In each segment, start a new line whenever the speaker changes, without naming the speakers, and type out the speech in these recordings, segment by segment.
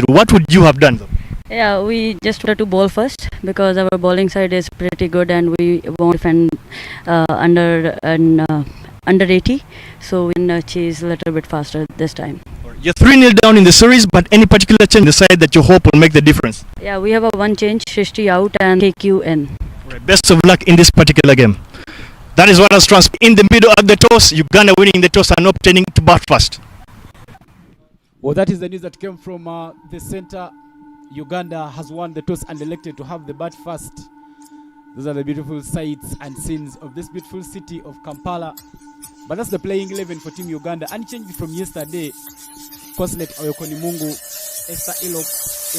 What would you have done though?
Yeah, we just wanted to bowl first because our bowling side is pretty good and we won't defend under 80, so we can chase a little bit faster this time.
You're 3-0 down in the series, but any particular change in the side that you hope will make the difference?
Yeah, we have a one change, Shrishti out and KQ in.
Right, best of luck in this particular game. That is what has transpired. In the middle of the toss, Uganda winning the toss and obtaining to bat first.
Well, that is the news that came from the center. Uganda has won the toss and elected to have the bat first. Those are the beautiful sights and scenes of this beautiful city of Kampala. But that's the playing 11 for Team Uganda. Unchanged from yesterday. Consolidate Oyokoni Mungu, Esther Ilok,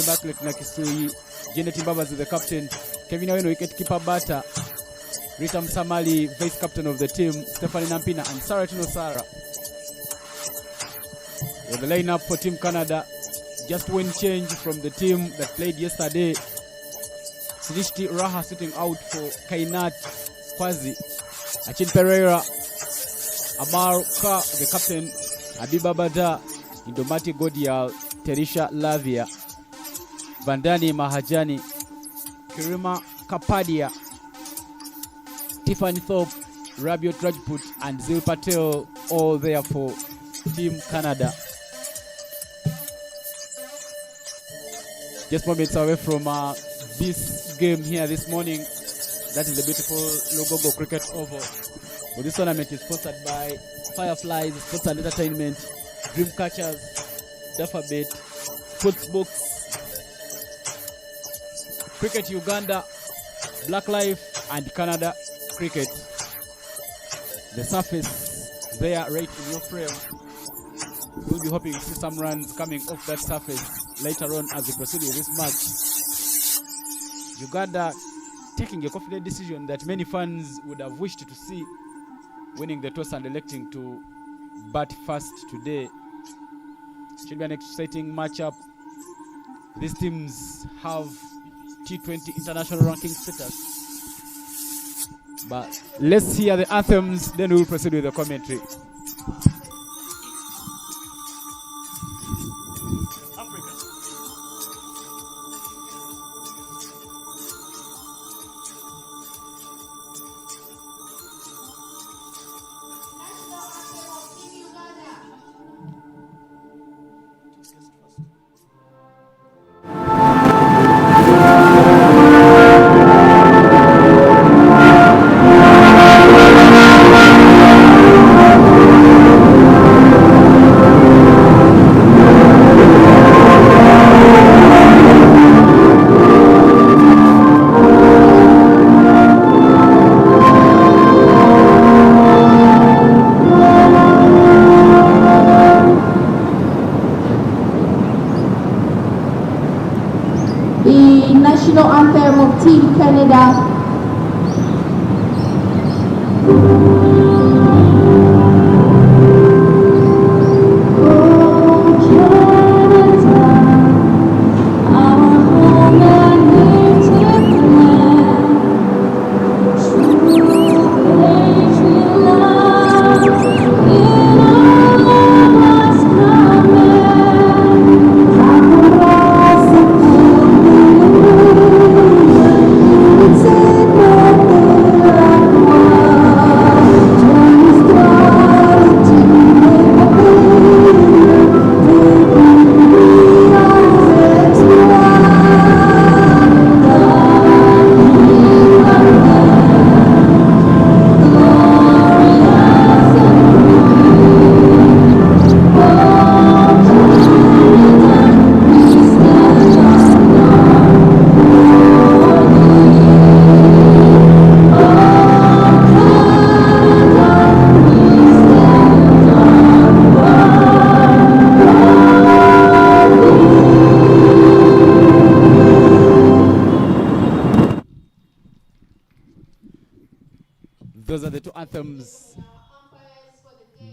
Immaculate Nakisui, Janet Mbabas is the captain, Kevin Aweno wicket-keeper batter, Rita Msamali, vice captain of the team, Stephanie Nampina and Sarah Tino Sarah. With the lineup for Team Canada, just one change from the team that played yesterday. Srishti Raha sitting out for Kainat Kwazi, Achin Pereira, Amar Ka, the captain, Abiba Bada, Indomati Godial, Terisha Lavia, Vandani Mahajani, Kirima Kapadia, Tiffany Thorpe, Rabiot Rajput and Zil Patel, all there for Team Canada. Just moments away from this game here this morning. That is the beautiful Lugogo Cricket Oval. Well, this tournament is sponsored by Fireflies, Sports and Entertainment, Dreamcatchers, Daffabet, Sportsbooks, Cricket Uganda, Black Life, and Canada Cricket. The surface there right in your frame. We'll be hoping to see some runs coming off that surface later on as we proceed with this match. Uganda taking a confident decision that many fans would have wished to see, winning the toss and electing to bat first today. Should be an exciting matchup. These teams have T20 international ranking status. But let's hear the anthems, then we'll proceed with the commentary.
National anthem of Team Canada. Those are the two anthems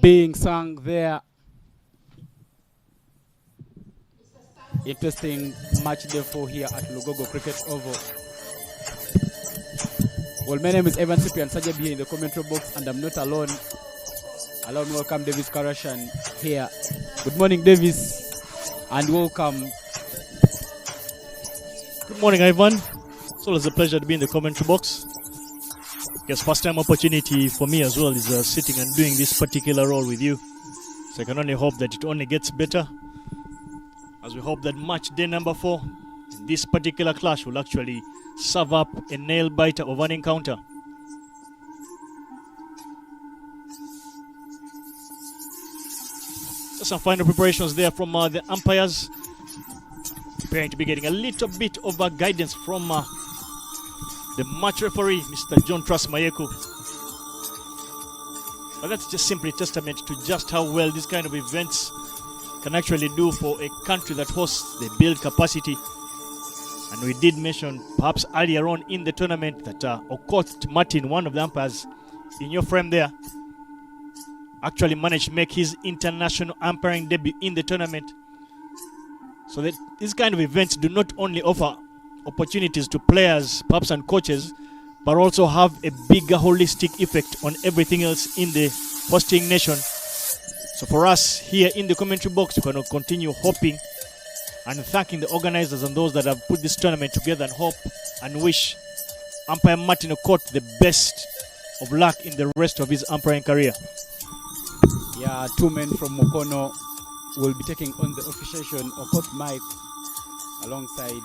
being sung there. Interesting match day 4 here at Lugogo Cricket Oval. Well, my name is Evan Cyprian Sajab here in the commentary box, and I'm not alone. Allow me to welcome Davis Karashan here. Good morning, Davis, and welcome
Good morning, Ivan. It's always a pleasure to be in the commentary box. Guess first time opportunity for me as well is sitting and doing this particular role with you. So I can only hope that it only gets better. As we hope that match day number 4, this particular clash will actually serve up a nail biter of an encounter. So some final preparations there from the umpires. Preparing to be getting a little bit of guidance from the match referee, Mr. John Truss Mayeku. But that's just simply testament to just how well these kind of events can actually do for a country that hosts. They build capacity. And we did mention perhaps earlier on in the tournament that Okoth Martin, one of the umpires in your frame there, actually managed to make his international umpiring debut in the tournament. So that these kind of events do not only offer opportunities to players, perhaps, and coaches, but also have a bigger holistic effect on everything else in the hosting nation. So for us here in the commentary box, we're going to continue hoping and thanking the organizers and those that have put this tournament together, and hope and wish umpire Martin Okoth the best of luck in the rest of his umpiring career.
Yeah, 2 men from Mukono will be taking on the officiation. Okoth Mike alongside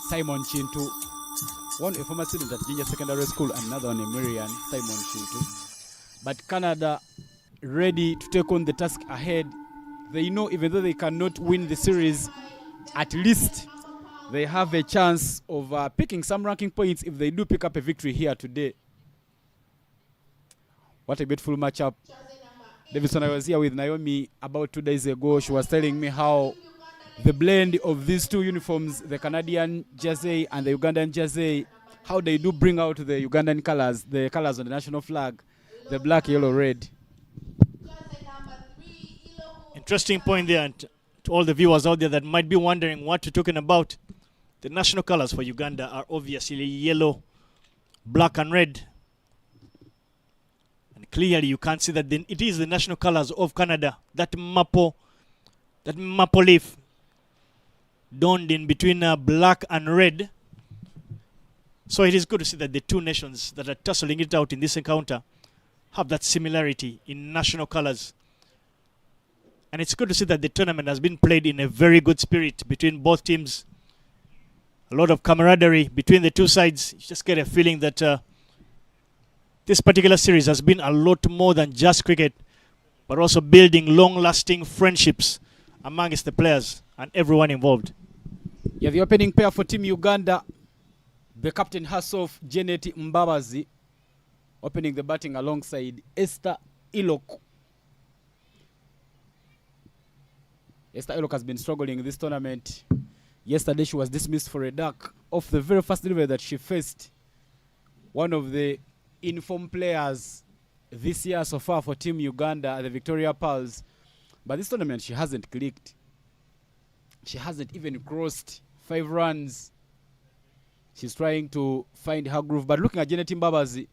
Simon Chintu, one a former student at Jinja Secondary School and another one a Marian, Simon Chintu. But Canada ready to take on the task ahead. They know even though they cannot win the series, at least they have a chance of picking some ranking points if they do pick up a victory here today. What a beautiful matchup. Davidson, I was here with Naomi about 2 days ago. She was telling me how the blend of these two uniforms, the Canadian jersey and the Ugandan jersey, how they do bring out the Ugandan colors, the colors on the national flag, the black, yellow, red.
Interesting point there, and to all the viewers out there that might be wondering what you're talking about. The national colors for Uganda are obviously yellow, black, and red. Clearly, you can't see that it is the national colors of Canada. That maple leaf donned in between black and red. So it is good to see that the two nations that are tussling it out in this encounter have that similarity in national colors. And it's good to see that the tournament has been played in a very good spirit between both teams. A lot of camaraderie between the two sides. You just get a feeling that this particular series has been a lot more than just cricket, but also building long-lasting friendships amongst the players and everyone involved.
Yeah, the opening pair for Team Uganda, the captain herself, Janet Mbabazi, opening the batting alongside Esther Ilok. Esther Ilok has been struggling in this tournament. Yesterday she was dismissed for a duck off the very first delivery that she faced one of the informed players this year so far for Team Uganda, the Victoria Pearls. But this tournament, she hasn't clicked. She hasn't even crossed 5 runs. She's trying to find her groove. But looking at Janet Mbabazi,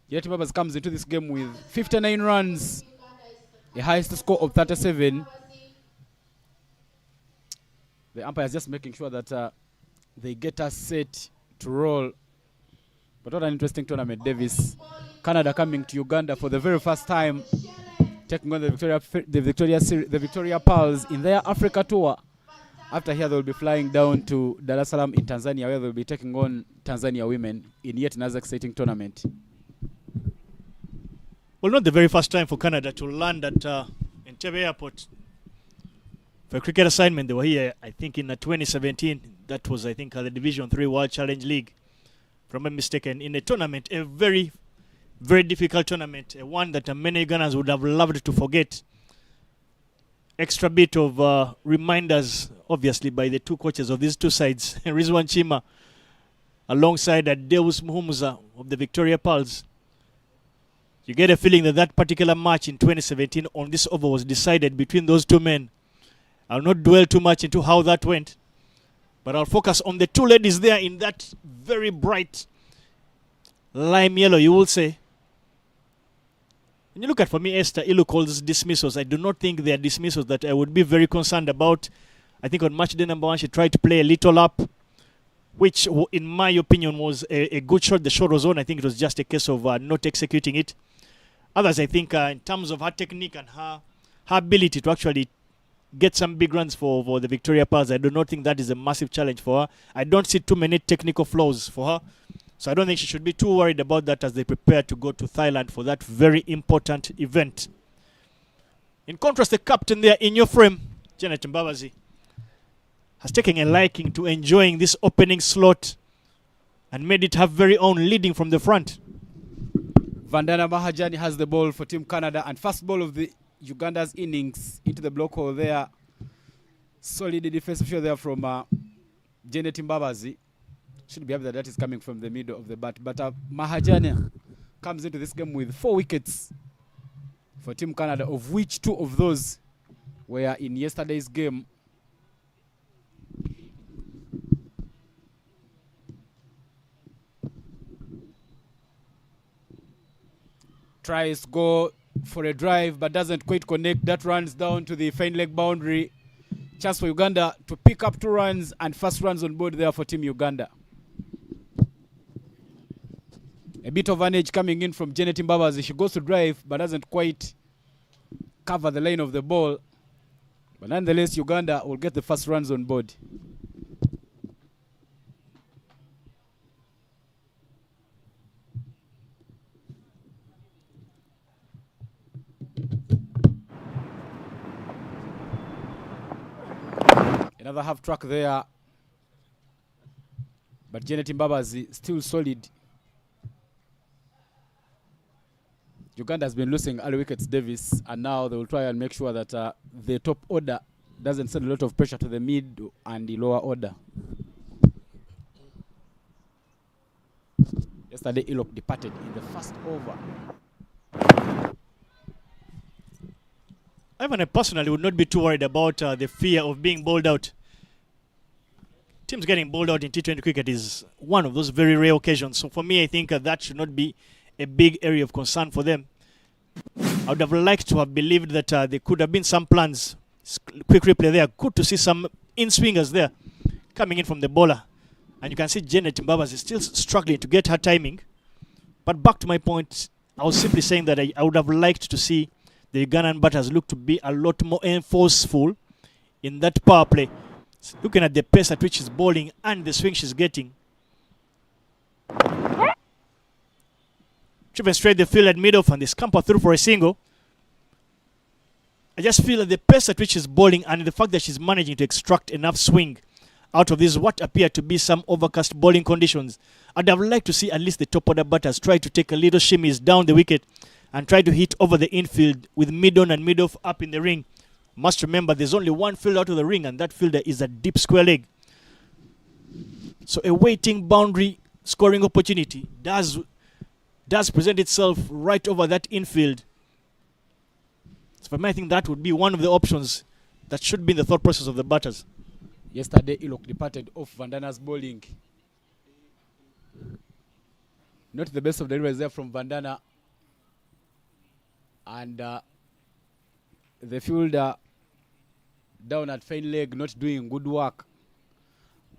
Janet Mbabazi comes into this game with 59 runs, the highest score of 37. The umpire is just making sure that they get us set to roll. But what an interesting tournament, Davis. Canada coming to Uganda for the very first time, taking on the Victoria Pearls in their Africa tour. After here, they'll be flying down to Dar es Salaam in Tanzania, where they'll be taking on Tanzania women in yet another exciting tournament.
Well, not the very first time for Canada to land at Entebbe Airport for a cricket assignment. They were here, I think, in 2017. That was, I think, the Division 3 World Challenge League. If I'm not mistaken, in a tournament, a very, very difficult tournament, one that many Ugandans would have loved to forget. Extra bit of reminders, obviously, by the two coaches of these two sides, Rizwan Chima, alongside Deus Muhumuza of the Victoria Pearls. You get a feeling that that particular match in 2017 on this over was decided between those two men. I'll not dwell too much into how that went, but I'll focus on the two ladies there in that very bright lime yellow, you will say. When you look at, for me, Esther Ilukol's dismissals, I do not think they are dismissals that I would be very concerned about. I think on match day number 1, she tried to play a little up, which in my opinion was a good shot. The shot was on. I think it was just a case of not executing it. Others, I think, in terms of her technique and her ability to actually get some big runs for the Victoria Pearls, I do not think that is a massive challenge for her. I don't see too many technical flaws for her. So I don't think she should be too worried about that as they prepare to go to Thailand for that very important event. In contrast, the captain there in your frame, Janet Mbabazi, has taken a liking to enjoying this opening slot and made it her very own, leading from the front.
Vandana Mahajani has the ball for Team Canada, and first ball of the Uganda's innings into the block hole there. Solid defensive shot there from Janet Mbabazi. Should be happy that is coming from the middle of the bat. But Mahajani comes into this game with 4 wickets for Team Canada, of which 2 of those were in yesterday's game. Tries go for a drive but doesn't quite connect. That runs down to the fine leg boundary. Chance for Uganda to pick up 2 runs, and first runs on board there for Team Uganda. A bit of an edge coming in from Janet Mbabazi. She goes to drive but doesn't quite cover the line of the ball. But nonetheless, Uganda will get the first runs on board. Another half track there. But Janet Mbabazi still solid. Uganda has been losing early wickets Davis, and now they will try and make sure that the top order doesn't send a lot of pressure to the mid and the lower order. Yesterday, Ilok departed in the first over.
I personally would not be too worried about the fear of being bowled out. Teams getting bowled out in T20 cricket is one of those very rare occasions. So for me, I think that should not be a big area of concern for them. I would have liked to have believed that there could have been some plans. Quick replay there. Good to see some in-swingers there coming in from the bowler. And you can see Janet Mbabazi is still struggling to get her timing. But back to my point, I was simply saying that I would have liked to see the Ugandan batters look to be a lot more forceful in that power play. So looking at the pace at which she's bowling and the swing she's getting. Driven straight the field at mid-off, and they scamper through for a single. I just feel that the pace at which she's bowling and the fact that she's managing to extract enough swing out of this what appear to be some overcast bowling conditions, I'd have liked to see at least the top order batters try to take a little shimmies down the wicket and try to hit over the infield with mid-on and mid-off up in the ring. Must remember there's only one fielder out of the ring, and that fielder is a deep square leg. So a waiting boundary scoring opportunity does present itself right over that infield. So for me, I think that would be one of the options that should be in the thought process of the batters.
Yesterday, Ilok departed off Vandana's bowling. Not the best of deliveries there from Vandana. And the fielder down at fine leg, not doing good work.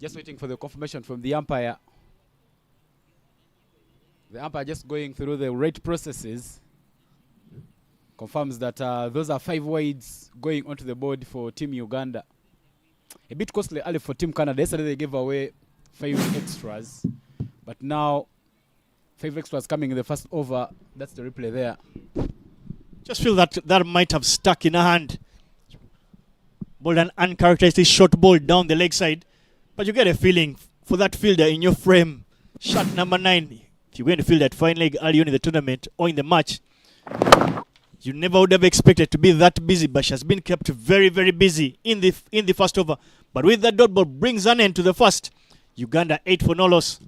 Just waiting for the confirmation from the umpire. The umpire just going through the right processes. Confirms that those are 5 wides going onto the board for Team Uganda. A bit costly early for Team Canada. Yesterday they gave away 5 extras. But now 5 extras coming in the first over. That's the replay there.
Just feel that that might have stuck in her hand. Bowled an uncharacteristic short ball down the leg side. But you get a feeling for that fielder in your frame. Shot number 9. If you're going to field that fine leg early on in the tournament or in the match, you never would have expected to be that busy, but she has been kept very, very busy in the first over. But with that dot ball brings an end to the first. Uganda 8 for no loss.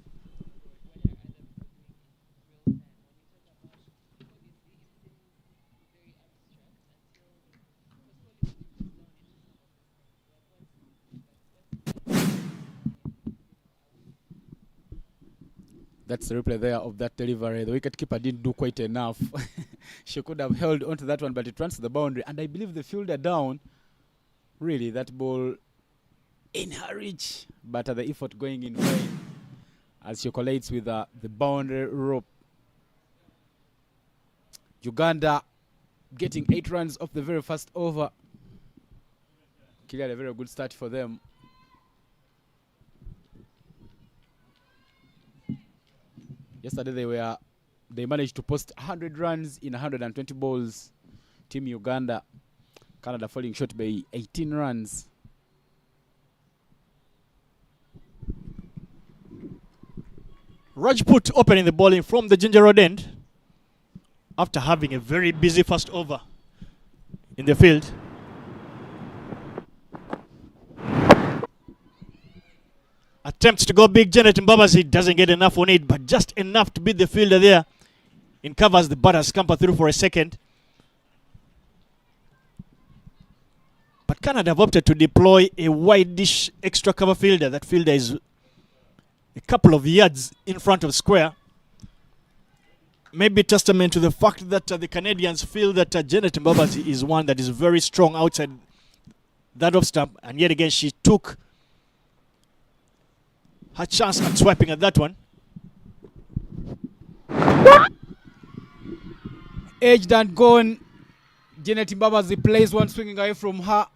That's the replay there of that delivery. The wicketkeeper didn't do quite enough. She could have held onto that one, but it runs to the boundary. And I believe the fielder down, really, that ball in her reach, but the effort going in vain as she collides with the boundary rope. Uganda getting 8 runs off the very first over. Clearly a very good start for them. Yesterday they managed to post 100 runs in 120 balls. Team Uganda, Canada falling short by 18 runs.
Rajput opening the bowling from the Ginger Road end after having a very busy first over in the field. Attempts to go big. Janet Mbabazi doesn't get enough on it, but just enough to beat the fielder there. In covers, the batter scamper through for a second. But Canada have opted to deploy a wide dish extra cover fielder. That fielder is a couple of yards in front of square. Maybe testament to the fact that the Canadians feel that Janet Mbabazi is one that is very strong outside that off stump, and yet again she took her chance at swiping at that one.
Edged and gone. Janet Mbabazi plays one swinging away from her.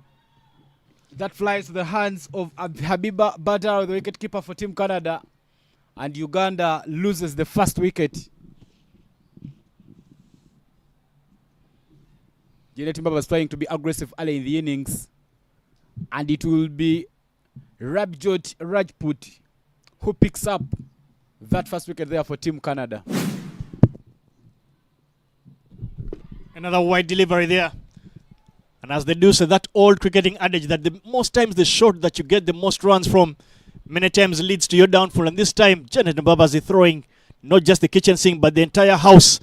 That flies to the hands of Habiba Badar, the wicketkeeper for Team Canada. And Uganda loses the first wicket. Janet Mbabazi is trying to be aggressive early in the innings. And it will be Rabjot Rajput who picks up that first wicket there for Team Canada.
Another wide delivery there. And as they do so, that old cricketing adage that the most times the shot that you get the most runs from many times leads to your downfall. And this time, Janet Mbabazi throwing not just the kitchen sink, but the entire house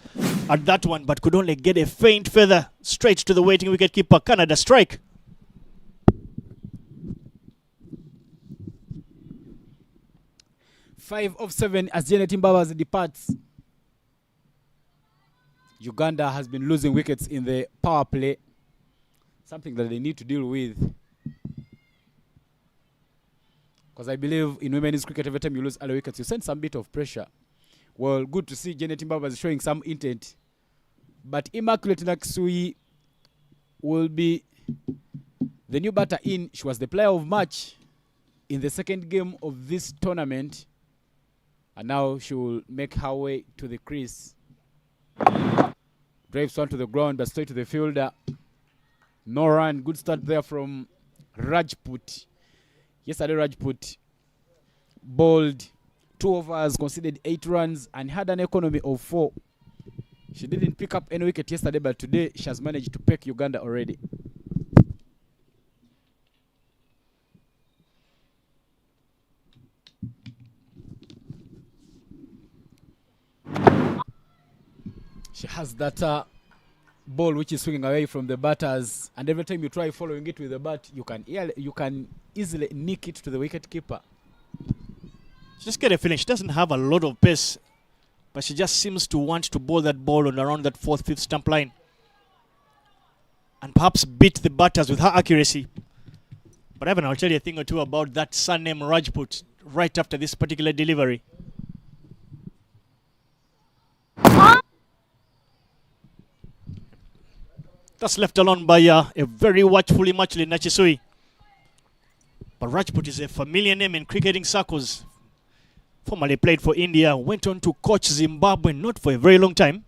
at that one, but could only get a faint feather straight to the waiting wicketkeeper. Canada strike.
Five of 7 as Janet Mbabazi departs. Uganda has been losing wickets in the power play. Something that they need to deal with. Because I believe in women's cricket, every time you lose early wickets, you send some bit of pressure. Well, good to see Janet Mbabazi showing some intent. But Immaculate Nakisui will be the new batter in. She was the player of match in the second game of this tournament. And now she will make her way to the crease. Drives one to the ground, but straight to the fielder. No run. Good start there from Rajput. Yesterday, Rajput bowled 2 overs, conceded 8 runs, and had an economy of 4. She didn't pick up any wicket yesterday, but today she has managed to peck Uganda already. She has that ball which is swinging away from the batters, and every time you try following it with the bat, you can easily nick it to the wicket keeper.
Just get a feeling she doesn't have a lot of pace, but she just seems to want to bowl that ball on around that 4th, 5th stump line, and perhaps beat the batters with her accuracy. But Evan, I'll tell you a thing or two about that son named Rajput right after this particular delivery. That's left alone by a very watchful Immaculate Nakisui. But Rajput is a familiar name in cricketing circles. Formerly played for India, went on to coach Zimbabwe not for a very long time.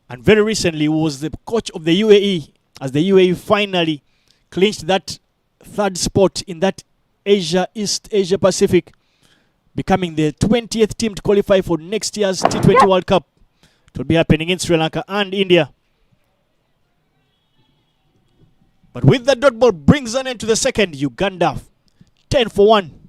And very recently was the coach of the UAE as the UAE finally clinched that 3rd spot in that East Asia Pacific, becoming the 20th team to qualify for next year's T20 World Cup. It will be happening in Sri Lanka and India. But with that dot ball brings an end to the second. Uganda 10 for 1.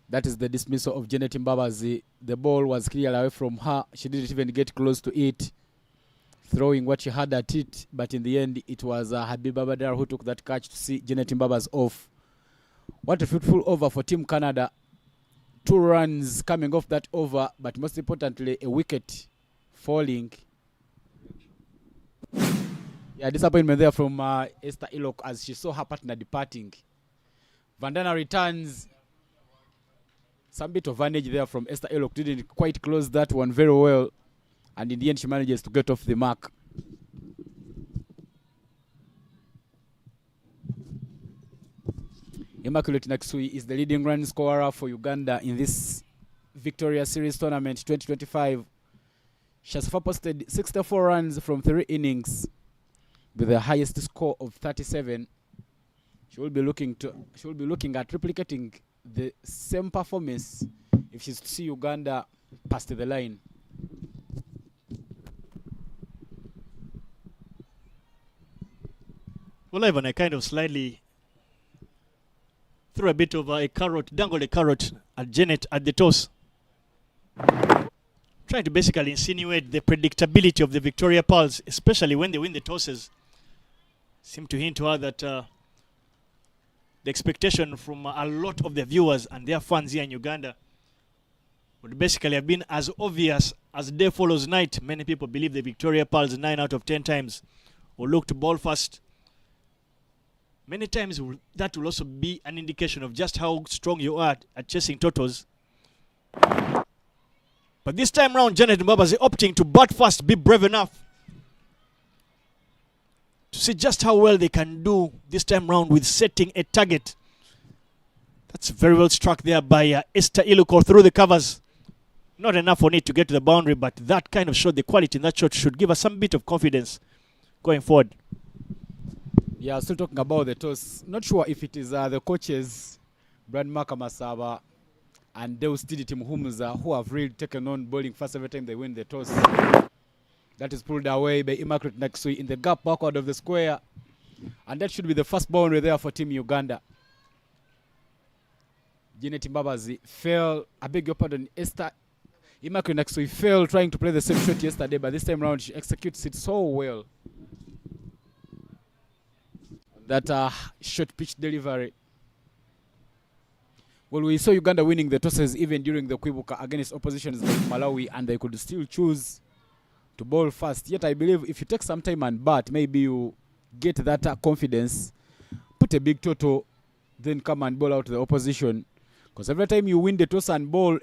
That is the dismissal of Janet Mbabazi. The ball was cleared away from her. She didn't even get close to it, throwing what she had at it. But in the end, it was Habiba Badar who took that catch to see Janet Mbabazi off. What a fruitful over for Team Canada. 2 runs coming off that over, but most importantly, a wicket falling. Yeah, disappointment there from Esther Ilok as she saw her partner departing. Vandana returns. Some bit of advantage there from Esther Ilok. Didn't quite close that one very well. And in the end, she manages to get off the mark. Immaculate Naksui is the leading run scorer for Uganda in this Victoria Series Tournament 2025. She has posted 64 runs from 3 innings with the highest score of 37. She will be looking at replicating the same performance if she's to see Uganda past the line.
Well, Ivan, I kind of slightly threw a bit of a carrot, dangled a carrot at Janet at the toss, trying to basically insinuate the predictability of the Victoria Pearls, especially when they win the tosses. Seem to hint to her that the expectation from a lot of the viewers and their fans here in Uganda would basically have been as obvious as day follows night. Many people believe the Victoria Pearls 9 out of 10 times will look to ball first. Many times that will also be an indication of just how strong you are at chasing totals. But this time round, Janet Mbabazi opting to bat first, be brave enough to see just how well they can do this time round with setting a target. That's very well struck there by Esther Iluko through the covers. Not enough on it to get to the boundary, but that kind of shot, the quality in that shot should give us some bit of confidence going forward.
Yeah, still talking about the toss. Not sure if it is the coaches, Brad Makamasaba and Deus Diditi Muhumuza, who have really taken on bowling first every time they win the toss. That is pulled away by Immaculate Naksui in the gap backward of the square. And that should be the first boundary there for Team Uganda. Janet Mbabazi fell, I beg your pardon, Immaculate Naksui fell trying to play the same shot yesterday, but this time around she executes it so well. That short pitch delivery. Well, we saw Uganda winning the tosses even during the Kwibuka against oppositions like Malawi, and they could still choose to bowl first. Yet I believe if you take some time and bat, maybe you get that confidence, put a big total, then come and bowl out the opposition. Because every time you win the toss and bowl,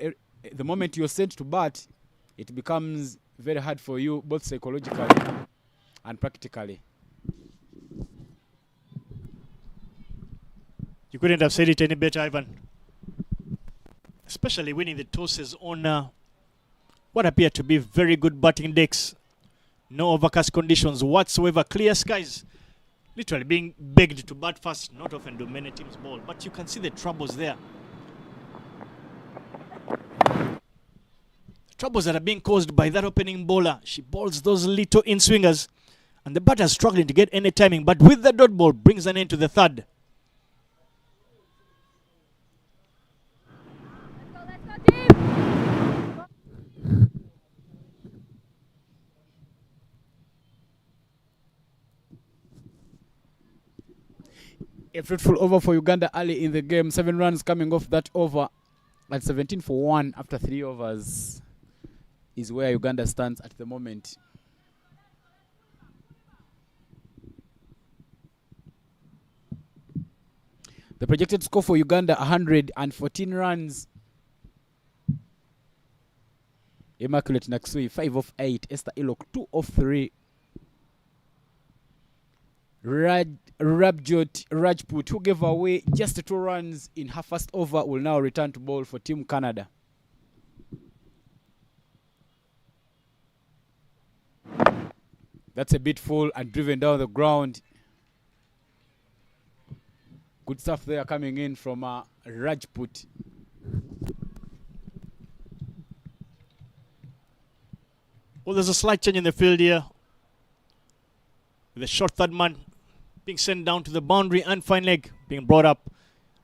the moment you're sent to bat, it becomes very hard for you, both psychologically and practically.
You couldn't have said it any better, Ivan. Especially winning the tosses on what appear to be very good batting decks. No overcast conditions whatsoever. Clear skies. Literally being begged to bat first. Not often do many teams bowl, but you can see the troubles there. The troubles that are being caused by that opening bowler. She bowls those little in-swingers, and the batter is struggling to get any timing, but with the dot ball brings an end to the third.
A fruitful over for Uganda early in the game. 7 runs coming off that over at 17 for 1 after 3 overs is where Uganda stands at the moment. The projected score for Uganda, 114 runs. Immaculate Naksui, 5 of 8. Esther Ilok, 2 of 3. Rajput, who gave away just 2 runs in her first over, will now return to bowl for Team Canada. That's a bit full and driven down the ground. Good stuff there coming in from Rajput.
Well, there's a slight change in the field here. With the short third man being sent down to the boundary and fine leg being brought up.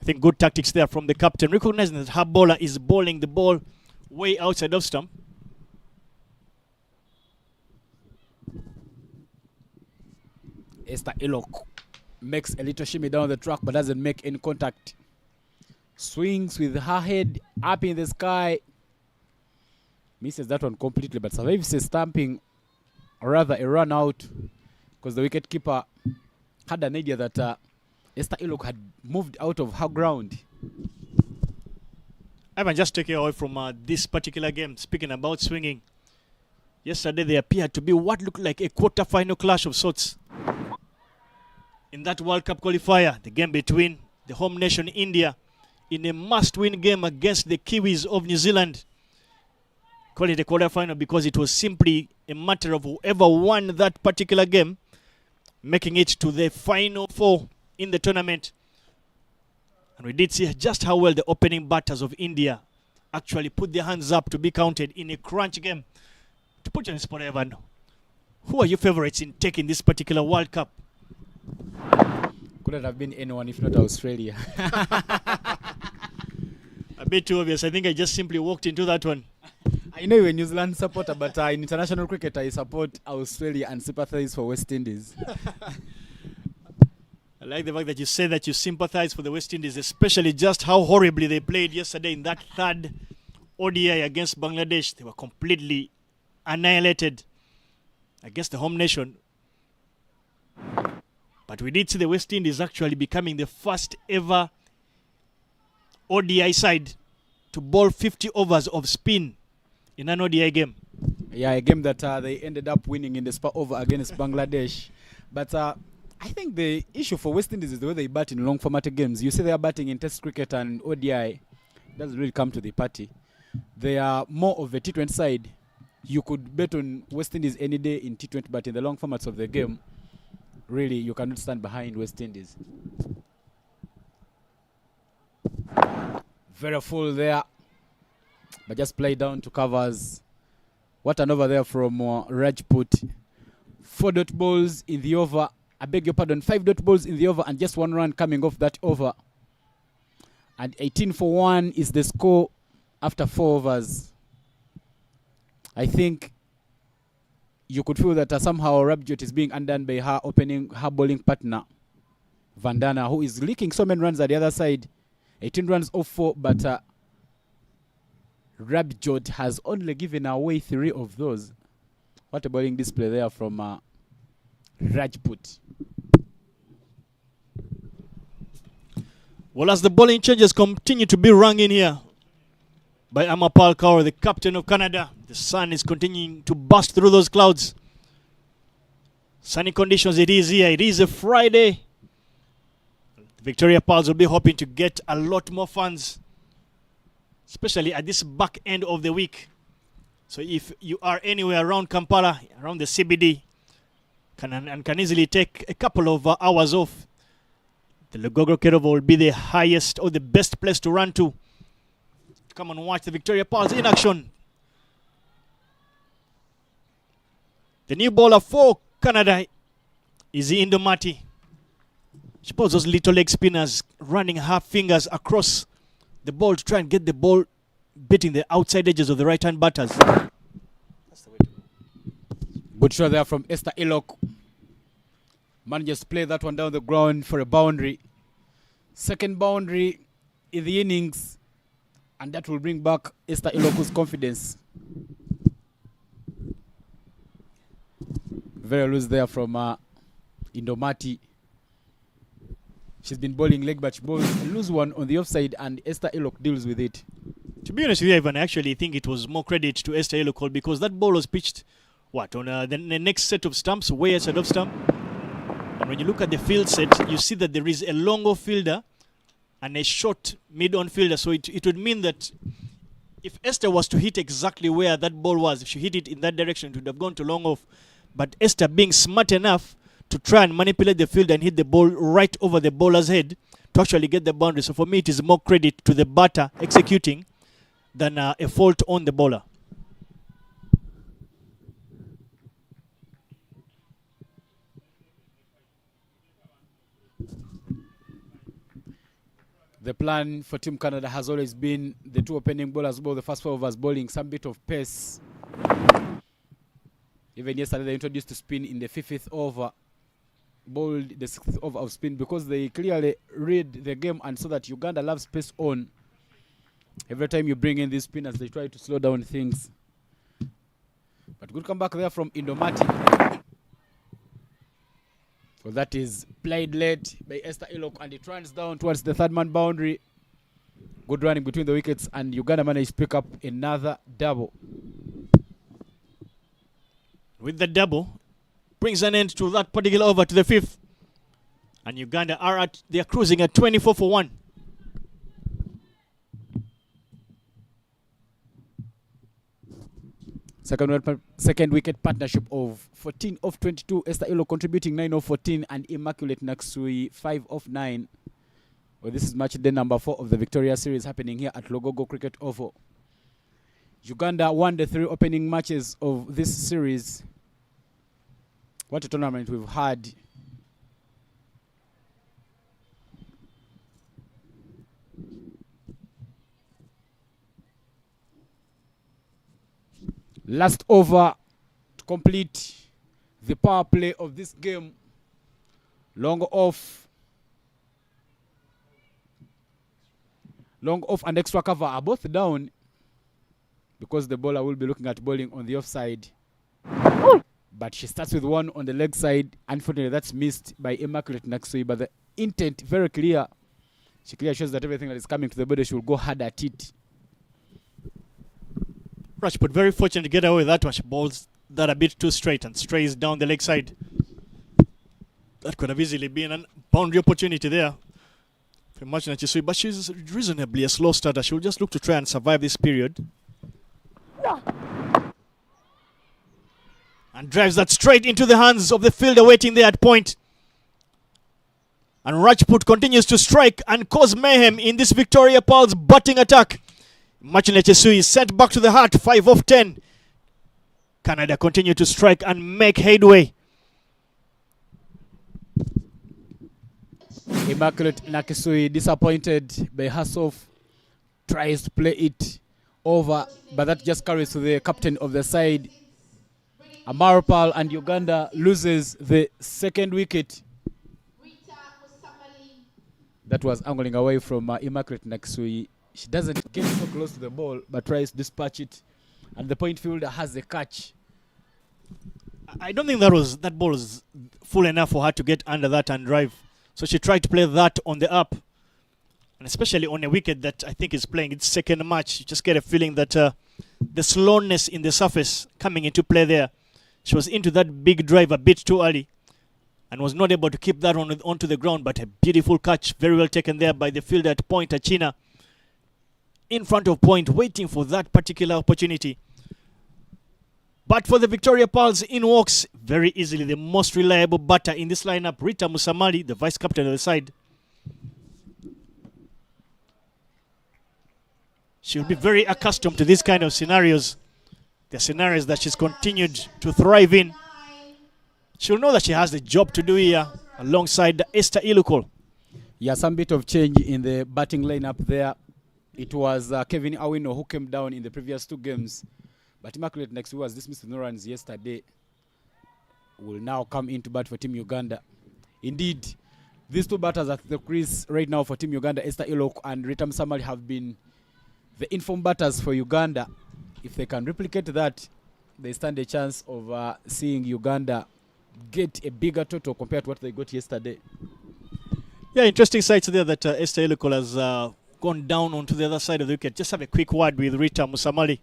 I think good tactics there from the captain, recognizing that her bowler is bowling the ball way outside of stump.
Esther Ilok makes a little shimmy down the track but doesn't make any contact. Swings with her head up in the sky. Misses that one completely, but survives a stamping, or rather a run out, because the wicket keeper had an idea that Esther Ilok had moved out of her ground.
I might just take it away from this particular game. Speaking about swinging, yesterday they appeared to be what looked like a quarter-final clash of sorts. In that World Cup qualifier, the game between the home nation India in a must-win game against the Kiwis of New Zealand. Call it a quarter-final because it was simply a matter of whoever won that particular game making it to the final four in the tournament. And we did see just how well the opening batters of India actually put their hands up to be counted in a crunch game. To put you on the spot, Evan, who are your favorites in taking this particular World Cup?
Couldn't have been anyone if not Australia.
A bit too obvious. I think I just simply walked into that one.
I know you're a New Zealand supporter, but in international cricket, I support Australia and sympathize for West Indies.
I like the fact that you say that you sympathize for the West Indies, especially just how horribly they played yesterday in that third ODI against Bangladesh. They were completely annihilated against the home nation. But we did see the West Indies actually becoming the first ever ODI side to bowl 50 overs of spin in an ODI game.
Yeah, a game that they ended up winning in the spot over against Bangladesh. But I think the issue for West Indies is the way they bat in long format games. You see they are batting in Test cricket and ODI. Doesn't really come to the party. They are more of a T20 side. You could bet on West Indies any day in T20, but in the long formats of the game, really, you cannot stand behind West Indies. Very full there, but just play down to covers. What an over there from Rajput. 4 dot balls in the over. I beg your pardon, 5 dot balls in the over and just 1 run coming off that over. And 18 for 1 is the score after 4 overs. I think you could feel that somehow Rabjot is being undone by her bowling partner, Vandana, who is leaking so many runs at the other side. 18 runs off 4, but Rabjot has only given away 3 of those. What a bowling display there from Rajput.
Well, as the bowling changes continue to be rung in here by Amapal Kaur, the captain of Canada, the sun is continuing to burst through those clouds. Sunny conditions it is here. It is a Friday. The Victoria Pearls will be hoping to get a lot more fans, especially at this back end of the week. So if you are anywhere around Kampala, around the CBD, can easily take a couple of hours off, the Lugogo Kerovo will be the highest or the best place to run to come and watch the Victoria Pearls in action. The new bowler for Canada is Indomati. She pulls those little leg spinners, running her fingers across the ball to try and get the ball beating the outside edges of the right-hand batters. That's the way to go.
Good shot there from Esther Ilok. Manages to play that one down the ground for a boundary. Second boundary in the innings. And that will bring back Esther Iloku's confidence. Very loose there from Indomati. She's been bowling leg, but she bowls a loose one on the offside, and Esther Ilok deals with it.
To be honest with you, Ivan, I actually think it was more credit to Esther Ilok because that ball was pitched, on the next set of stumps, way outside of stump. And when you look at the field set, you see that there is a long off fielder and a short mid-on fielder. So it would mean that if Esther was to hit exactly where that ball was, if she hit it in that direction, it would have gone to long off. But Esther being smart enough to try and manipulate the field and hit the ball right over the bowler's head to actually get the boundary. So for me, it is more credit to the batter executing than a fault on the bowler.
The plan for Team Canada has always been the 2 opening bowlers bowl the first 4 overs, bowling some bit of pace. Even yesterday they introduced to spin in the 5th over, bowled the 6th over of spin because they clearly read the game and saw that Uganda loves pace on. Every time you bring in these spinners, they try to slow down things. But good comeback there from Indomati. So that is played late by Esther Ilok, and it runs down towards the third man boundary. Good running between the wickets, and Uganda managed to pick up another double.
With the double, brings an end to that particular over to the fifth. And Uganda they're cruising at 24 for 1.
Second wicket partnership of 14 of 22. Esther Ilo contributing 9 of 14, and Immaculate Naksui 5 of 9. Well, this is match day number 4 of the Victoria series happening here at Lugogo Cricket Oval. Uganda won the 3 opening matches of this series. What a tournament we've had. Last over to complete the power play of this game. Long off and extra cover are both down because the bowler will be looking at bowling on the offside. But she starts with one on the leg side. Unfortunately, that's missed by Immaculate Naksui, but the intent very clear. She clearly shows that everything that is coming to the body, she will go hard at it.
Rajput very fortunate to get away with that one. She bowls that a bit too straight and strays down the leg side. That could have easily been a boundary opportunity there for Naksui, but she's reasonably a slow starter. She'll just look to try and survive this period. And drives that straight into the hands of the fielder waiting there at point. And Rajput continues to strike and cause mayhem in this Victoria Pearls batting attack. Naksui is sent back to the heart, 5 of 10. Canada continue to strike and make headway.
Immaculate Naksui disappointed by herself, tries to play it over, but that just carries to the captain of the side. Amarpal, and Uganda loses the second wicket. That was angling away from Immaculate Naksui. She doesn't get so close to the ball, but tries to dispatch it, and the point fielder has the catch.
I don't think that ball was full enough for her to get under that and drive. So she tried to play that on the up, and especially on a wicket that I think is playing its second match. You just get a feeling that the slowness in the surface coming into play there. She was into that big drive a bit too early and was not able to keep that onto the ground, but a beautiful catch, very well taken there by the fielder at point, Achina, in front of point, waiting for that particular opportunity. But for the Victoria Pearls, in walks very easily the most reliable batter in this lineup, Rita Musamali, the vice captain of the side. She'll be very accustomed to these kind of scenarios. The scenarios that she's continued to thrive in. She'll know that she has the job to do here alongside Esther Ilukol.
Yeah, some bit of change in the batting lineup there. It was Kevin Awino who came down in the previous 2 games. But Immaculate Naksui was dismissed with no runs yesterday. Will now come in to bat for Team Uganda. Indeed, these 2 batters at the crease right now for Team Uganda, Esther Ilok and Rita Musamali, have been the informed batters for Uganda. If they can replicate that, they stand a chance of seeing Uganda get a bigger total compared to what they got yesterday.
Yeah, interesting sights there that Esther Ilukol has gone down onto the other side of the wicket. Just have a quick word with Rita Musamali.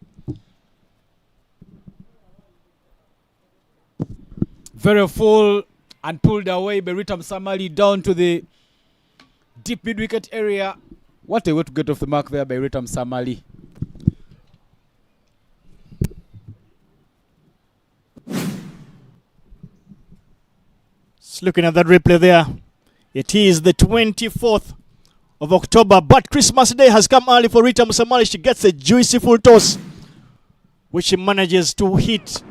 Very full and pulled away by Rita Musamali down to the deep mid-wicket area. What a way to get off the mark there by Rita Musamali.
Looking at that replay there, it is the 24th of October, but Christmas Day has come early for Rita Musamali. She gets a juicy full toss, which she manages to hit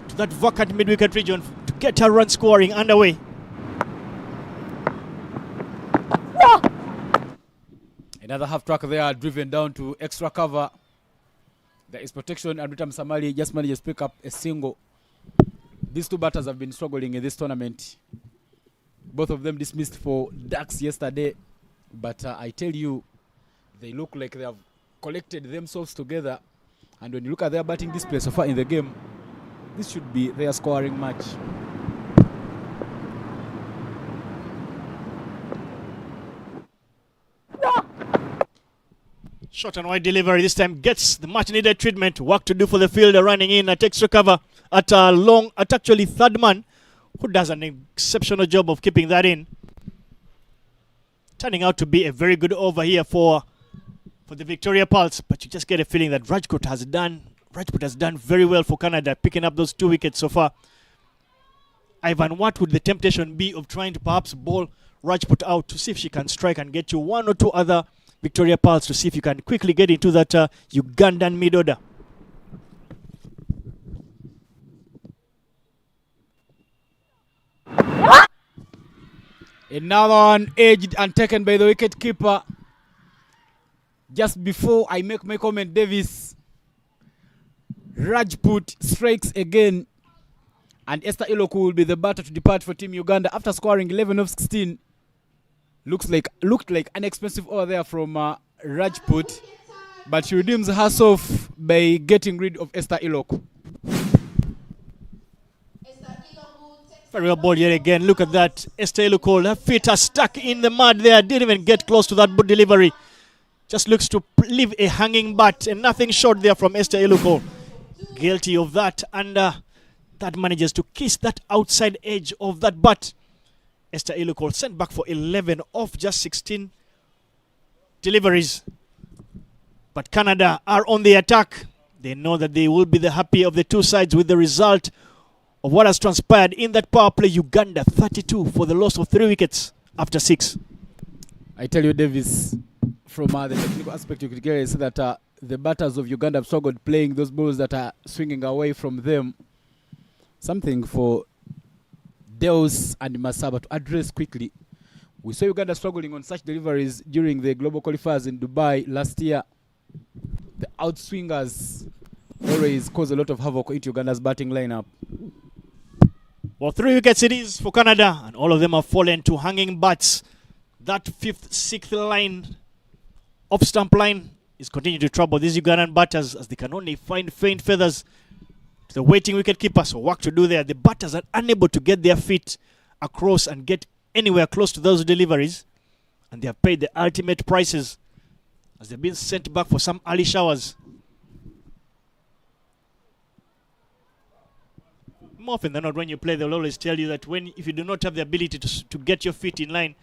to that vacant mid-wicket region to get her run scoring underway.
Another half track there, driven down to extra cover. There is protection, and Rita Musamali just manages to pick up a single. These 2 batters have been struggling in this tournament. Both of them dismissed for ducks yesterday. But I tell you, they look like they have collected themselves together. And when you look at their batting display so far in the game, This should be their scoring match.
Short and wide delivery this time gets the much needed treatment. Work to do for the fielder running in at extra cover at actually third man, who does an exceptional job of keeping that in. Turning out to be a very good over here for the Victoria Pulse, but you just get a feeling that Rajput has done very well for Canada, picking up those 2 wickets so far. Ivan, what would the temptation be of trying to perhaps bowl Rajput out to see if she can strike and get you 1 or 2 other Victoria Pulse to see if you can quickly get into that Ugandan mid-order?
Another one edged and taken by the wicket keeper. Just before I make my comment, Davis, Rajput strikes again, and Esther Iloku will be the batter to depart for Team Uganda after scoring 11 of 16. Looked like an expensive over there from Rajput, but she redeems herself by getting rid of Esther Iloku.
Very well ball yet again. Look at that. Esther Iloku, her feet are stuck in the mud there. Didn't even get close to that delivery. Just looks to leave a hanging bat, and nothing short there from Esther Iloku. Guilty of that, and that manages to kiss that outside edge of that bat. Esther Iloku sent back for 11 off just 16 deliveries. But Canada are on the attack. They know that they will be the happy of the two sides with the result of what has transpired in that power play. Uganda 32 for the loss of 3 wickets after 6.
I tell you, Davis, from the technical aspect, you could get is that the batters of Uganda have struggled playing those balls that are swinging away from them. Something for Deus and Masaba to address quickly. We saw Uganda struggling on such deliveries during the global qualifiers in Dubai last year. The outswingers always cause a lot of havoc into Uganda's batting lineup.
Well, 3 wickets it is for Canada, and all of them have fallen to hanging bats. That 5th, 6th line, off-stump line, is continuing to trouble these Ugandan batters as they can only find faint feathers to the waiting wicketkeeper. So work to do there. The batters are unable to get their feet across and get anywhere close to those deliveries, and they have paid the ultimate prices as they've been sent back for some early showers. More often than not, when you play, they'll always tell you that if you do not have the ability to get your feet in line,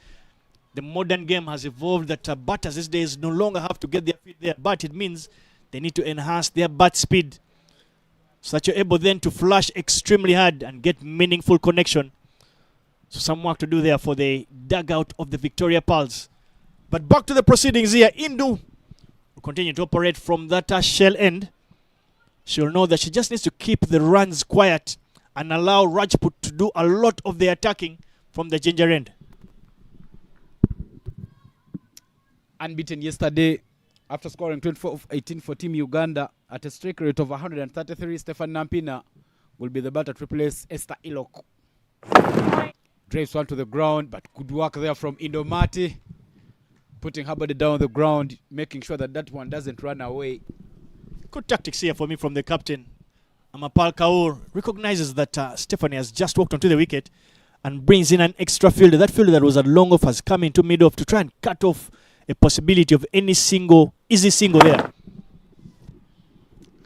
the modern game has evolved that batters these days no longer have to get their feet there, but it means they need to enhance their bat speed so that you're able then to flash extremely hard and get meaningful connection. So some work to do there for the dugout of the Victoria Pulse. But back to the proceedings here. Indu will continue to operate from that shell end. She'll know that she just needs to keep the runs quiet and allow Rajput to do a lot of the attacking from the ginger end.
Unbeaten yesterday after scoring 24 of 18 for Team Uganda at a strike rate of 133, Stefan Nampina will be the batter to replace Esther Iloku. Drives one to the ground, but good work there from Indomati, putting her body down on the ground, making sure that that one doesn't run away.
Good tactics here for me from the captain. Amapal Kaur recognizes that Stephanie has just walked onto the wicket and brings in an extra fielder. That fielder that was at long off has come into mid-off to try and cut off a possibility of any easy single there.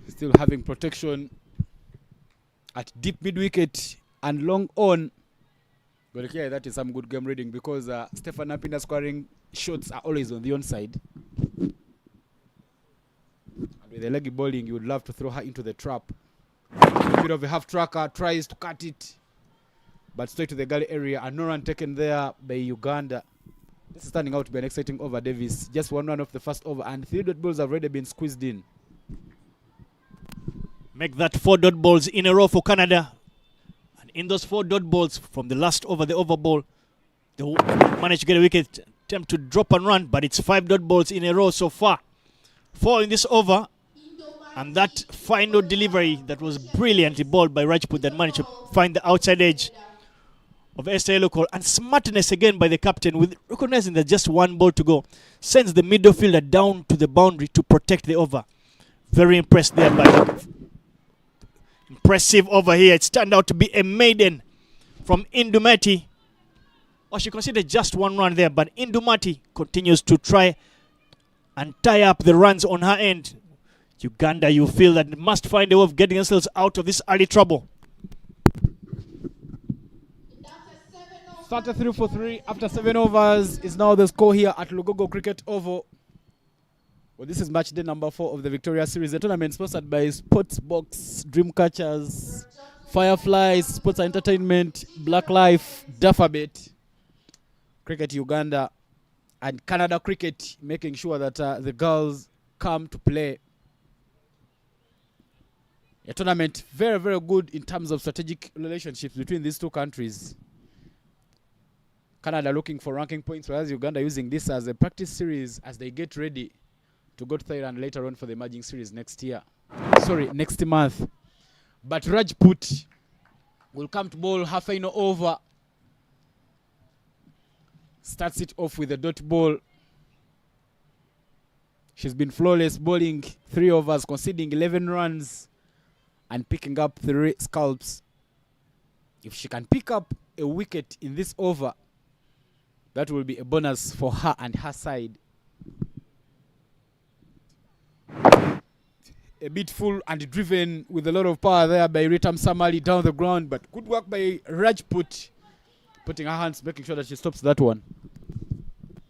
Still having protection at deep mid-wicket and long on. But yeah, that is some good game reading because Stefan Nampina scoring shots are always on the onside. And with the leggy bowling, you would love to throw her into the trap. A bit of a half tracker, tries to cut it, but straight to the gully area, and no run taken there by Uganda. This is turning out to be an exciting over, Davis. Just 1 run off the first over, and 3 dot balls have already been squeezed in.
Make that 4 dot balls in a row for Canada. And in those 4 dot balls from the last over, the over ball, they managed to get a wicket, attempt to drop and run, but it's 5 dot balls in a row so far. 4 in this over. And that final delivery that was brilliantly bowled by Rajput that managed to find the outside edge of Esther Iloku. And smartness again by the captain, with recognizing that just 1 ball to go, sends the middle fielder down to the boundary to protect the over. Very impressed there by Impressive over here. It's turned out to be a maiden from Indumati. Or she considered just one run there, but Indumati continues to try and tie up the runs on her end. Uganda, you feel that must find a way of getting themselves out of this early trouble.
33 for 3 after 7 overs is now the score here at Lugogo Cricket Oval. Well, this is match day number 4 of the Victoria Series. The tournament sponsored by Sportsbox, Dreamcatchers, Fireflies, Sports Entertainment, Black Life, Dufferbet, Cricket Uganda, and Canada Cricket, making sure that the girls come to play. A tournament very, very good in terms of strategic relationships between these two countries. Canada looking for ranking points, whereas Uganda using this as a practice series as they get ready to go to Thailand later on for the emerging series next month. But Rajput will come to bowl her final over. Starts it off with a dot ball. She's been flawless, bowling 3 overs, conceding 11 runs and picking up 3 scalps. If she can pick up a wicket in this over, that will be a bonus for her and her side. A bit full and driven with a lot of power there by Ritam Samali down the ground, but good work by Rajput, putting her hands, making sure that she stops that one.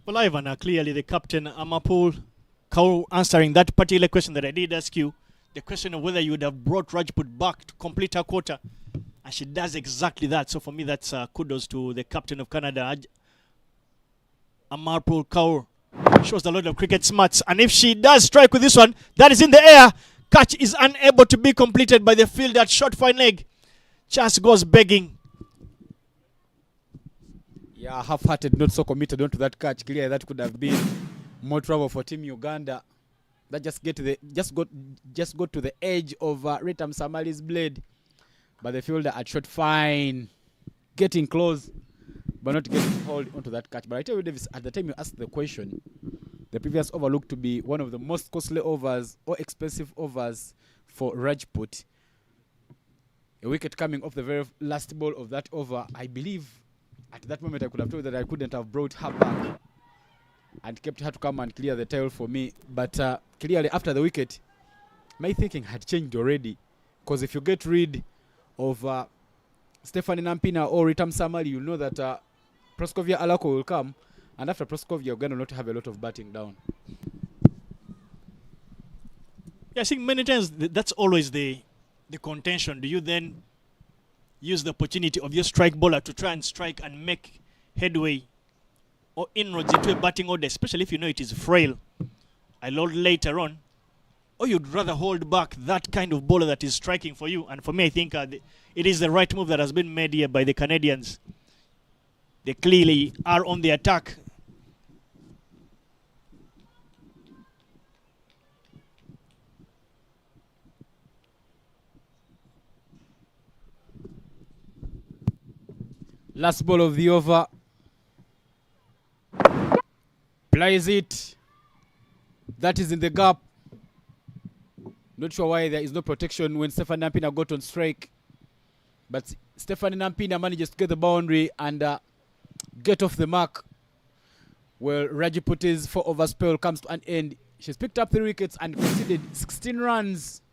Well, Ivan, clearly the captain, Amapul Kaur, answering that particular question that I did ask you, the question of whether you would have brought Rajput back to complete her quota, and she does exactly that. So for me, that's kudos to the captain of Canada, Amarpul Kaur. Shows a lot of cricket smarts, and if she does strike with this one, that is in the air. Catch is unable to be completed by the fielder at short fine leg. Chance goes begging.
Yeah, half-hearted, not so committed onto that catch. Clearly, that could have been more trouble for Team Uganda. That just go to the edge of Ritam Samali's blade, but the fielder at short fine, getting close, but not getting hold onto that catch. But I tell you, Davis, at the time you asked the question, the previous over looked to be one of the most costly overs or expensive overs for Rajput. A wicket coming off the very last ball of that over. I believe at that moment I could have told that I couldn't have brought her back and kept her to come and clear the tail for me. But clearly after the wicket, my thinking had changed already. Because if you get rid of Stephanie Nampina or Ritam Samali, you'll know that Proskovia Alako will come, and after Proskovia, you're going to not have a lot of batting down.
Yeah, I think many times that's always the contention. Do you then use the opportunity of your strike bowler to try and strike and make headway or inroads into a batting order, especially if you know it is frail a lot later on, or you'd rather hold back that kind of bowler that is striking for you? And for me, I think it is the right move that has been made here by the Canadians. They clearly are on the attack.
Last ball of the over. Plays it. That is in the gap. Not sure why there is no protection when Stephanie Nampina got on strike. But Stephanie Nampina manages to get the boundary and get off the mark. Well, Rajput's 4 over spell comes to an end. She's picked up 3 wickets and conceded 16 runs.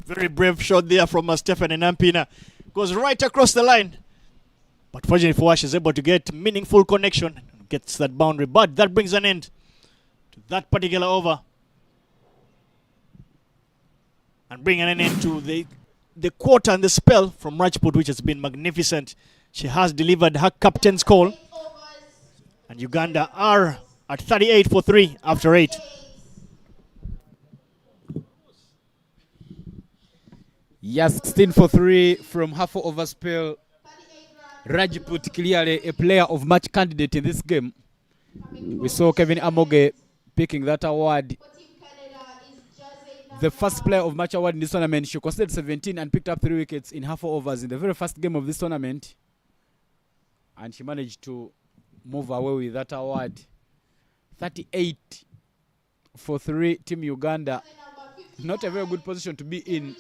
Very brave shot there from Stephanie Nampina. Goes right across the line. But fortunately for her, she's able to get meaningful connection. Gets that boundary. But that brings an end to that particular over. And bringing an end to the quarter and the spell from Rajput, which has been magnificent. She has delivered her captain's call. And Uganda are at 38 for 3 after 8.
Yes, 16 for 3 from half over spell. Rajput clearly a player of match candidate in this game. We saw Kevin Amoge picking that award. The first player of match award in this tournament. She conceded 17 and picked up 3 wickets in half overs in the very first game of this tournament. And she managed to move away with that award. 38 for 3, Team Uganda. Not a very good position to be in.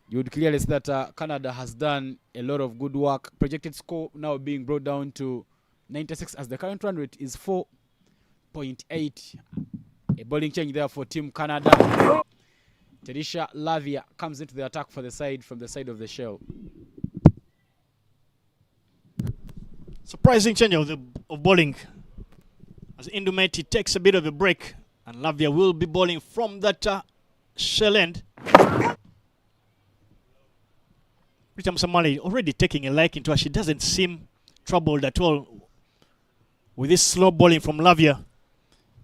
You would clearly see that Canada has done a lot of good work. Projected score now being brought down to 96 as the current run rate is 4.8. A bowling change there for Team Canada. Terisha Lavia comes into the attack for the side from the side of the shell.
Surprising change of bowling. As Indumeti takes a bit of a break, and Lavia will be bowling from that shell end. Rita Musamali already taking a liking to her. She doesn't seem troubled at all with this slow bowling from Lavia.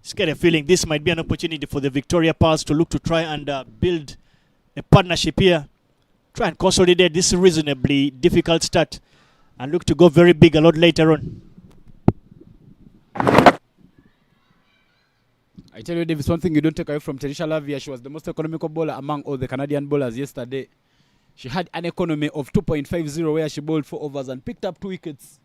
Just get a feeling this might be an opportunity for the Victoria Pearls to look to try and build a partnership here. Try and consolidate this reasonably difficult start and look to go very big a lot later on.
I tell you, Davis, one thing you don't take away from Terisha Lavia, she was the most economical bowler among all the Canadian bowlers yesterday. She had an economy of 2.50 where she bowled 4 overs and picked up 2 wickets.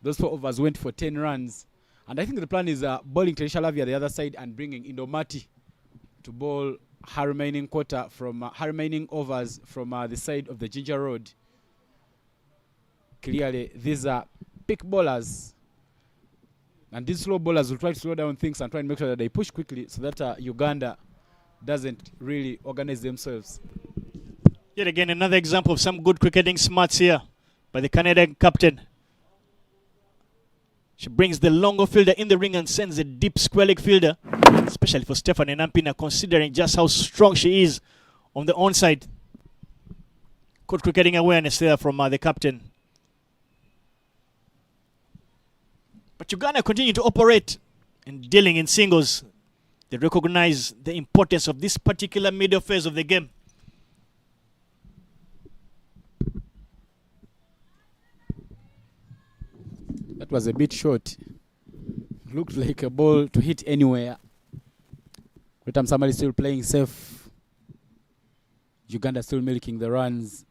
Those 4 overs went for 10 runs. And I think the plan is bowling Terisha Lavia the other side and bringing Indomati to bowl her remaining her remaining overs from the side of the Ginger Road. Clearly, these are pick bowlers. And these slow bowlers will try to slow down things and try and make sure that they push quickly so that Uganda doesn't really organize themselves.
Yet again, another example of some good cricketing smarts here by the Canadian captain. She brings the longer fielder in the ring and sends a deep square leg fielder, especially for Stephanie Nampina, considering just how strong she is on the onside. Good cricketing awareness there from the captain. But Uganda continue to operate and dealing in singles. They recognize the importance of this particular middle phase of the game.
That was a bit short. Looked like a ball to hit anywhere. Rita Musamali still playing safe. Uganda still milking the runs.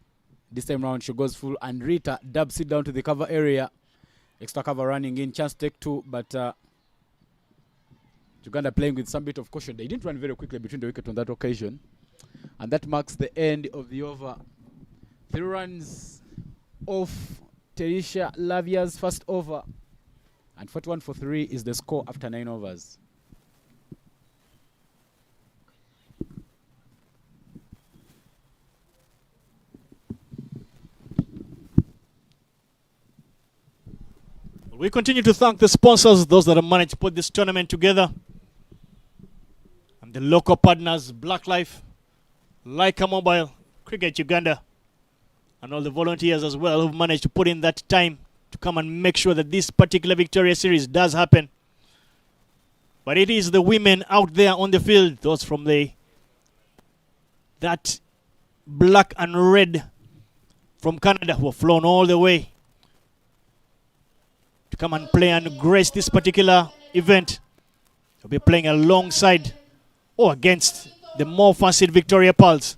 This time round she goes full and Rita dubs it down to the cover area. Extra cover running in, chance take 2, but Uganda playing with some bit of caution. They didn't run very quickly between the wicket on that occasion. And that marks the end of the over. 3 runs off Terisha Lavia's first over. And 41 for 3 is the score after 9 overs.
We continue to thank the sponsors, those that have managed to put this tournament together. And the local partners, Black Life, Leica Mobile, Cricket Uganda, and all the volunteers as well who've managed to put in that time to come and make sure that this particular Victoria Series does happen. But it is the women out there on the field, those from that black and red from Canada who have flown all the way to come and play and grace this particular event. They'll be playing alongside or against the more fancied Victoria Pearls.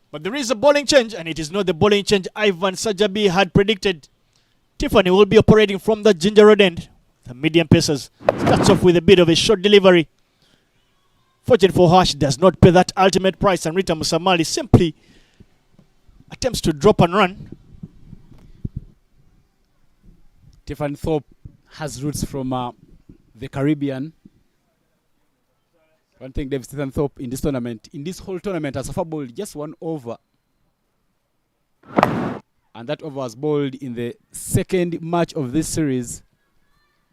But there is a bowling change, and it is not the bowling change Ivan Sajabi had predicted. Tiffany will be operating from the Ginger Road end. The medium pacers starts off with a bit of a short delivery. Fortunate for her, she does not pay that ultimate price, and Rita Musamali simply attempts to drop and run.
Tiffany Thorpe has roots from the Caribbean. One thing David Stephen Thorpe in this tournament, in this whole tournament, has bowled just 1 over. And that over was bowled in the second match of this series.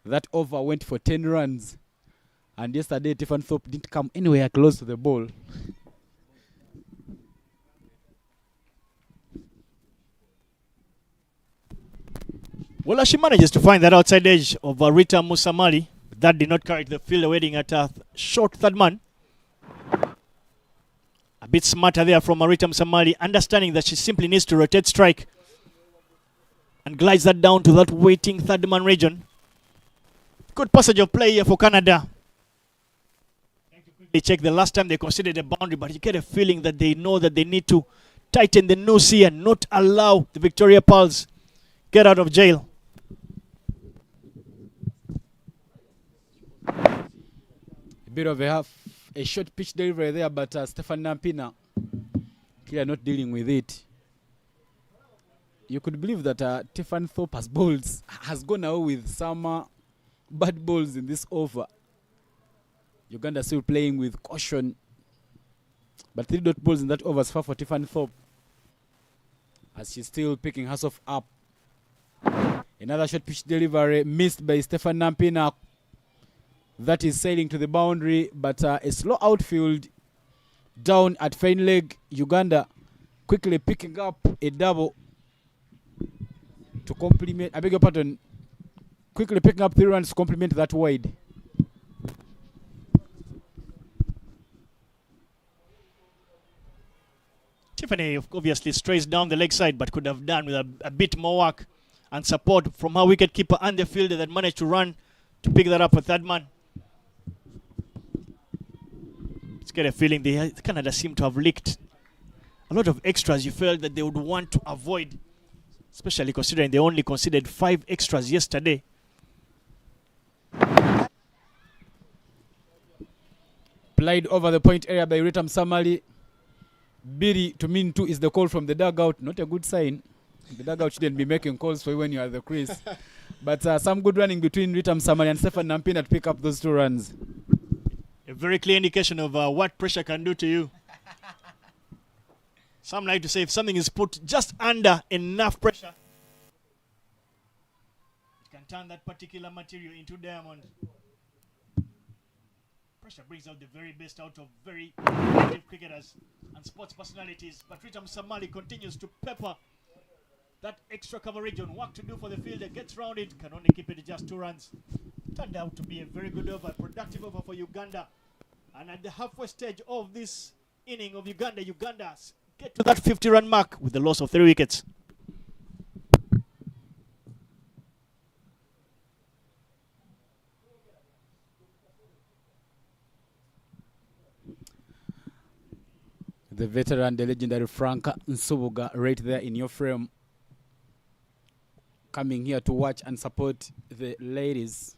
That over went for 10 runs. And yesterday, Tiffany Thorpe didn't come anywhere close to the ball.
Well, as she manages to find that outside edge of Rita Musamali, that did not carry the field waiting at a short third man. A bit smarter there from Rita Musamali, understanding that she simply needs to rotate strike and glides that down to that waiting third man region. Good passage of play here for Canada. They check the last time they considered a boundary, but you get a feeling that they know that they need to tighten the noose here and not allow the Victoria Pearls get out of jail.
Bit of a short pitch delivery there, but Stefan Nampina clearly not dealing with it. You could believe that Tiffan Thorpe has gone away with some bad balls in this over. Uganda still playing with caution, but 3 dot balls in that over is far for Tiffan Thorpe, as she's still picking herself up. Another short pitch delivery missed by Stefan Nampina. That is sailing to the boundary, but a slow outfield down at fine leg. Uganda quickly picking up a double to complement. I beg your pardon. Quickly picking up 3 runs to complement that wide.
Tiffany obviously strays down the leg side, but could have done with a bit more work and support from her wicketkeeper and the fielder that managed to run to pick that up for third man. Let's get a feeling Canada seem to have leaked a lot of extras you felt that they would want to avoid, especially considering they only conceded 5 extras yesterday.
Played over the point area by Ritam Samali. Biri to mean 2 is the call from the dugout. Not a good sign. The dugout shouldn't be making calls for you when you are at the crease. But some good running between Ritam Samali and Stefan Nampina to pick up those 2 runs.
A very clear indication of what pressure can do to you. Some like to say if something is put just under enough pressure, it can turn that particular material into diamond. Pressure brings out the very best out of very active cricketers and sports personalities. But Ritam Samali continues to pepper that extra coverage on what to do for the fielder. Gets round it, can only keep it at just 2 runs. Turned out to be a very good over, productive over for Uganda. And at the halfway stage of this inning of Uganda get to that 50-run mark with the loss of 3 wickets.
The veteran, the legendary Frank Nsubuga, right there in your frame, coming here to watch and support the ladies.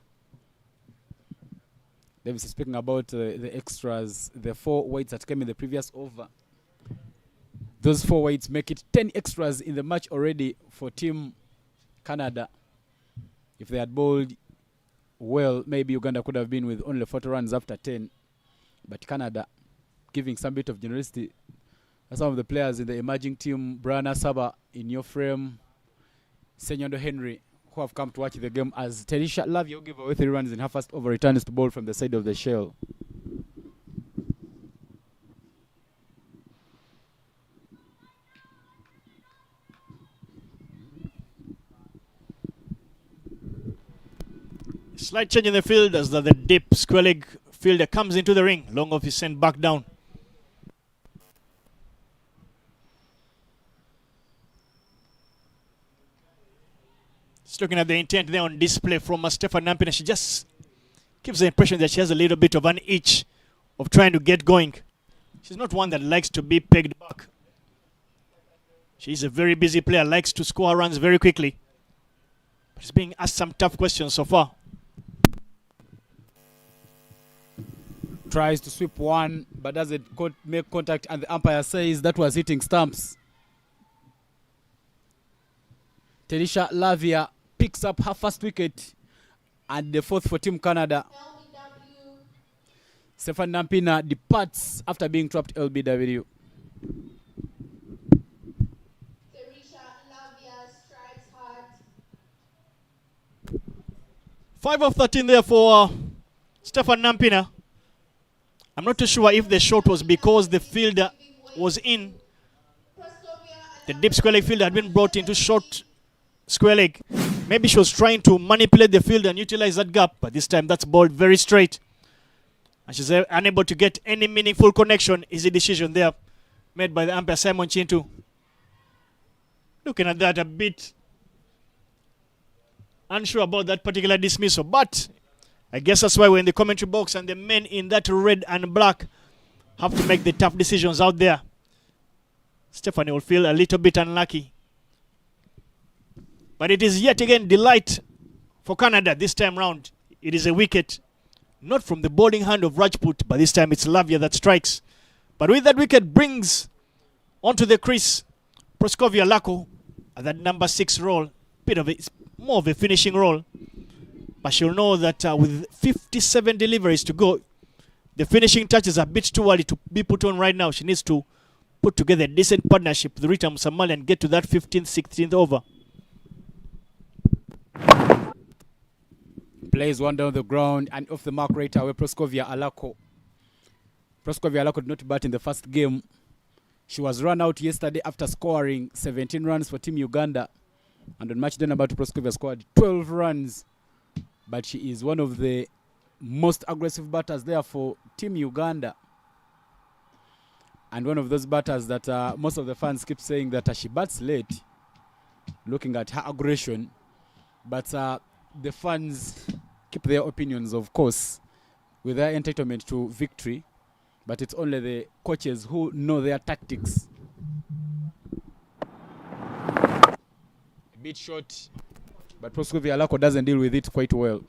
Davis is speaking about the extras, the 4 weights that came in the previous over. Those 4 weights make it 10 extras in the match already for Team Canada. If they had bowled well, maybe Uganda could have been with only 40 runs after 10. But Canada giving some bit of generosity. Some of the players in the emerging team, Brana Saba in your frame, Senyondo Henry, who have come to watch the game, as Terisha Lavia gave away 3 runs in her first over, returns to bowl from the side of the shell.
Slight change in the field as the deep square leg fielder comes into the ring. Long off is sent back down. Just looking at the intent there on display from Stefan Nampina, she just gives the impression that she has a little bit of an itch of trying to get going. She's not one that likes to be pegged back. She's a very busy player, likes to score runs very quickly. But she's being asked some tough questions so far.
Tries to sweep one, but doesn't make contact, and the umpire says that was hitting stumps. Terisha Lavia picks up her first wicket and the 4th for Team Canada. Stefan Nampina departs after being trapped LBW.
Terisha Lavia strikes hard.
5 of 13 there for Stefan Nampina. I'm not too sure if the shot was because the fielder was in. The deep square leg fielder had been brought into short square leg. Maybe she was trying to manipulate the field and utilize that gap, but this time that's balled very straight. And she's unable to get any meaningful connection. Easy decision there made by the umpire Simon Chintu. Looking at that, a bit unsure about that particular dismissal, but I guess that's why we're in the commentary box and the men in that red and black have to make the tough decisions out there. Stephanie will feel a little bit unlucky. But it is yet again delight for Canada this time round. It is a wicket Not from the bowling hand of Rajput, but this time it's Lavia that strikes. But with that wicket brings onto the crease Proskovia Lako at that number 6 role. Bit of it's more of a finishing role. But she'll know that with 57 deliveries to go, the finishing touches are a bit too early to be put on right now. She needs to put together a decent partnership with Rita Musamali and get to that 15th, 16th over.
Plays one down the ground and off the mark right away, Proskovia Alako. Proskovia Alako did not bat in the first game. She was run out yesterday after scoring 17 runs for Team Uganda. And on match day number 2, Proskovia scored 12 runs. But she is one of the most aggressive batters there for Team Uganda. And one of those batters that most of the fans keep saying that she bats late, looking at her aggression. But the fans keep their opinions, of course, with their entitlement to victory. But it's only the coaches who know their tactics. A bit short, but Proskovia Alako doesn't deal with it quite well.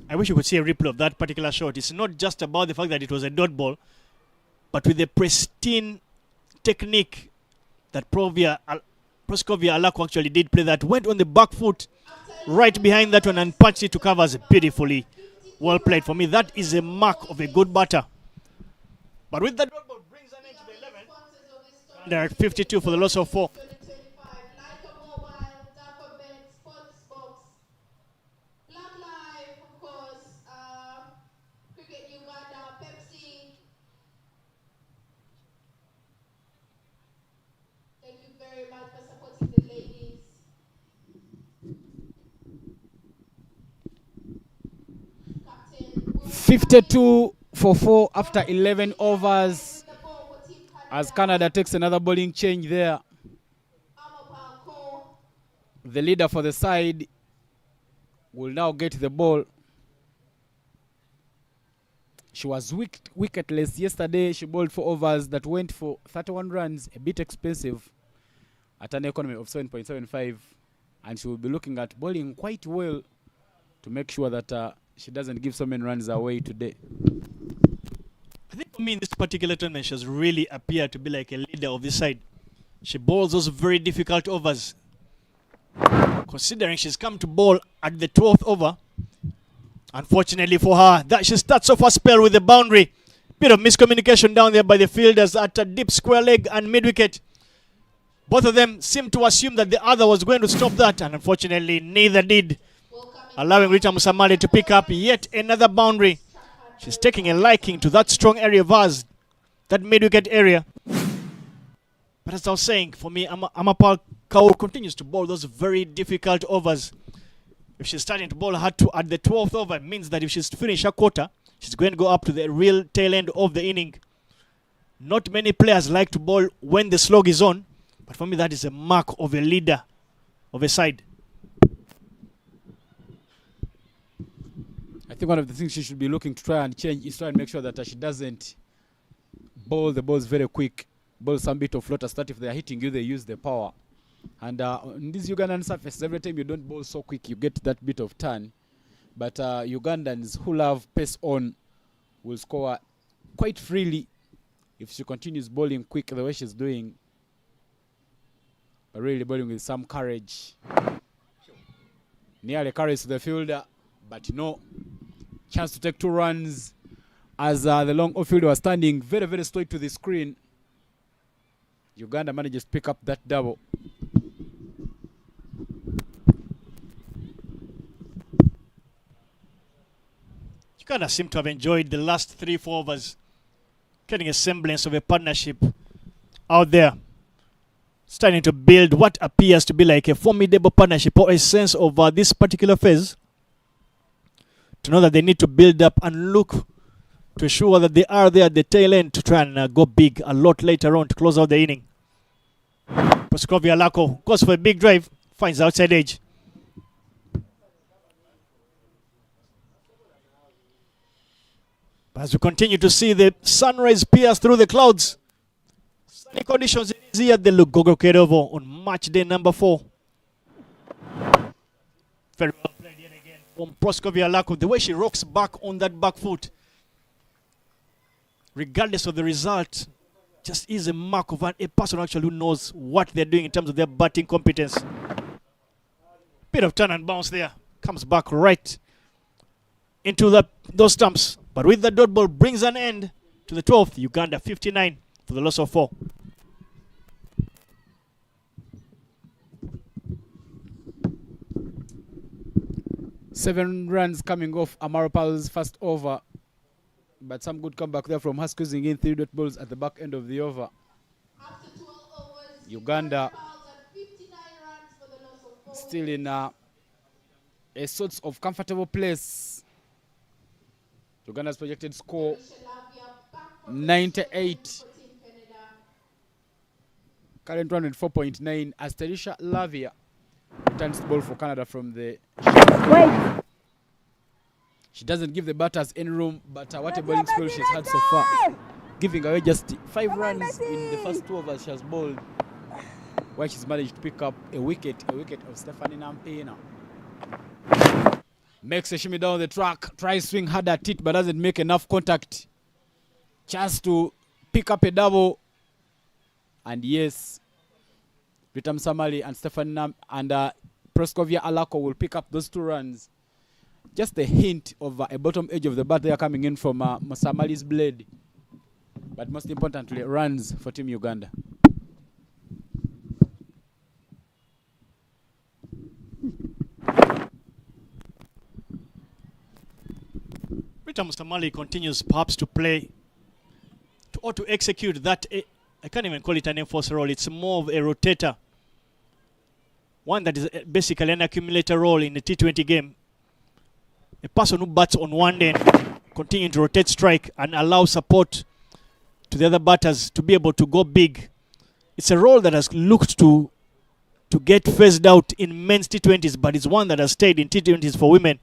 I wish you could see a replay of that particular shot. It's not just about the fact that it was a dot ball, but with the pristine technique that Proskovia Alako actually did play, that went on the back foot right behind that one and punched it to covers beautifully. Well played. For me, that is a mark of a good batter. But with that dot ball brings an end to the 11. They're at 52 for the loss of 4.
Thank you very much for supporting the ladies.
52 for 4 after 11 overs. As Canada takes another bowling change there. The leader for the side will now get the ball. She was wicketless yesterday. She bowled 4 overs that went for 31 runs, a bit expensive at an economy of 7.75. And she will be looking at bowling quite well to make sure that she doesn't give so many runs away today.
I think for me in this particular tournament, she has really appeared to be like a leader of this side. She bowls those very difficult overs. Considering she's come to bowl at the 12th over, unfortunately for her, that she starts off a spell with the boundary. Bit of miscommunication down there by the fielders at a deep square leg and mid-wicket. Both of them seemed to assume that the other was going to stop that, and unfortunately neither did, allowing Rita Musamali to pick up yet another boundary. She's taking a liking to that strong area of hers, that mid-wicket area. But as I was saying, for me, Amapal Kaur continues to bowl those very difficult overs. If she's starting to bowl her at the 12th over, it means that if she's to finish her quarter, she's going to go up to the real tail end of the inning. Not many players like to bowl when the slog is on, but for me that is a mark of a leader of a side.
I think one of the things she should be looking to try and change is try and make sure that she doesn't bowl the balls very quick, bowl some bit of floater, start if they are hitting you, they use the power. And on these Ugandan surfaces, every time you don't bowl so quick, you get that bit of turn. But Ugandans who love pace on will score quite freely if she continues bowling quick the way she's doing. But really bowling with some courage. Nearly carries to the fielder, but no. Chance to take 2 runs as the long outfielder was standing very, very straight to the screen. Uganda manages to pick up that double.
Uganda seem to have enjoyed the last 3-4 overs, getting a semblance of a partnership out there, starting to build what appears to be like a formidable partnership or a sense of this particular phase, to know that they need to build up and look to ensure that they are there at the tail end to try and go big a lot later on to close out the inning. Proskovia Alako goes for a big drive, finds the outside edge. As we continue to see the sunrise pierce through the clouds, sunny conditions is here at the Lugogo Kerovo on match day number 4. Very well played yet again from Proskovia Alako. The way she rocks back on that back foot, regardless of the result, just is a mark of a person actually who knows what they're doing in terms of their batting competence. Bit of turn and bounce there. Comes back right into those stumps. But with the dot ball, brings an end to the 12th. Uganda 59 for the loss of 4.
Seven runs coming off Amarapal's first over. But some good comeback there from her squeezing in 3 dot balls at the back end of the over.
After 12 overs,
Uganda
fouls at 59 runs for the loss of 4
still in a sort of comfortable place. Uganda's projected score
wickets. Lavia back from
98.
for Team Canada.
Current run at 4.9 as Tarisha Lavia returns the ball for Canada from the... She doesn't give the batters any room, but what a bowling spell she's had so far. Giving away just 5 runs in the first 2 overs she has bowled, while she's managed to pick up a wicket of Stephanie Nampina. Makes a shimmy down the track, tries swing hard at it, but doesn't make enough contact. Chance to pick up a double. And yes, Ritam Samali and Stephanie Proskovia Alako will pick up those 2 runs. Just a hint of a bottom edge of the bat there coming in from Samali's blade. But most importantly, runs for Team Uganda.
Rita Musamali continues perhaps to play or to execute that. I can't even call it an enforcer role. It's more of a rotator. One that is basically an accumulator role in the T20 game. A person who bats on one end, continuing to rotate strike and allow support to the other batters to be able to go big. It's a role that has looked to get phased out in men's T20s, but it's one that has stayed in T20s for women.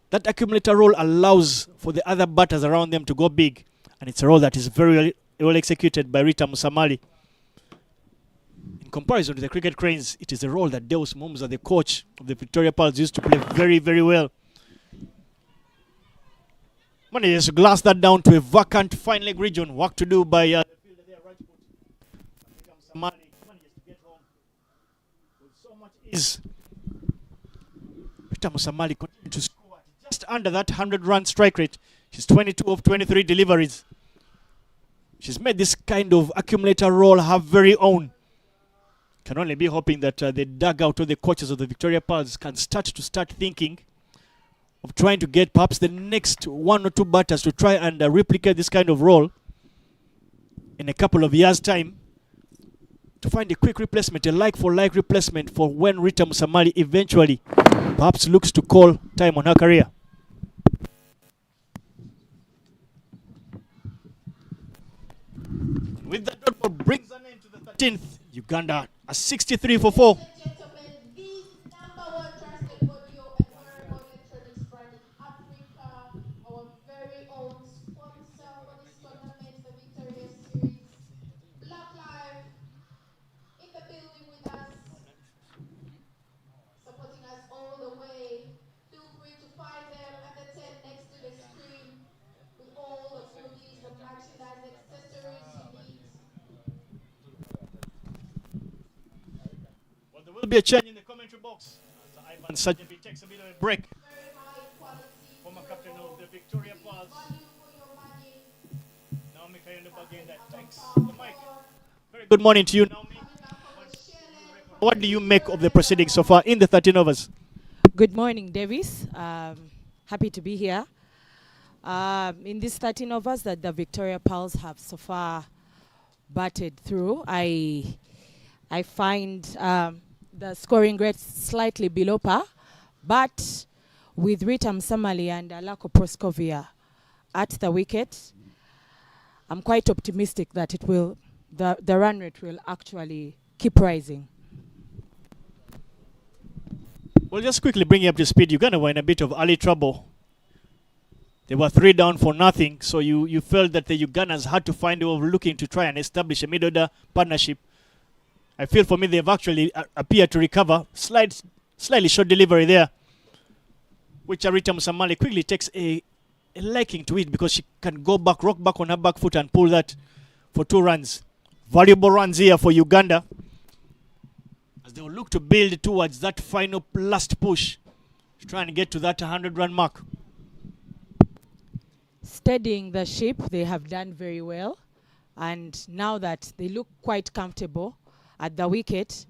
That accumulator role allows for the other batters around them to go big, and it's a role that is very well executed by Rita Musamali. In comparison to the cricket cranes, it is a role that Deus Mumza, the coach of the Victoria Pearls, used to play very, very well. Manages to glass that down to a vacant fine leg region. Work to do by the fielder there, Rajput. Musamali manages to get home with so much ease. Rita Musamali continues to score at just under that 100-run strike rate. She's 22 of 23 deliveries. She's made this kind of accumulator role her very own. Can only be hoping that the dugout or the coaches of the Victoria Pearls can start thinking of trying to get perhaps the next 1 or 2 batters to try and replicate this kind of role in a couple of years' time, to find a quick replacement, a like-for-like replacement for when Rita Musamali eventually perhaps looks to call time on her career. With that dot ball brings an end to the 13th. Uganda a 63 for 4.
Ladies and gentlemen, the #1 trusted audio and wearable electronics brand in Africa, our very own sponsor for this tournament, the Victoria Series, Black Live, in the building with us, supporting us all the way. Feel free to find them at the tent next to the screen with all the goodies, the merchandise, accessories you need.
Well, there will be a change in the commentary box. After Ivan Sajabi takes a bit of a break.
Very high quality,
Former captain of the Victoria Pearls,
value for your money.
Naomi Kayonde Bagenda takes the mic. Very good morning to you, Naomi. What do you make of the proceedings so far in the 13 overs?
Good morning, Davis. Happy to be here. In these 13 overs that the Victoria Pearls have so far batted through, I find the scoring rate slightly below par, but with Rita Musamali and Alako Proskovia at the wicket, I'm quite optimistic that the run rate will actually keep rising.
Well, just quickly bring you up to speed. Uganda were in a bit of early trouble. They were 3 down for nothing, so you felt that the Ugandans had to find a way of looking to try and establish a mid-order partnership. I feel for me they've actually appeared to recover. Slightly short delivery there. which Arita Musamali quickly takes a liking to it because she can go back, rock back on her back foot and pull that for 2 runs. Valuable runs here for Uganda as they will look to build towards that final last push to try and get to that 100-run mark.
Steadying the ship, they have done very well. And now that they look quite comfortable at the wicket,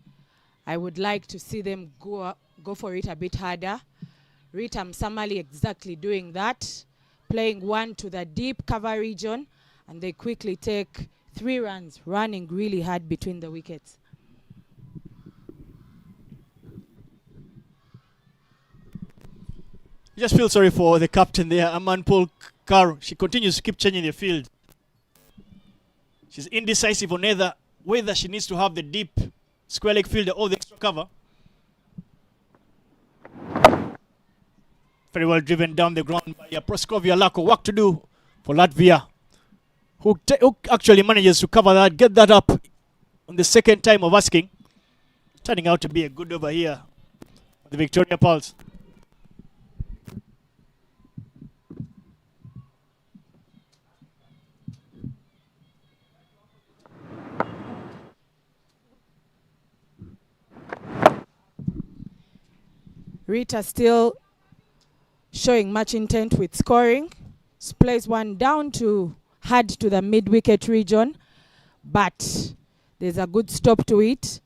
I would like to see them go for it a bit harder. Rita Msamali exactly doing that, playing one to the deep cover region, and they quickly take 3 runs, running really hard between the wickets.
Just feel sorry for the captain there, Amanpol Kaur. She continues to keep changing the field. She's indecisive on whether she needs to have the deep square leg fielder or the extra cover. Very well driven down the ground by Proskovia Lako. Work to do for Latvia, who actually manages to cover that, get that up on the second time of asking. Turning out to be a good over here for the Victoria Pulse.
Rita still showing much intent with scoring. Plays one down to head to the mid-wicket region, but there's a good stop to it.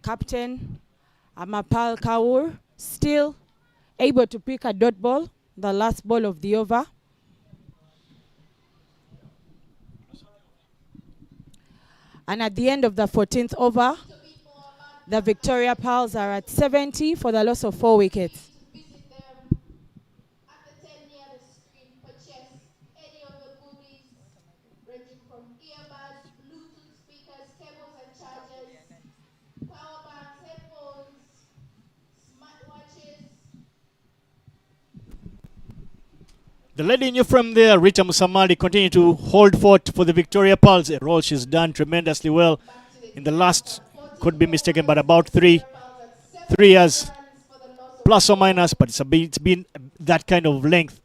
Captain Amapal Kaur still able to pick a dot ball, the last ball of the over. And at the end of the 14th over, the Victoria Pals are at 70 for the loss of 4 wickets.
Visit them at the 10 near the screen. Purchase any of the goodies ranging from earbuds, Bluetooth speakers, cables and chargers, power banks, headphones, smartwatches.
The lady in your frame there, Rita Musamali, continue to hold fort for the Victoria Pulse. A role she's done tremendously well in the last, could be mistaken, but about 3 years, plus or minus, but it's been that kind of length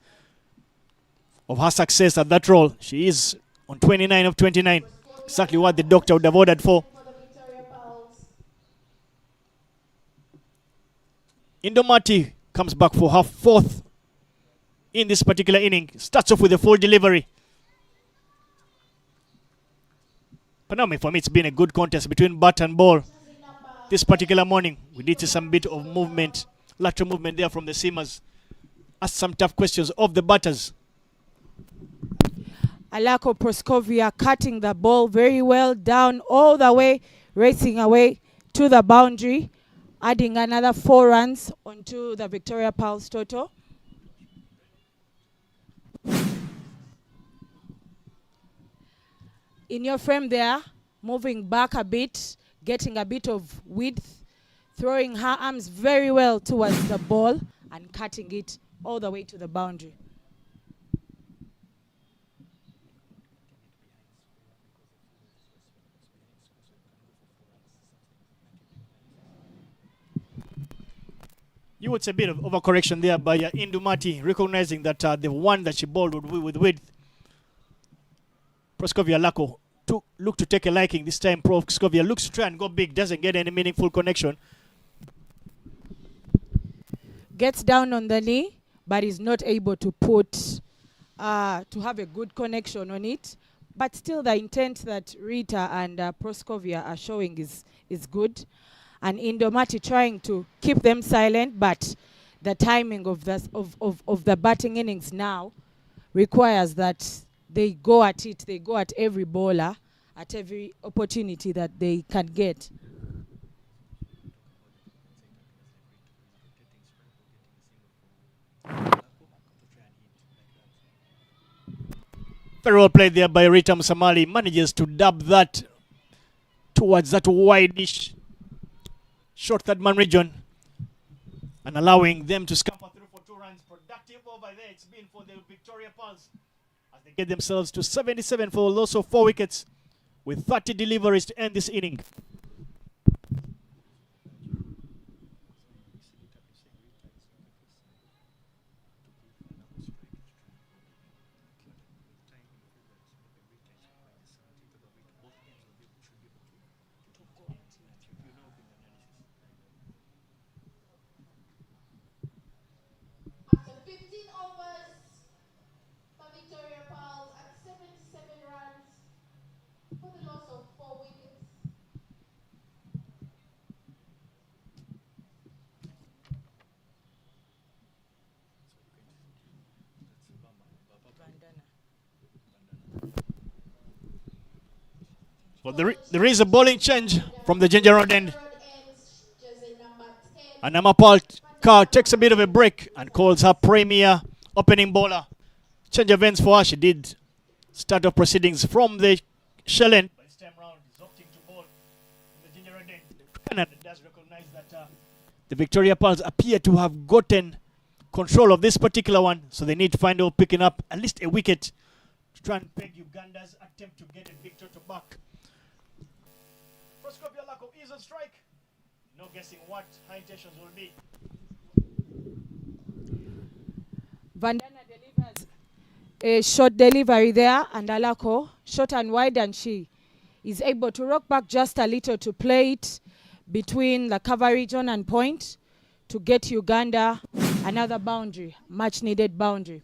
of her success at that role. She is on 29 of 29, exactly what the doctor would have ordered for. Indomati comes back for her 4th in this particular inning. Starts off with a full delivery. But now, for me, it's been a good contest between bat and ball. This particular morning, we did see some bit of movement, lateral movement there from the seamers. Asked some tough questions of the batters.
Alako Proskovia cutting the ball very well down all the way, racing away to the boundary, adding another 4 runs onto the Victoria Pulse total. In your frame there, moving back a bit, getting a bit of width, throwing her arms very well towards the ball and cutting it all the way to the boundary.
You would say a bit of overcorrection there by Indumati, recognizing that the one that she bowled with width. Proskovia Lako look to take a liking this time. Proskovia looks to try and go big, doesn't get any meaningful connection.
Gets down on the knee, but is not able to put, to have a good connection on it. But still the intent that Rita and Proskovia are showing is good. And Indomati trying to keep them silent, but the timing of the batting innings now requires that they go at it, they go at every bowler, at every opportunity that they can get.
Very well played there by Rita Musamali. Manages to dab that towards that wide-ish short third man region and allowing them to scamper through for 2 runs. Productive over there it's been for the Victoria Pulse as they get themselves to 77 for a loss of 4 wickets with 30 deliveries to end this inning. But there is a bowling change from the Ginger Road end.
Jersey number 10.
And Namapal Carr takes a bit of a break and calls her premier opening bowler. Change of ends for her. She did start off proceedings from the shell end. But this time round, is opting to bowl from the Ginger Road end. Canada does recognize that the Victoria Pearls appear to have gotten control of this particular one, so they need to find out picking up at least a wicket to try and peg Uganda's attempt to get a victory to back. Proscopia Lako is on strike. No guessing what her intentions will be.
Vandana delivers a short delivery there, and Alako short and wide, and she is able to rock back just a little to play it between the cover region and point to get Uganda another boundary, much needed boundary.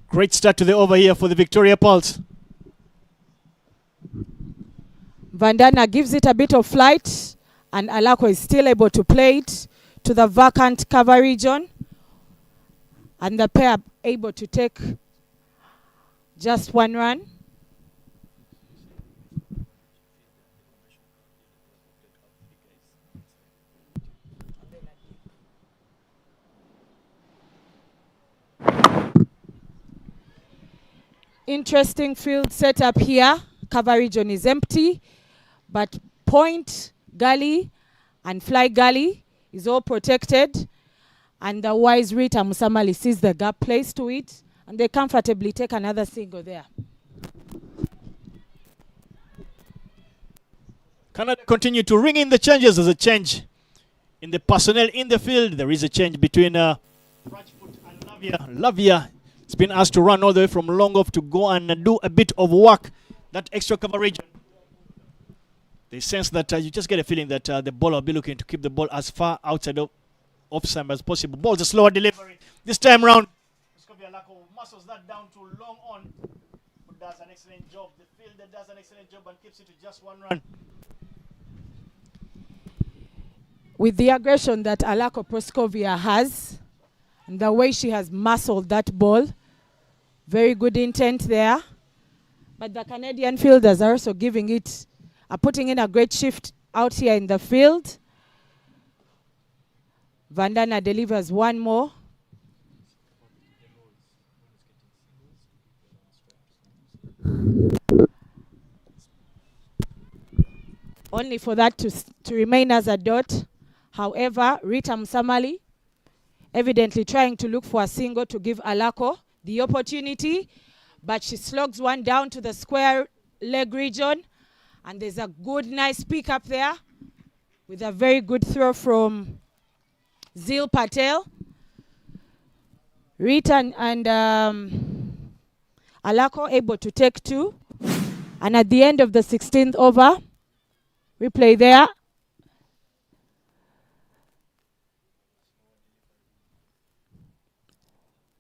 Great start to the over here for the Victoria Pearls.
Vandana gives it a bit of flight, and Alako is still able to play it to the vacant cover region, and the pair able to take just one run. Interesting field setup here. Cover region is empty, but point, gully, and fly gully is all protected. And the wise Rita Musamali sees the gap, plays to it, and they comfortably take another single there.
Canada continue to ring in the changes. There's a change in the personnel in the field. There is a change between Rajput and Lavia. Lavia has been asked to run all the way from long off to go and do a bit of work, that extra cover region. They sense that you just get a feeling that the bowler will be looking to keep the ball as far outside of offside as possible. Ball's a slower delivery. This time round, Lako muscles that down to long on, who does an excellent job. The fielder does an excellent job and keeps it to just one run.
With the aggression that Alako Proskovia has, and the way she has muscled that ball, very good intent there. But the Canadian fielders are also giving it, putting in a great shift out here in the field. Vandana delivers one more. Only for that to remain as a dot. However, Rita Musamali evidently trying to look for a single to give Alako the opportunity, but she slogs one down to the square leg region, and there's a good, nice pick up there with a very good throw from Zil Patel. Rita and Alako able to take two, and at the end of the 16th over, replay there.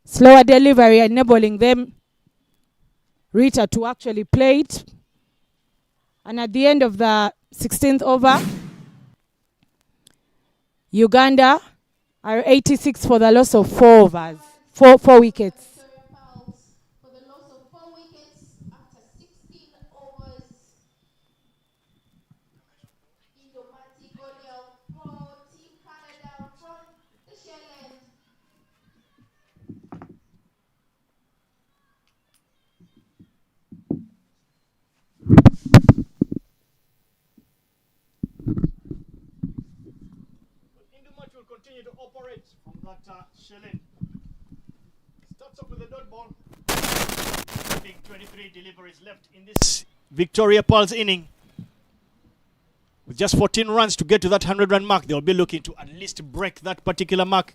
Slower delivery enabling them, Rita, to actually play it. And at the end of the 16th over, Uganda are 86 for the loss of 4 overs, four wickets.
For the loss of 4 wickets after 16 overs. Indomati Goliath for Team Canada from the shell end.
Indomati will continue to operate from that shell end. Starts off with a dot ball. I think 23 deliveries left in this Victoria Pearls inning. With just 14 runs to get to that 100-run mark, they'll be looking to at least break that particular mark.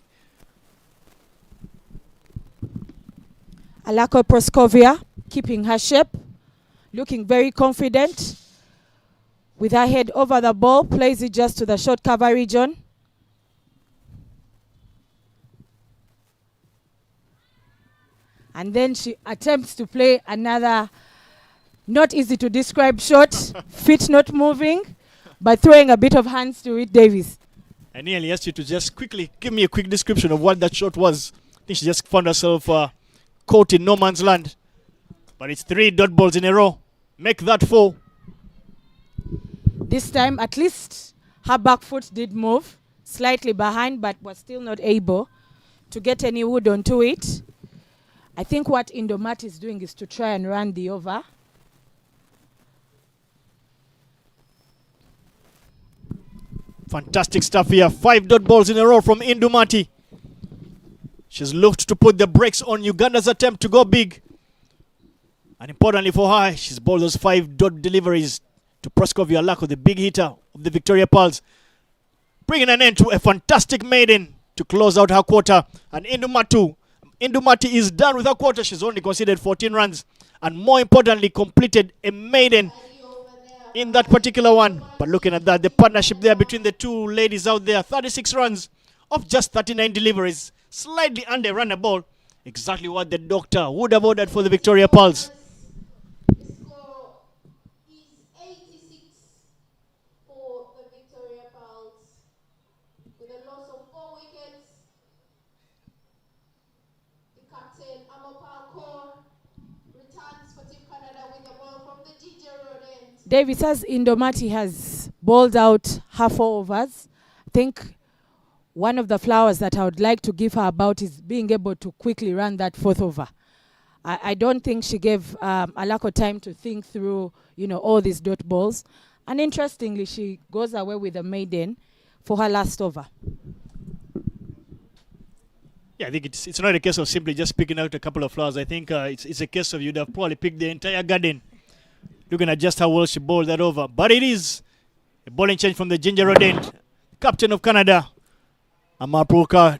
Alako Proskovia keeping her shape, looking very confident. With her head over the ball, plays it just to the short cover region. And then she attempts to play another not easy to describe shot, feet not moving, by throwing a bit of hands to it, Davis.
I nearly asked you to just quickly give me a quick description of what that shot was. I think she just found herself caught in no man's land. But it's 3 dot balls in a row. Make that 4.
This time, at least her back foot did move, slightly behind, but was still not able to get any wood onto it. I think what Indomat is doing is to try and run the over.
Fantastic stuff here. 5 dot balls in a row from Indumati. She's looked to put the brakes on Uganda's attempt to go big. And importantly for her, she's bowled those 5 dot deliveries to Proskovia Lako, the big hitter of the Victoria Pearls, bringing an end to a fantastic maiden to close out her quarter. And Indumati is done with her quarter. She's only conceded 14 runs and more importantly completed a maiden in that particular one. But looking at that, the partnership there between the two ladies out there, 36 runs of just 39 deliveries, slightly under run a ball, exactly what the doctor would have ordered for the Victoria Pearls.
The score is 86 for the Victoria Pearls with a loss of 4 wickets. The captain, Amopal returns for Team Canada with the ball from the Ginger Road end.
Davis says Indomati has bowled out her 4 overs. I think one of the flowers that I would like to give her about is being able to quickly run that 4th over. I don't think she gave Alako time to think through, all these dot balls. And interestingly, she goes away with a maiden for her last over.
Yeah, I think it's not a case of simply just picking out a couple of flowers. I think it's a case of you'd have probably picked the entire garden, looking at just how well she bowled that over. But it is a bowling change from the Ginger Road end. Captain of Canada, Amaproka,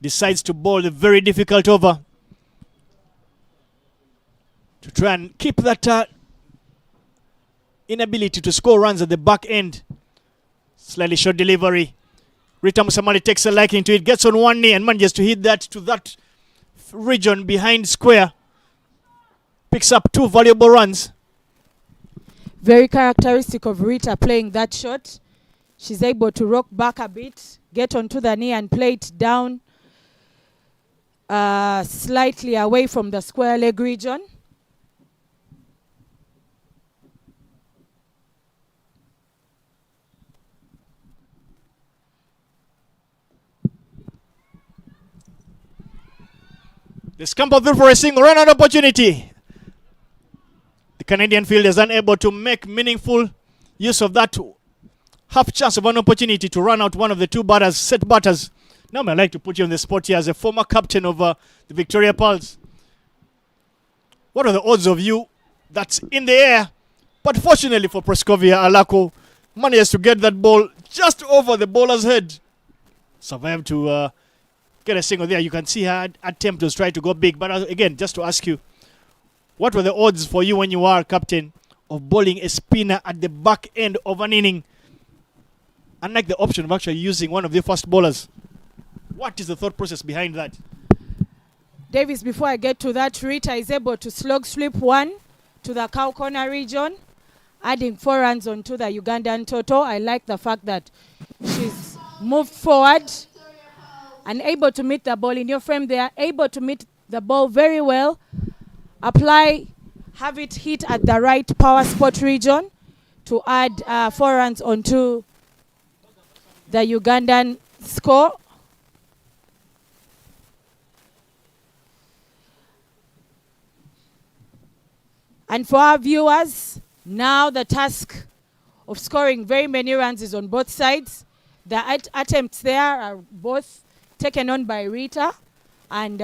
decides to bowl a very difficult over to try and keep that inability to score runs at the back end. Slightly short delivery. Rita Musamali takes a liking to it, gets on one knee and manages to hit that to that region behind square. Picks up 2 valuable runs.
Very characteristic of Rita playing that shot. She's able to rock back a bit, get onto the knee and play it down slightly away from the square leg region.
The scamper through for a single run out opportunity. The Canadian field is unable to make meaningful use of that half chance of an opportunity to run out one of the 2 batters, set batters. Now I'd like to put you on the spot here as a former captain of the Victoria Pearls. What are the odds of you that's in the air? But fortunately for Proskovia, Alako manages to get that ball just over the bowler's head. Survived to get a single there. You can see her attempt to try to go big. But again, just to ask you, what were the odds for you when you were captain of bowling a spinner at the back end of an inning? Unlike the option of actually using one of the fast bowlers. What is the thought process behind that?
Davis, before I get to that, Rita is able to slog sweep 1 to the cow corner region, adding 4 runs onto the Ugandan total. I like the fact that she's moved forward and able to meet the ball in your frame there, able to meet the ball very well, have it hit at the right power spot region to add 4 runs onto the Ugandan score. And for our viewers, now the task of scoring very many runs is on both sides. The attempts there are both taken on by Rita and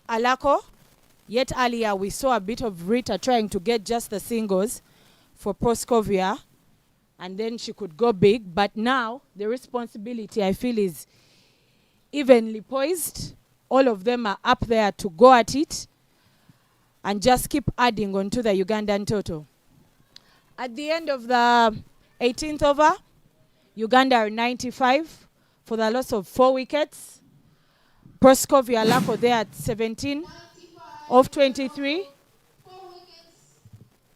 Alako. Yet earlier we saw a bit of Rita trying to get just the singles for Proskovia, and then she could go big. But now the responsibility, I feel, is evenly poised. All of them are up there to go at it and just keep adding on to the Ugandan total. At the end of the 18th over, Uganda are 95 for the loss of 4 wickets. Proskovia Lako there at 17 of 23.
4 wickets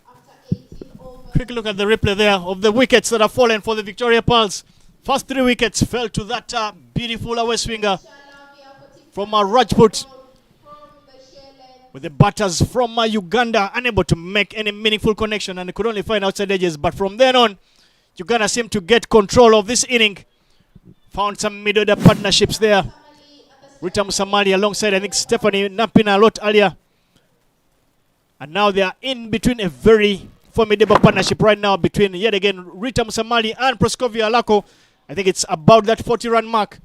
after 18 overs.
Quick look at the replay there of the wickets that have fallen for the Victoria Pearls. First 3 wickets fell to that beautiful away swinger from Rajput, with the batters from Uganda unable to make any meaningful connection and could only find outside edges. But from then on, Uganda seemed to get control of this inning. Found some mid-order partnerships there. Rita Musamali alongside, I think, Stephanie Nampina a lot earlier. And now they are in between a very formidable partnership right now between, yet again, Rita Musamali and Proskovia Alako. I think it's about that 40-run mark.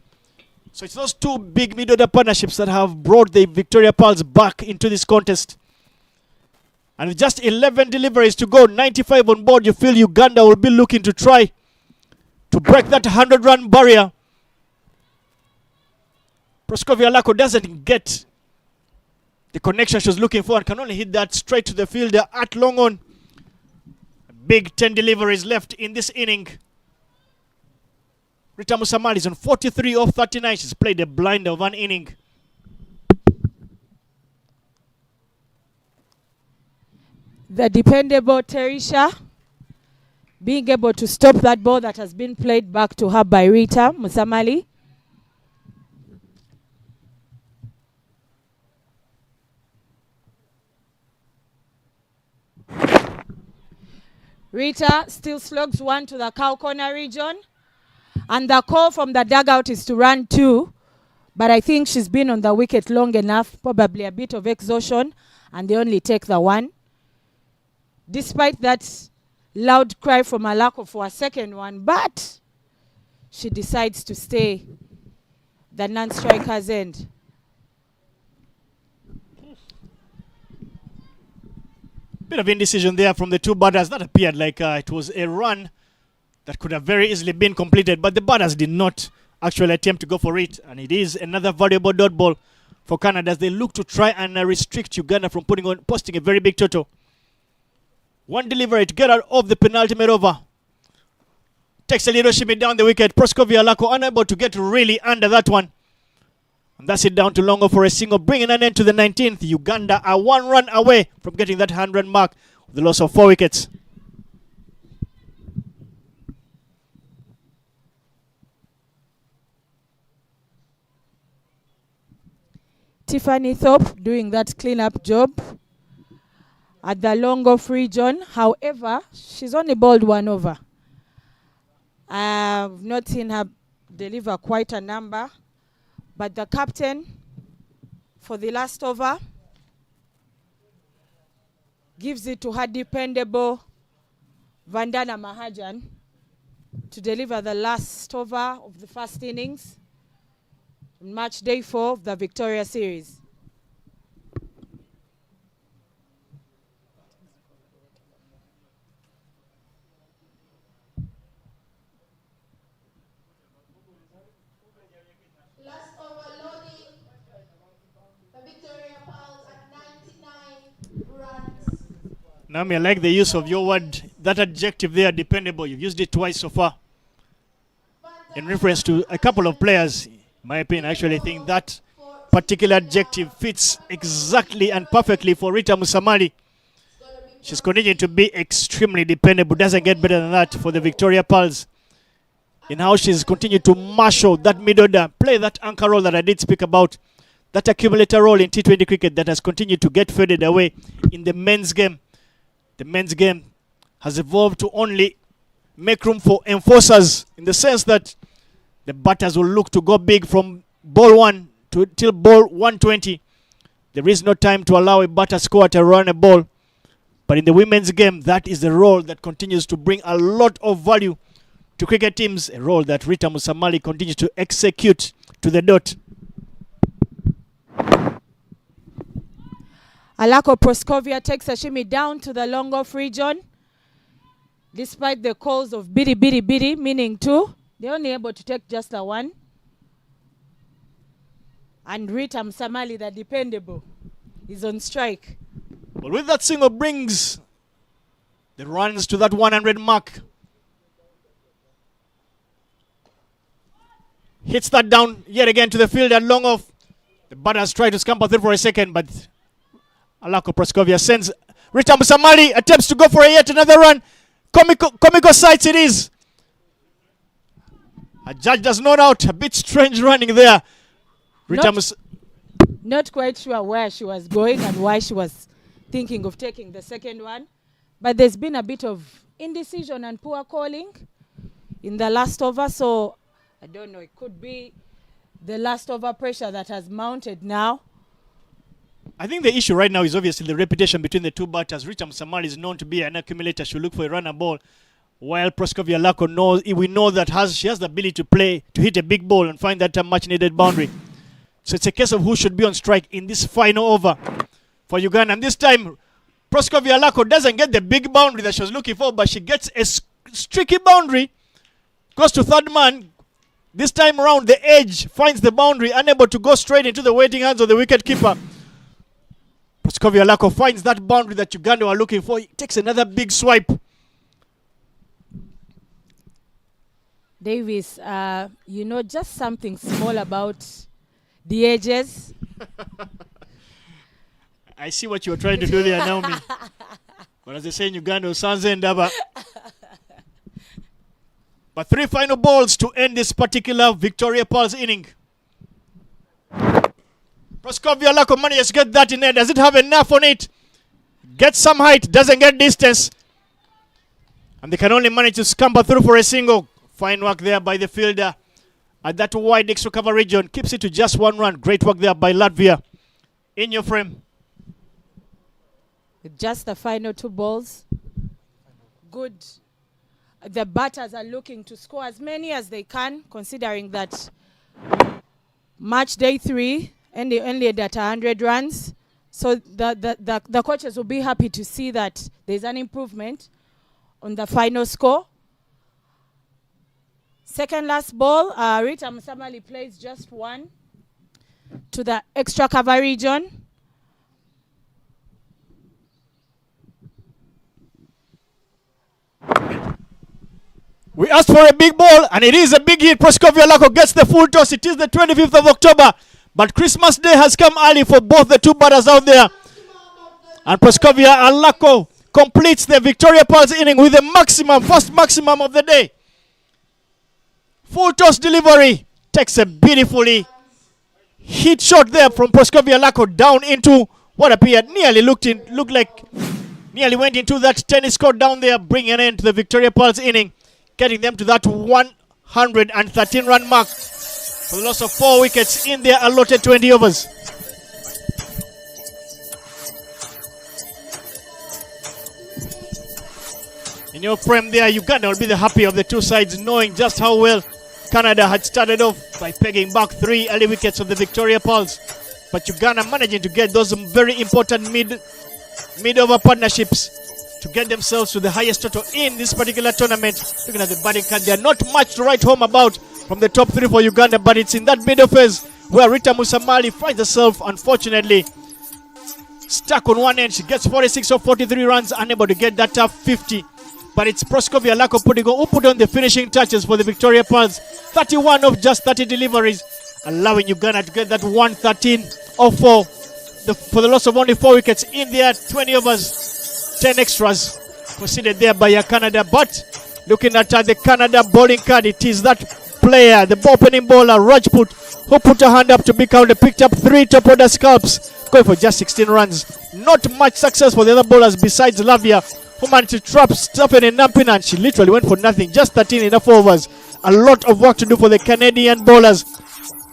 So it's those two big mid-order partnerships that have brought the Victoria Pearls back into this contest. And with just 11 deliveries to go, 95 on board, you feel Uganda will be looking to try to break that 100-run barrier. Proskovia Alako doesn't get the connection she was looking for and can only hit that straight to the fielder at long on. Big 10 deliveries left in this inning. Rita Musamali is on 43 off 39. She's played a blind of an inning.
The dependable Terisha being able to stop that ball that has been played back to her by Rita Musamali. Rita still slugs one to the cow corner region. And the call from the dugout is to run 2. But I think she's been on the wicket long enough, probably a bit of exhaustion, and they only take the 1. Despite that loud cry from Alako for a second one, but she decides to stay the non-striker's end.
Bit of indecision there from the two batters. That appeared like it was a run that could have very easily been completed, but the batters did not actually attempt to go for it, and it is another valuable dot ball for Canada as they look to try and restrict Uganda from posting a very big total. 1 delivery to get out of the penultimate over. Takes a little shimmy down the wicket. Proskovia Alako unable to get really under that one. And that's it down to Longo for a single, bringing an end to the 19th. Uganda are 1 run away from getting that 100 mark with the loss of 4 wickets.
Tiffany Thorpe doing that clean-up job at the long off region. However, she's only bowled 1 over. I've not seen her deliver quite a number, but the captain for the last over gives it to her dependable Vandana Mahajan to deliver the last over of the first innings. Match day 4 of the Victoria Series.
Last overloading. The Victoria Pearls at 99 runs.
Naomi, I like the use of your word, that adjective there, dependable. You've used it twice so far in reference to a couple of players. In my opinion, I actually think that particular adjective fits exactly and perfectly for Rita Musamali. She's continuing to be extremely dependable. Doesn't get better than that for the Victoria Pearls. In how she's continued to marshal that mid-order, play that anchor role that I did speak about, that accumulator role in T20 cricket that has continued to get faded away in the men's game. The men's game has evolved to only make room for enforcers, in the sense that the batters will look to go big from ball 1 till ball 120. There is no time to allow a batter scorer to run a ball. But in the women's game, that is the role that continues to bring a lot of value to cricket teams, a role that Rita Musamali continues to execute to the dot.
Alako Proskovia takes a shimmy down to the long off region. Despite the calls of biddy, biddy, biddy, meaning 2, they're only able to take just a 1. And Rita Musamali, the dependable, is on strike.
Well, with that single brings the runs to that 100 mark. Hits that down yet again to the field and long off. The batters try to scamper through for a second, but Alako Proskovia sends Rita Musamali, attempts to go for yet another run. Comical sights it is. A judge does not out. A bit strange running there.
Not quite sure where she was going and why she was thinking of taking the second one. But there's been a bit of indecision and poor calling in the last over. So, I don't know, it could be the last over pressure that has mounted now.
I think the issue right now is obviously the reputation between the two batters. Rita Musamali is known to be an accumulator. She'll look for a runner ball. While Proskovia Lako we know that she has the ability to play, to hit a big ball and find that much needed boundary. So it's a case of who should be on strike in this final over for Uganda. And this time, Proskovia Lako doesn't get the big boundary that she was looking for, but she gets a streaky boundary. Goes to third man. This time around, the edge finds the boundary, unable to go straight into the waiting hands of the wicket keeper. Proskovia Lako finds that boundary that Uganda were looking for. He takes another big swipe.
Davis, you know, just something small about the edges.
I see what you were trying to do there, Naomi. But as they say in Uganda, Sanze Ndaba. But 3 final balls to end this particular Victoria Pearls inning. Proskovia Lako manages to get that in there. Does it have enough on it? Gets some height, doesn't get distance. And they can only manage to scamper through for a single. Fine work there by the fielder at that wide extra cover region. Keeps it to just 1 run. Great work there by Latvia. In your frame.
Just the final 2 balls. Good. The batters are looking to score as many as they can, considering that match day 3 and they only at 100 runs. So the coaches will be happy to see that there's an improvement on the final score. Second last ball, Rita Musamali plays just 1 to the extra cover region.
We asked for a big ball, and it is a big hit. Proskovia Lako gets the full toss. It is the 25th of October, but Christmas Day has come early for both the two batters out there. And Proskovia Lako completes the Victoria Pearls inning with the first maximum of the day. Full toss delivery. Takes a beautifully hit shot there from Proskovia Lako down into what appeared nearly nearly went into that tennis court down there, bringing an end to the Victoria Pearls inning, getting them to that 113 run mark for the loss of 4 wickets in their allotted 20 overs. In your frame there, Uganda will be the happy of the two sides, knowing just how well Canada had started off by pegging back 3 early wickets of the Victoria Pearls. But Uganda managing to get those very important mid-over partnerships to get themselves to the highest total in this particular tournament. Looking at the batting card, there are not much to write home about from the top 3 for Uganda, but it's in that middle phase where Rita Musamali finds herself, unfortunately, stuck on one end. She gets 46 or 43 runs, unable to get that tough 50. But it's Proskovia Lako who put on the finishing touches for the Victoria Pearls. 31 of just 30 deliveries, allowing Uganda to get that 113 of 4 for the loss of only 4 wickets in their 20 overs. 10 extras conceded there by Canada. But looking at the Canada bowling card, it is that player, the opening bowler Rajput, who put a hand up to be counted, picked up 3 top order scalps, going for just 16 runs. Not much success for the other bowlers besides Lavia, who managed to trap Stephen and Nampina, and she literally went for nothing. Just 13 in the 4 overs. A lot of work to do for the Canadian bowlers.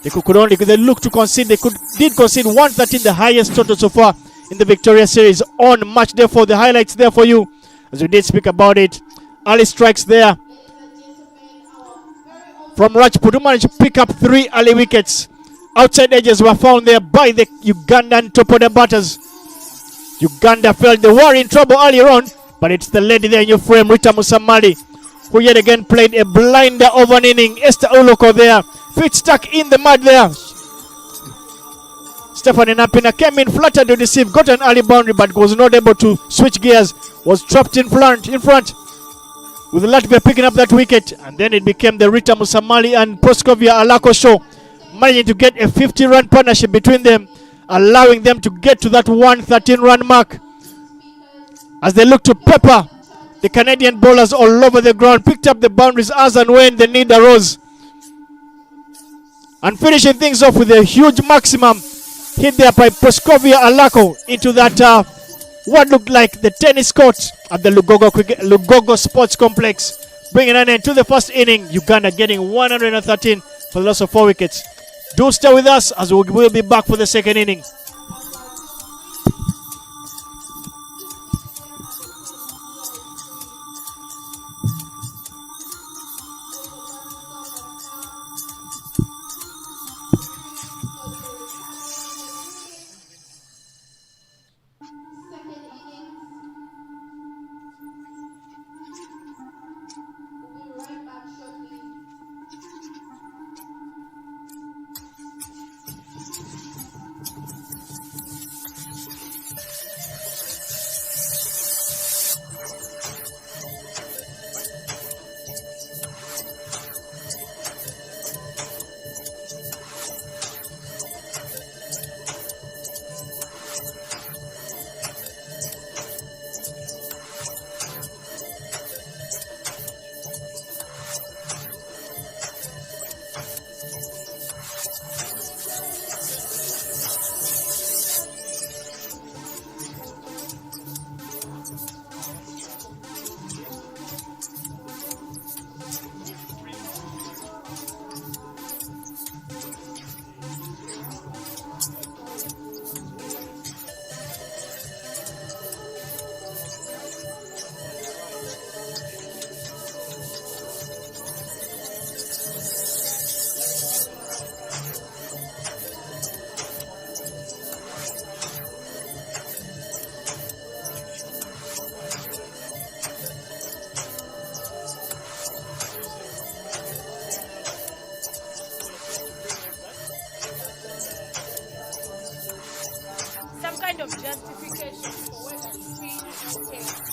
They look to concede. They did concede 113, the highest total so far in the Victoria Series on match day 4. The highlights there for you, as we did speak about it. Early strikes there from Rajput, who managed to pick up 3 early wickets. Outside edges were found there by the Ugandan top order batters. Uganda felt they were in trouble earlier on, but it's the lady there in your frame, Rita Musamali, who yet again played a blinder of an inning. Esther Uloko there, feet stuck in the mud there. Stephanie Nampina came in, fluttered to deceive, got an early boundary, but was not able to switch gears. Was trapped in front, with Latvia picking up that wicket, and then it became the Rita Musamali and Proskovia Lako show, managing to get a 50-run partnership between them, allowing them to get to that 113 run mark as they look to pepper The Canadian bowlers all over the ground picked up the boundaries as and when the need arose. And finishing things off with a huge maximum hit there by Proskovia Alako into that what looked like the tennis court at the Lugogo Sports Complex, bringing an end to the first inning. Uganda getting 113 for the loss of 4 wickets. Do stay with us as we will be back for the second inning.
Some kind of justification for whether speed is okay.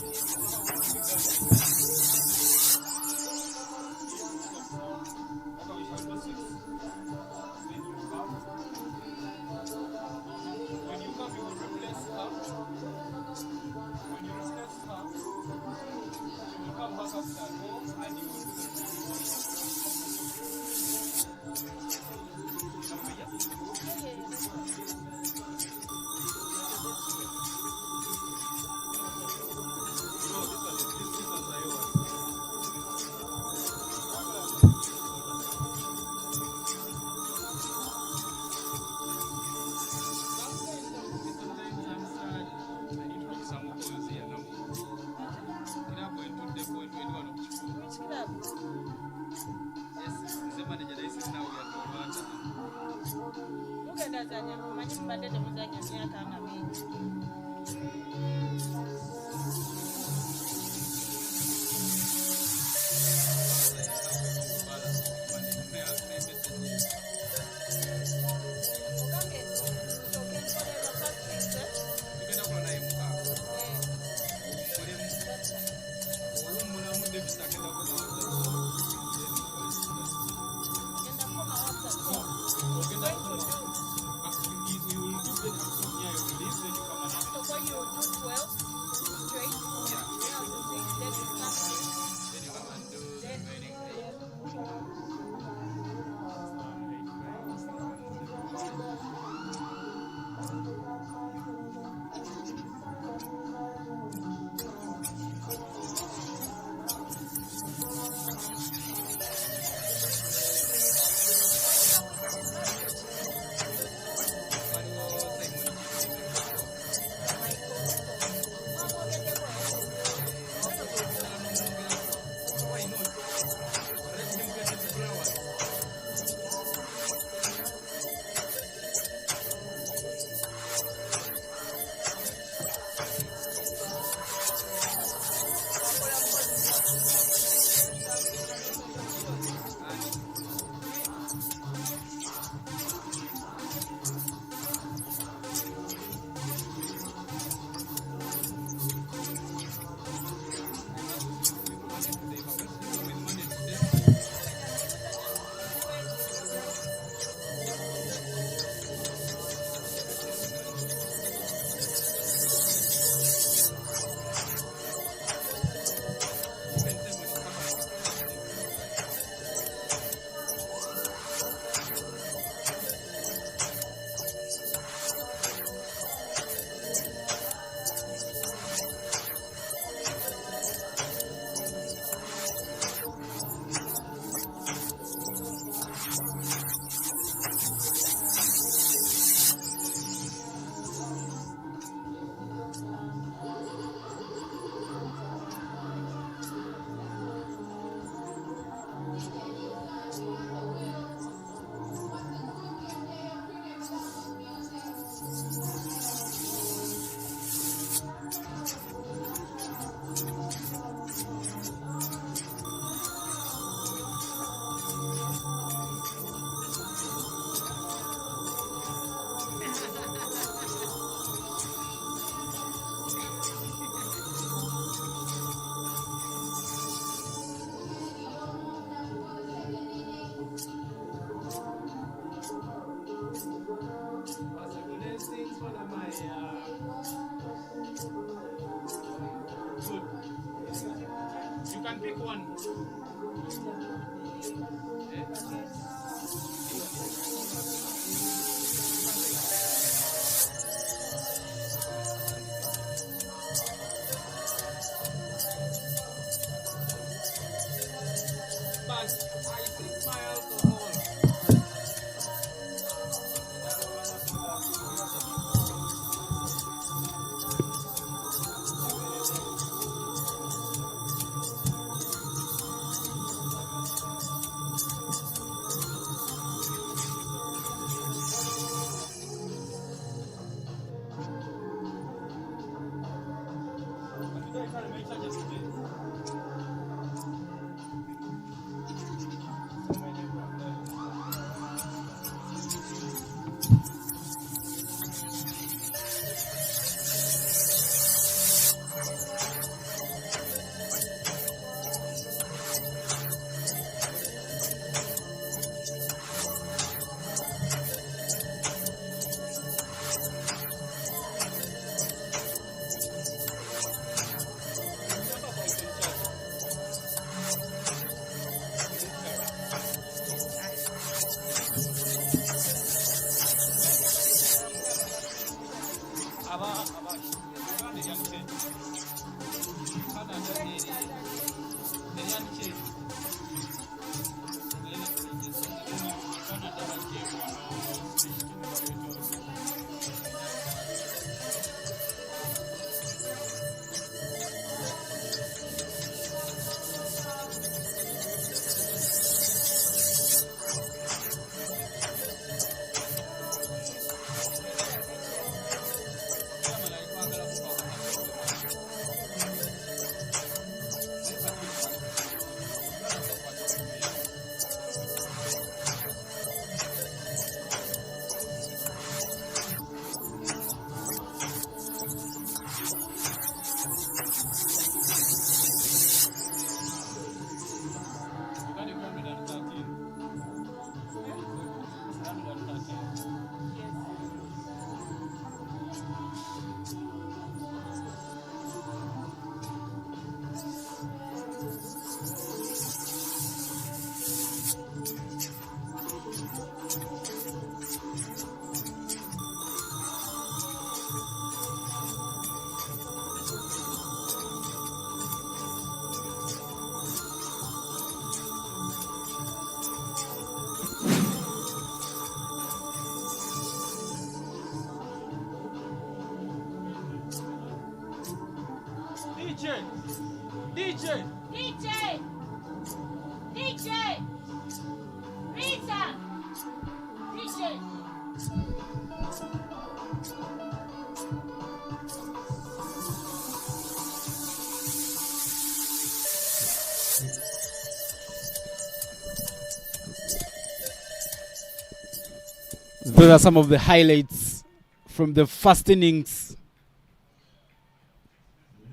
Those are some of the highlights from the first innings.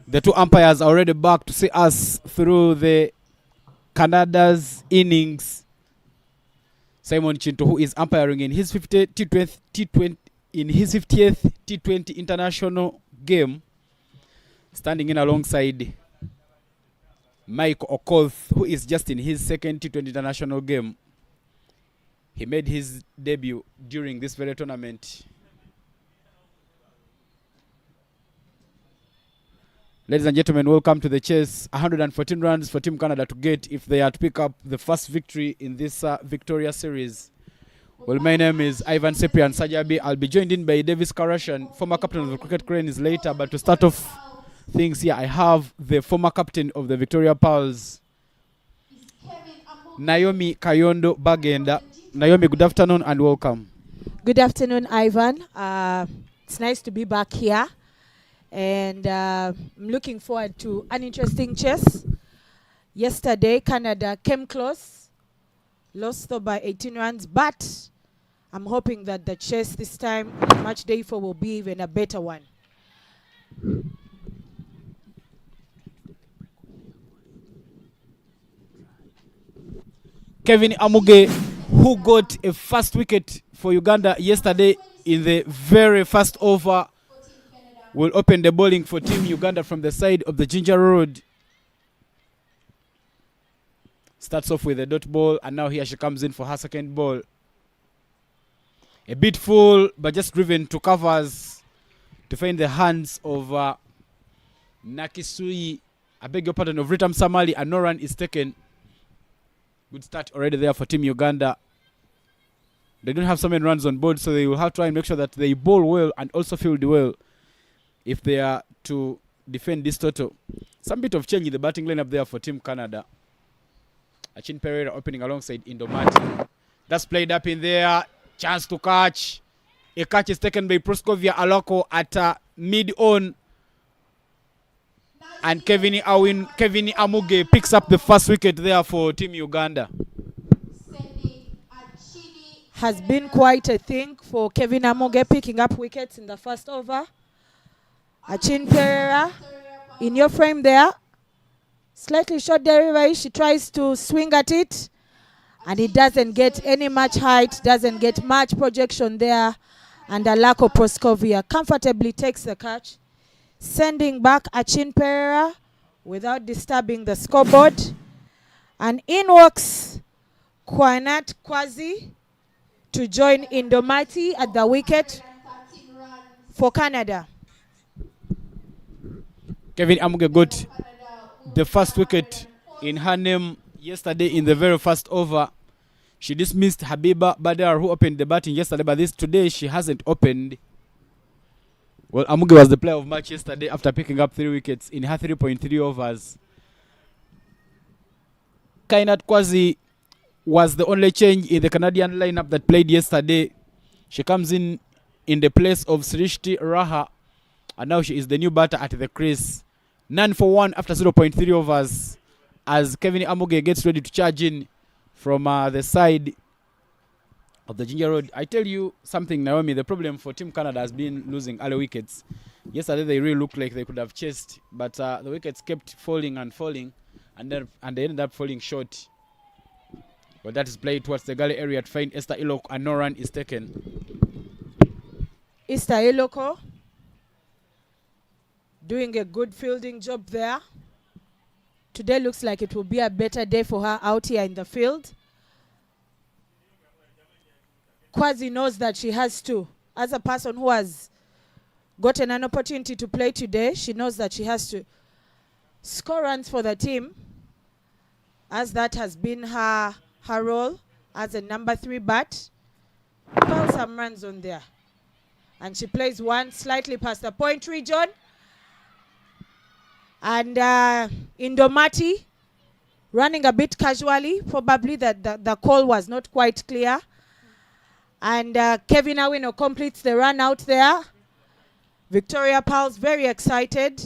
The two umpires are already back to see us through the Canada's innings. Simon Chinto, who is umpiring in his 50th T20 international game, standing in alongside Mike Okoth, who is just in his second T20 international game. He made his debut during this very tournament. Ladies and gentlemen, welcome to the chase. 114 runs for Team Canada to get if they are to pick up the first victory in this Victoria series. Well, my name is Ivan Cyprian Sajabi. I'll be joined in by Davis Karashan, former captain of the Cricket Cranes later. But to start off things here, I have the former captain of the Victoria Pearls, Naomi Kayondo Bagenda. Naomi, good afternoon and welcome.
Good afternoon, Ivan. It's nice to be back here. And I'm looking forward to an interesting chess. Yesterday, Canada came close, lost though by 18 runs, but I'm hoping that the chess this time, match day 4, will be even a better one.
Kevin Amuge, who got a first wicket for Uganda yesterday in the very first over, will open the bowling for Team Uganda from the side of the Ginger Road. Starts off with a dot ball, and now here she comes in for her second ball. A bit full, but just driven to covers to find the hands of Nakisui. I beg your pardon, of Ritam Samali, and no run is taken. Good start already there for Team Uganda. They don't have so many runs on board, so they will have to try and make sure that they bowl well and also field well if they are to defend this total. Some bit of change in the batting lineup there for Team Canada. Achin Pereira opening alongside Indomati. That's played up in there. Chance to catch. A catch is taken by Proskovia Aloko at mid-on. And Kevin Amuge picks up the first wicket there for Team Uganda.
Has been quite a thing for Kevin Amuge picking up wickets in the first over. Achin Pereira in your frame there. Slightly short delivery. She tries to swing at it. And it doesn't get any much height, doesn't get much projection there. And Alako Proskovia comfortably takes the catch, sending back Achin Pereira without disturbing the scoreboard. And in walks Kwanat Kwazi to join Indomati at the wicket for Canada.
Kevin Amuge got the first wicket in her name yesterday in the very first over. She dismissed Habiba Badar, who opened the batting yesterday, but today she hasn't opened. Well, Amuge was the player of match yesterday after picking up 3 wickets in her 3.3 overs. Kainat Kwazi was the only change in the Canadian lineup that played yesterday. She comes in the place of Srishti Raha, and now she is the new batter at the crease. 9 for 1 after 0.3 overs as Kevin Amuge gets ready to charge in from the side of the Ginger Road. I tell you something, Naomi, the problem for Team Canada has been losing early wickets. Yesterday they really looked like they could have chased, but the wickets kept falling and falling, and they ended up falling short. But that is played towards the gully area to find Esther Iloko, and no run is taken.
Esther Iloko doing a good fielding job there. Today looks like it will be a better day for her out here in the field. Kwazi knows that she has to, as a person who has gotten an opportunity to play today, she knows that she has to score runs for the team, as that has been her role as a number 3 bat. Pile some runs on there. And she plays one slightly past the point region. And Indomati running a bit casually. Probably the call was not quite clear. And Kevin Awino completes the run out there. Victoria Pals very excited.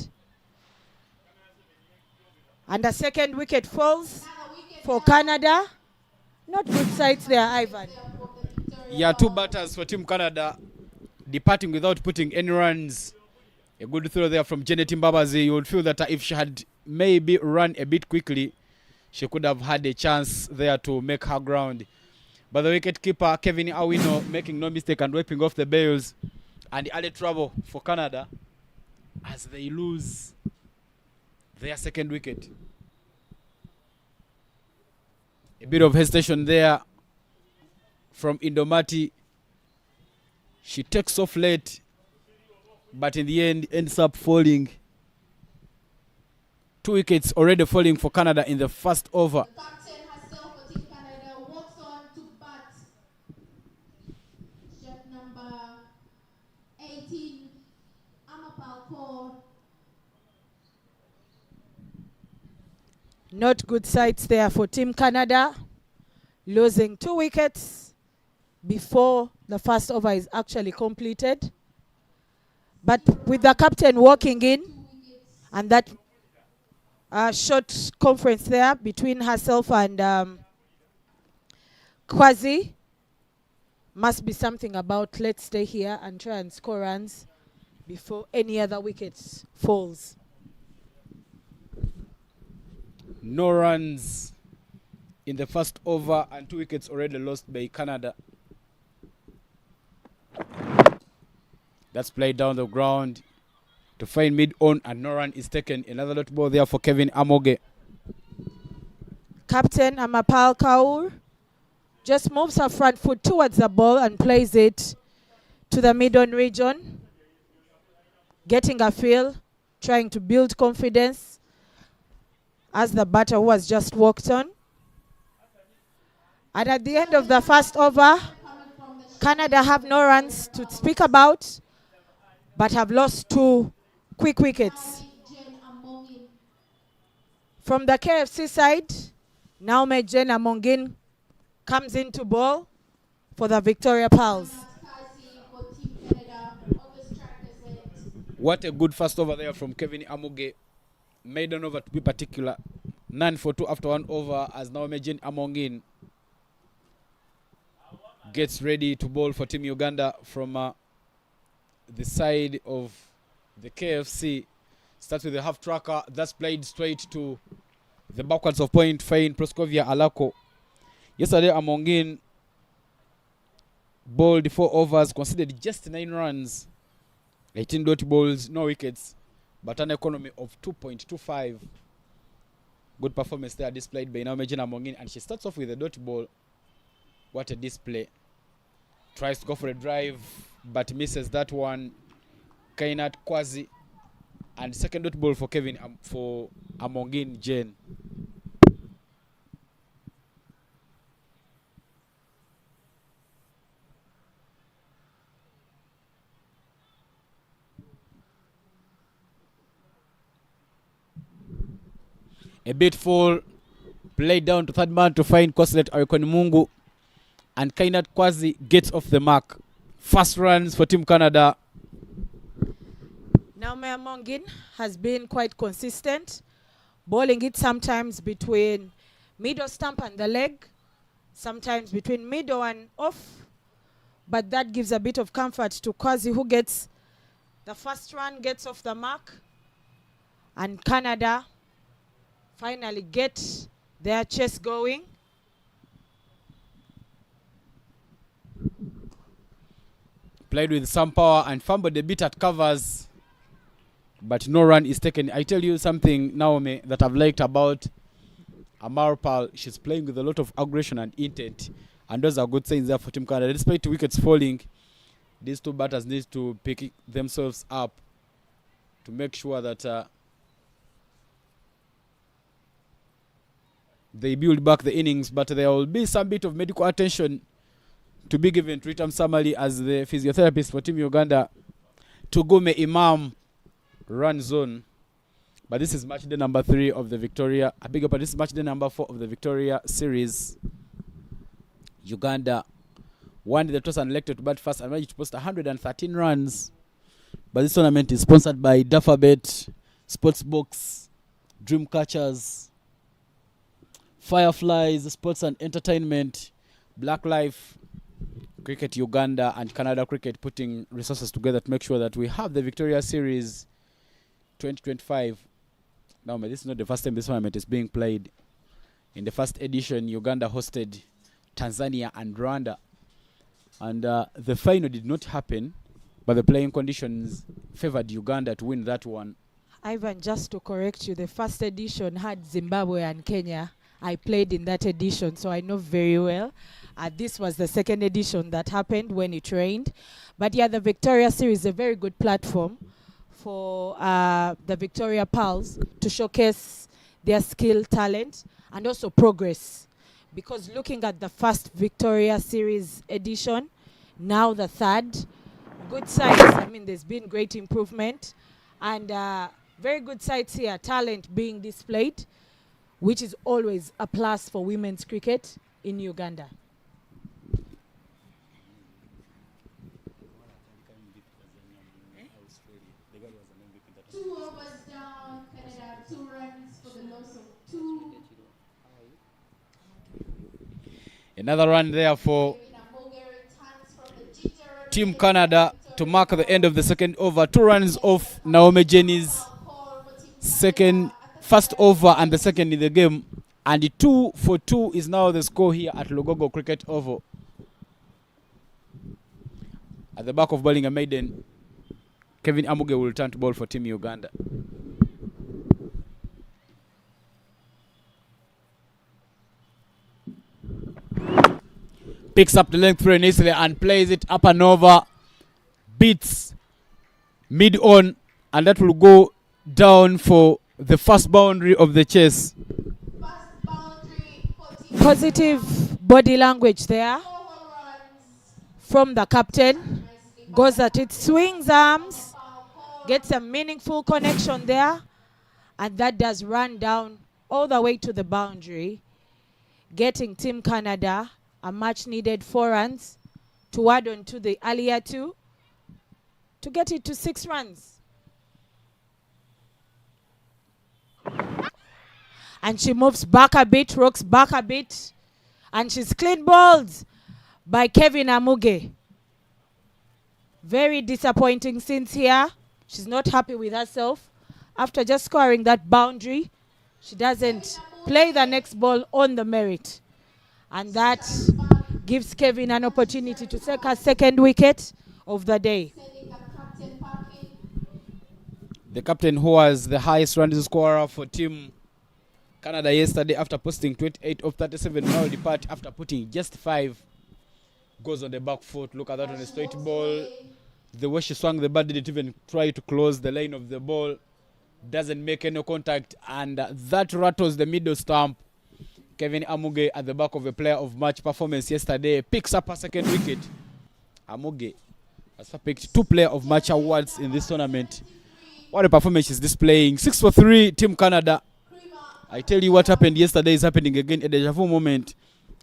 And the second wicket falls for Canada. Not good sights there, Ivan.
Yeah, 2 batters for Team Canada departing without putting any runs. A good throw there from Janet Mbabazi. You would feel that if she had maybe run a bit quickly, she could have had a chance there to make her ground. But the wicketkeeper, Kevin Awino, making no mistake and wiping off the bails. And early trouble for Canada as they lose their second wicket. A bit of hesitation there from Indomati. She takes off late, but in the end ends up falling. 2 wickets already falling for Canada in the first over.
The captain herself for Team Canada walks on to bat. Shot number 18, Amapal Kaur.
Not good sights there for Team Canada. Losing 2 wickets before the first over is actually completed. But with the captain walking in and that short conference there between herself and Kwazi, must be something about let's stay here and try and score runs before any other wickets falls.
No runs in the first over and 2 wickets already lost by Canada. That's played down the ground to find mid-on, and no run is taken. Another dot ball there for Kevin Amoge.
Captain Amapal Kaur just moves her front foot towards the ball and plays it to the mid-on region, getting a feel, trying to build confidence as the batter who has just walked on. And at the end of the first over, Canada have no runs to speak about, but have lost 2 quick wickets. From the KFC side, Naume Jen Amongin comes into ball for the Victoria Pals.
What a good first over there from Kevin Amuge. Maiden over to be particular. 9 for 2 after 1 over as now Jane Amongin gets ready to bowl for Team Uganda from the side of the KFC. Starts with the half tracker. That's played straight to the backwards of point fine Proskovia Alako. Yesterday Amongin bowled 4 overs, conceded just 9 runs, 18 dot balls, no wickets, but an economy of 2.25. Good performance there displayed by Naomi Jena Mongin, and she starts off with a dot ball. What a display. Tries to go for a drive, but misses that one. Kainat Kwazi, and second dot ball for Kevin for Amongin Jane. A bit full, played down to third man to find Koslet Mungu, and Kainat Kwazi gets off the mark. First runs for Team Canada.
Naume Amongin has been quite consistent, bowling it sometimes between middle stump and the leg, sometimes between middle and off, but that gives a bit of comfort to Kwazi, who gets the first run, gets off the mark, and Canada finally get their chase going.
Played with some power and fumbled a bit at covers, but no run is taken. I tell you something, Naomi, that I've liked about Amarpal. She's playing with a lot of aggression and intent, and those are good signs there for Team Canada. Despite 2 wickets falling, these 2 batters need to pick themselves up to make sure that they build back the innings, but there will be some bit of medical attention to be given to Ritam Samali as the physiotherapist for Team Uganda. Tugume Imam runs on. But this is match day number 3 of the Victoria. I beg your pardon, this is match day number 4 of the Victoria series. Uganda won the toss and elected to bat first and managed to post 113 runs. But this tournament is sponsored by Dufferbet, Sportsbox, Dreamcatchers, Fireflies, Sports and Entertainment, Black Life, Cricket Uganda, and Canada Cricket, putting resources together to make sure that we have the Victoria Series 2025. Now, this is not the first time this tournament is being played. In the first edition, Uganda hosted Tanzania and Rwanda. And the final did not happen, but the playing conditions favored Uganda to win that one.
Ivan, just to correct you, the first edition had Zimbabwe and Kenya. I played in that edition, so I know very well. This was the second edition that happened when it rained. But yeah, the Victoria Series is a very good platform for the Victoria Pals to showcase their skill, talent, and also progress. Because looking at the first Victoria Series edition, now the third, good sides. I mean, there's been great improvement. And very good sides here, talent being displayed, which is always a plus for women's cricket in Uganda.
Two overs down, Canada, 2 runs for the loss of 2.
Another run there for Team Canada to mark the end of the second over. 2 runs off Naomi Jenny's first over and the second in the game. And the 2 for 2 is now the score here at Lugogo Cricket Oval. At the back of bowling a maiden, Kevin Amuge will return to bowl for Team Uganda. Picks up the length very nicely and plays it up and over. Beats mid on, and that will go down for the first boundary of the chase.
First boundary, 40
Positive body language there
4 runs.
from the captain.
Nicely
Goes at it, swings arms,
foul call.
gets a meaningful connection there, and that does run down all the way to the boundary, getting Team Canada a much needed 4 runs to add on to the earlier 2 to get it to 6 runs. And she moves back a bit, rocks back a bit, and she's clean bowled by Kevin Amuge. Very disappointing scenes here. She's not happy with herself. After just scoring that boundary, she doesn't play the next ball on the merit. And that gives Kevin an opportunity to take her second wicket of the day.
Sending the captain packing.
The captain, who was the highest run scorer for Team Canada yesterday after posting 28 of 37, now depart after putting just 5. Goes on the back foot. Look at that on a straight ball. The way she swung the bat, didn't even try to close the line of the ball. Doesn't make any contact, and that rattles the middle stump. Kevin Amuge, at the back of a player of match performance yesterday, picks up her second wicket. Amuge has picked 2 player of match awards in this tournament. What a performance she's displaying. 6 for 3, Team Canada. I tell you what happened yesterday is happening again. A deja vu moment.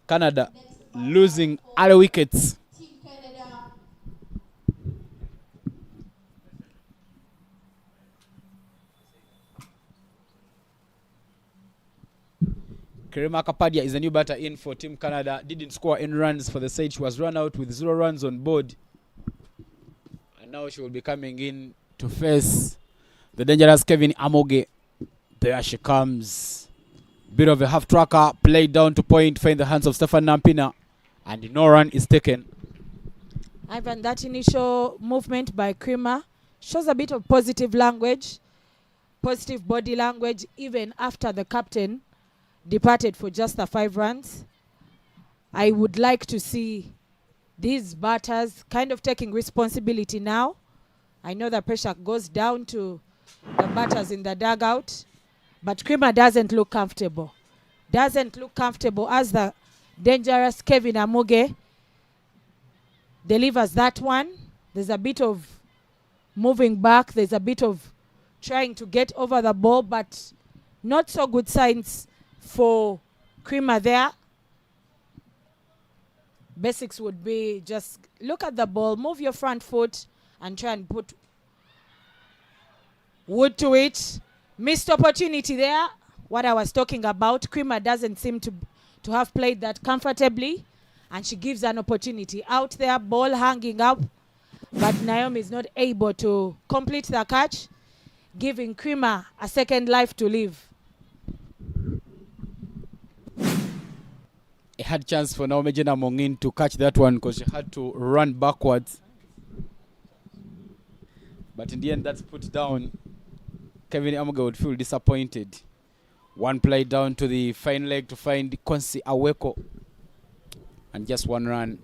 Canada losing other wickets.
Team Canada.
Kerema Kapadia is a new batter in for Team Canada. Didn't score any runs for the side. She was run out with 0 runs on board. And now she will be coming in to face the dangerous Kevin Amoge. There she comes. Bit of a half tracker. Played down to point. In the hands of Stefan Nampina. And no run is taken.
Ivan, that initial movement by Krima shows a bit of positive language, positive body language, even after the captain departed for just the 5 runs. I would like to see these batters kind of taking responsibility now. I know the pressure goes down to the batters in the dugout, but Krima doesn't look comfortable. Doesn't look comfortable as the dangerous Kevin Amuge delivers that one. There's a bit of moving back. There's a bit of trying to get over the ball, but not so good signs for Krima there. Basics would be just look at the ball, move your front foot, and try and put wood to it. Missed opportunity there. What I was talking about, Krima doesn't seem to have played that comfortably, and she gives an opportunity out there, ball hanging up, but Naomi is not able to complete the catch, giving Krima a second life to live.
It had chance for Naomi Jena Mongin to catch that one because she had to run backwards. But in the end, that's put down. Kevin Amuge would feel disappointed. One play down to the fine leg to find Konsi Aweko. And just 1 run.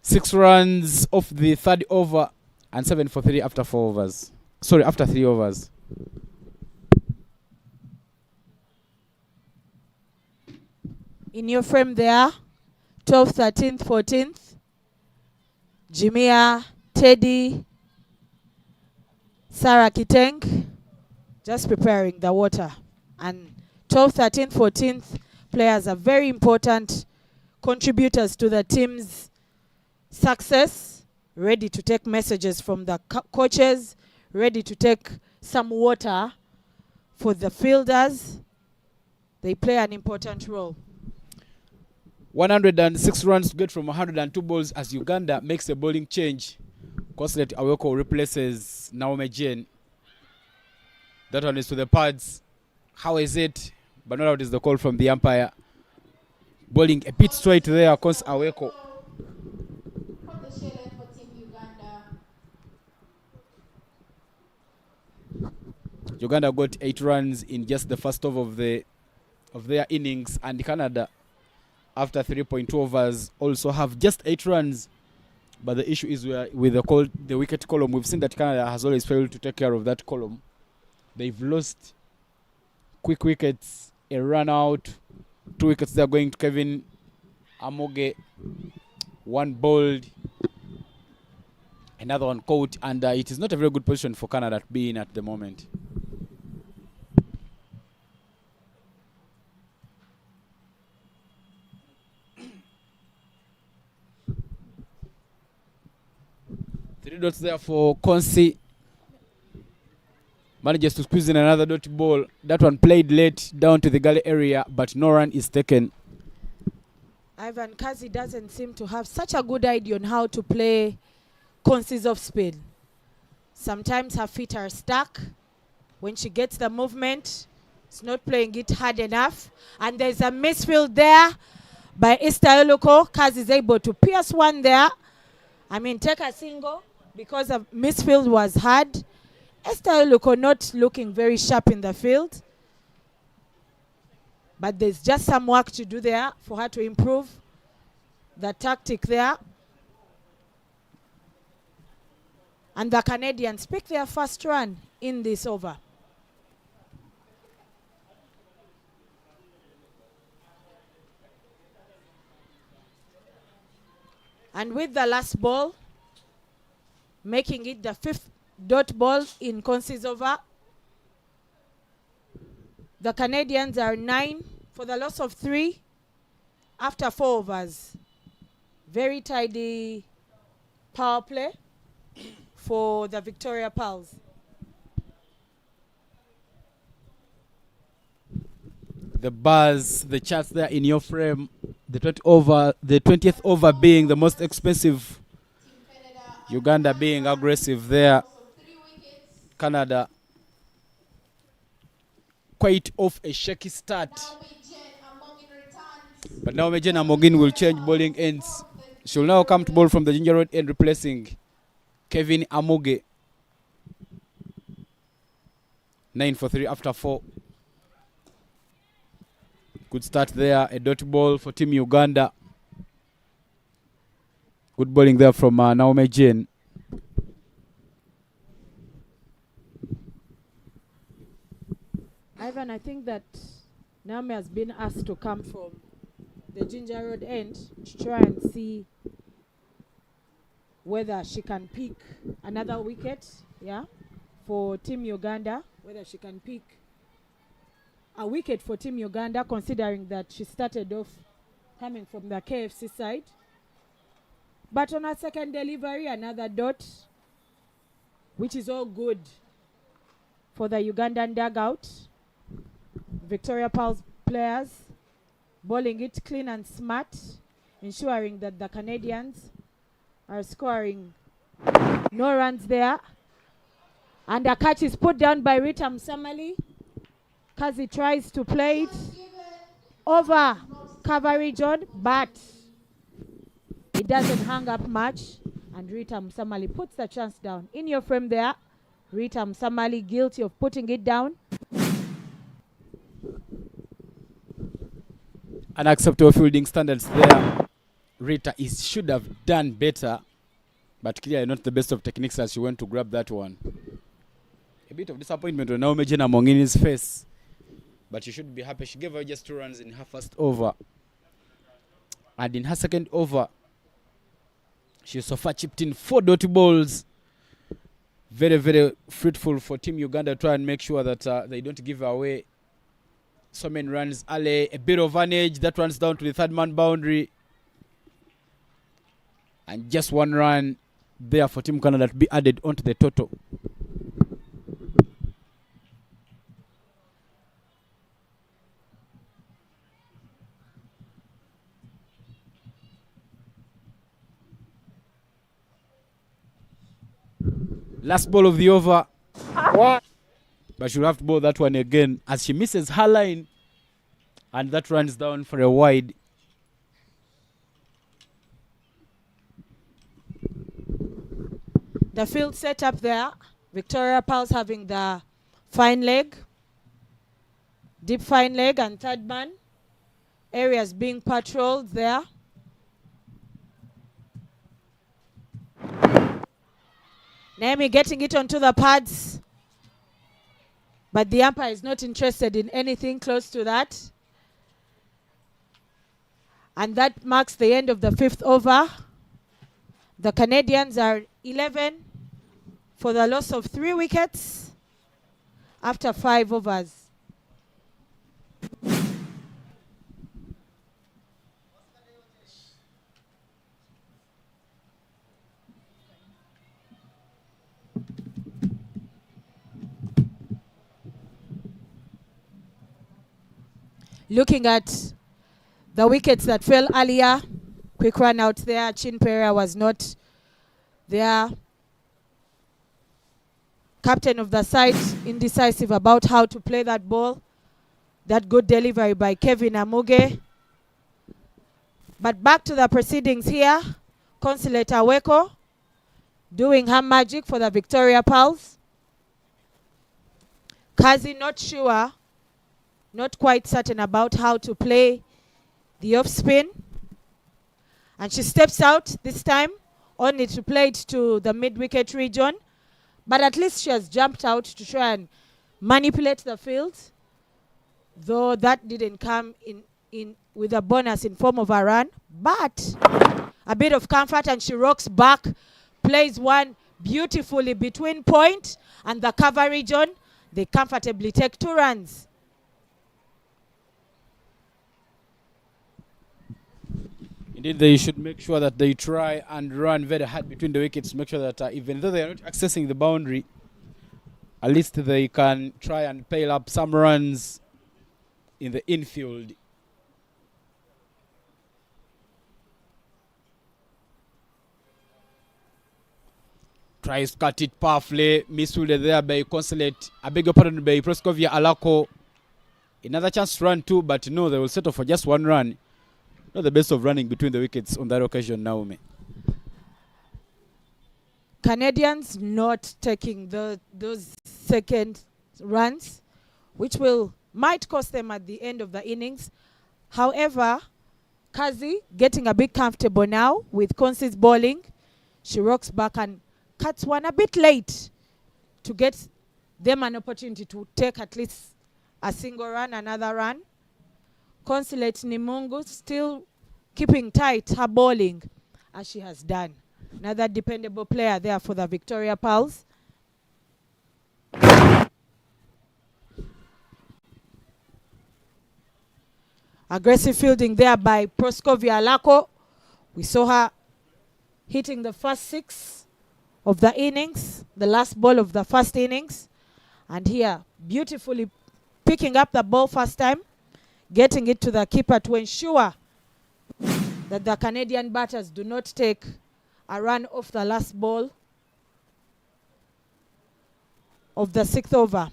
6 runs off the 3rd over and 7 for 3 after 4 overs. Sorry, after 3 overs.
In your frame there, 12th, 13th, 14th, Jimia, Teddy, Sarah Kiteng, just preparing the water. And 12th, 13th, 14th players are very important contributors to the team's success, ready to take messages from the coaches, ready to take some water for the fielders. They play an important role.
106 runs to get from 102 balls as Uganda makes a bowling change. Consolidate Aweko replaces Naomi Jane. That one is to the pads. How is it? But not out is the call from the umpire. Bowling a bit straight there, Cons Aweko.
From the shade end for Team Uganda.
Uganda got 8 runs in just the first over of their innings, and Canada after 3.2 overs also have just 8 runs. But the issue is with the wicket column. We've seen that Canada has always failed to take care of that column. They've lost quick wickets, a run out, 2 wickets they're going to Kevin Amoge, 1 bowled, another one caught, and it is not a very good position for Canada to be in at the moment. Three dots there for Consi. Manages to squeeze in another dot ball. That one played late down to the gully area, but no run is taken.
Ivan, Kazi doesn't seem to have such a good idea on how to play Consi's off spin. Sometimes her feet are stuck. When she gets the movement, it's not playing it hard enough. And there's a misfield there by Esther. Kazi is able to pierce one there. I mean, take a single because of misfield was hard. Esther not looking very sharp in the field. But there's just some work to do there for her to improve the tactic there. And the Canadians pick their first run in this over. And with the last ball, making it the 5th dot ball in Consi's over, the Canadians are 9 for the loss of 3 after 4 overs. Very tidy power play for the Victoria Pearls.
The buzz, the charts there in your frame, the 20th over being the most expensive, Uganda being aggressive there, Canada quite off a shaky start. But now Jen Amogin will change bowling ends. She'll now come to bowl from the Ginger Road end, replacing Kevin Amoge. 9 for 3 after 4. Good start there. A dot ball for Team Uganda. Good bowling there from Naomi Jane.
Ivan, I think that Naomi has been asked to come from the Ginger Road end to try and see whether she can pick another wicket, for Team Uganda, whether she can pick a wicket for Team Uganda, considering that she started off coming from the KFC side. But on her second delivery, another dot, which is all good for the Ugandan dugout. Victoria Pearls players bowling it clean and smart, ensuring that the Canadians are scoring no runs there. And a catch is put down by Rita Msamali. Kazi tries to play it over coverage on, but it doesn't hang up much. And Rita Msamali puts the chance down. In your frame there, Rita Msamali guilty of putting it down.
Unacceptable fielding standards there. Rita should have done better, but clearly not the best of techniques as she went to grab that one. A bit of disappointment on Naomi Jane Amongini's face, but she should be happy. She gave her just 2 runs in her first over. And in her second over, she so far chipped in 4 dot balls. Very, very fruitful for Team Uganda to try and make sure that they don't give away so many runs early. A bit of an edge that runs down to the 3rd man boundary. And just 1 run there for Team Canada to be added onto the total. Last ball of the over. But she'll have to bowl that one again as she misses her line. And that runs down for a wide.
The field set up there. Victoria Pearls having the fine leg. Deep fine leg and 3rd man. areas being patrolled there. Naomi getting it onto the pads, but the umpire is not interested in anything close to that. And that marks the end of the 5th over. The Canadians are 11 for the loss of 3 wickets after 5 overs. Looking at the wickets that fell earlier, quick run out there. Chin Pereira was not there. Captain of the side, indecisive about how to play that ball. That good delivery by Kevin Amuge. But back to the proceedings here. Consulate Aweko doing her magic for the Victoria Pals. Kazi not sure, not quite certain about how to play the off spin. And she steps out this time, only to play it to the mid-wicket region. But at least she has jumped out to try and manipulate the field, though that didn't come in with a bonus in form of a run. But a bit of comfort, and she rocks back, plays one beautifully between point and the cover region. They comfortably take 2 runs.
Indeed, they should make sure that they try and run very hard between the wickets, make sure that even though they are not accessing the boundary, at least they can try and pile up some runs in the infield. Tries to cut it powerfully, misfielded there by Consulate. I beg your pardon, by Proskovia Alako. Another chance to run too, but no, they will settle for just 1 run. Not the best of running between the wickets on that occasion, Naomi.
Canadians not taking those second runs, which might cost them at the end of the innings. However, Kazi getting a bit comfortable now with Consi's bowling. She rocks back and cuts one a bit late to get them an opportunity to take at least a single run, another run. Consulate Nimungu still keeping tight her bowling as she has done. Another dependable player there for the Victoria Pals. Aggressive fielding there by Proskovia Alako. We saw her hitting the first 6 of the innings, the last ball of the first innings. And here, beautifully picking up the ball first time, getting it to the keeper to ensure that the Canadian batters do not take a run off the last ball of the 6th over.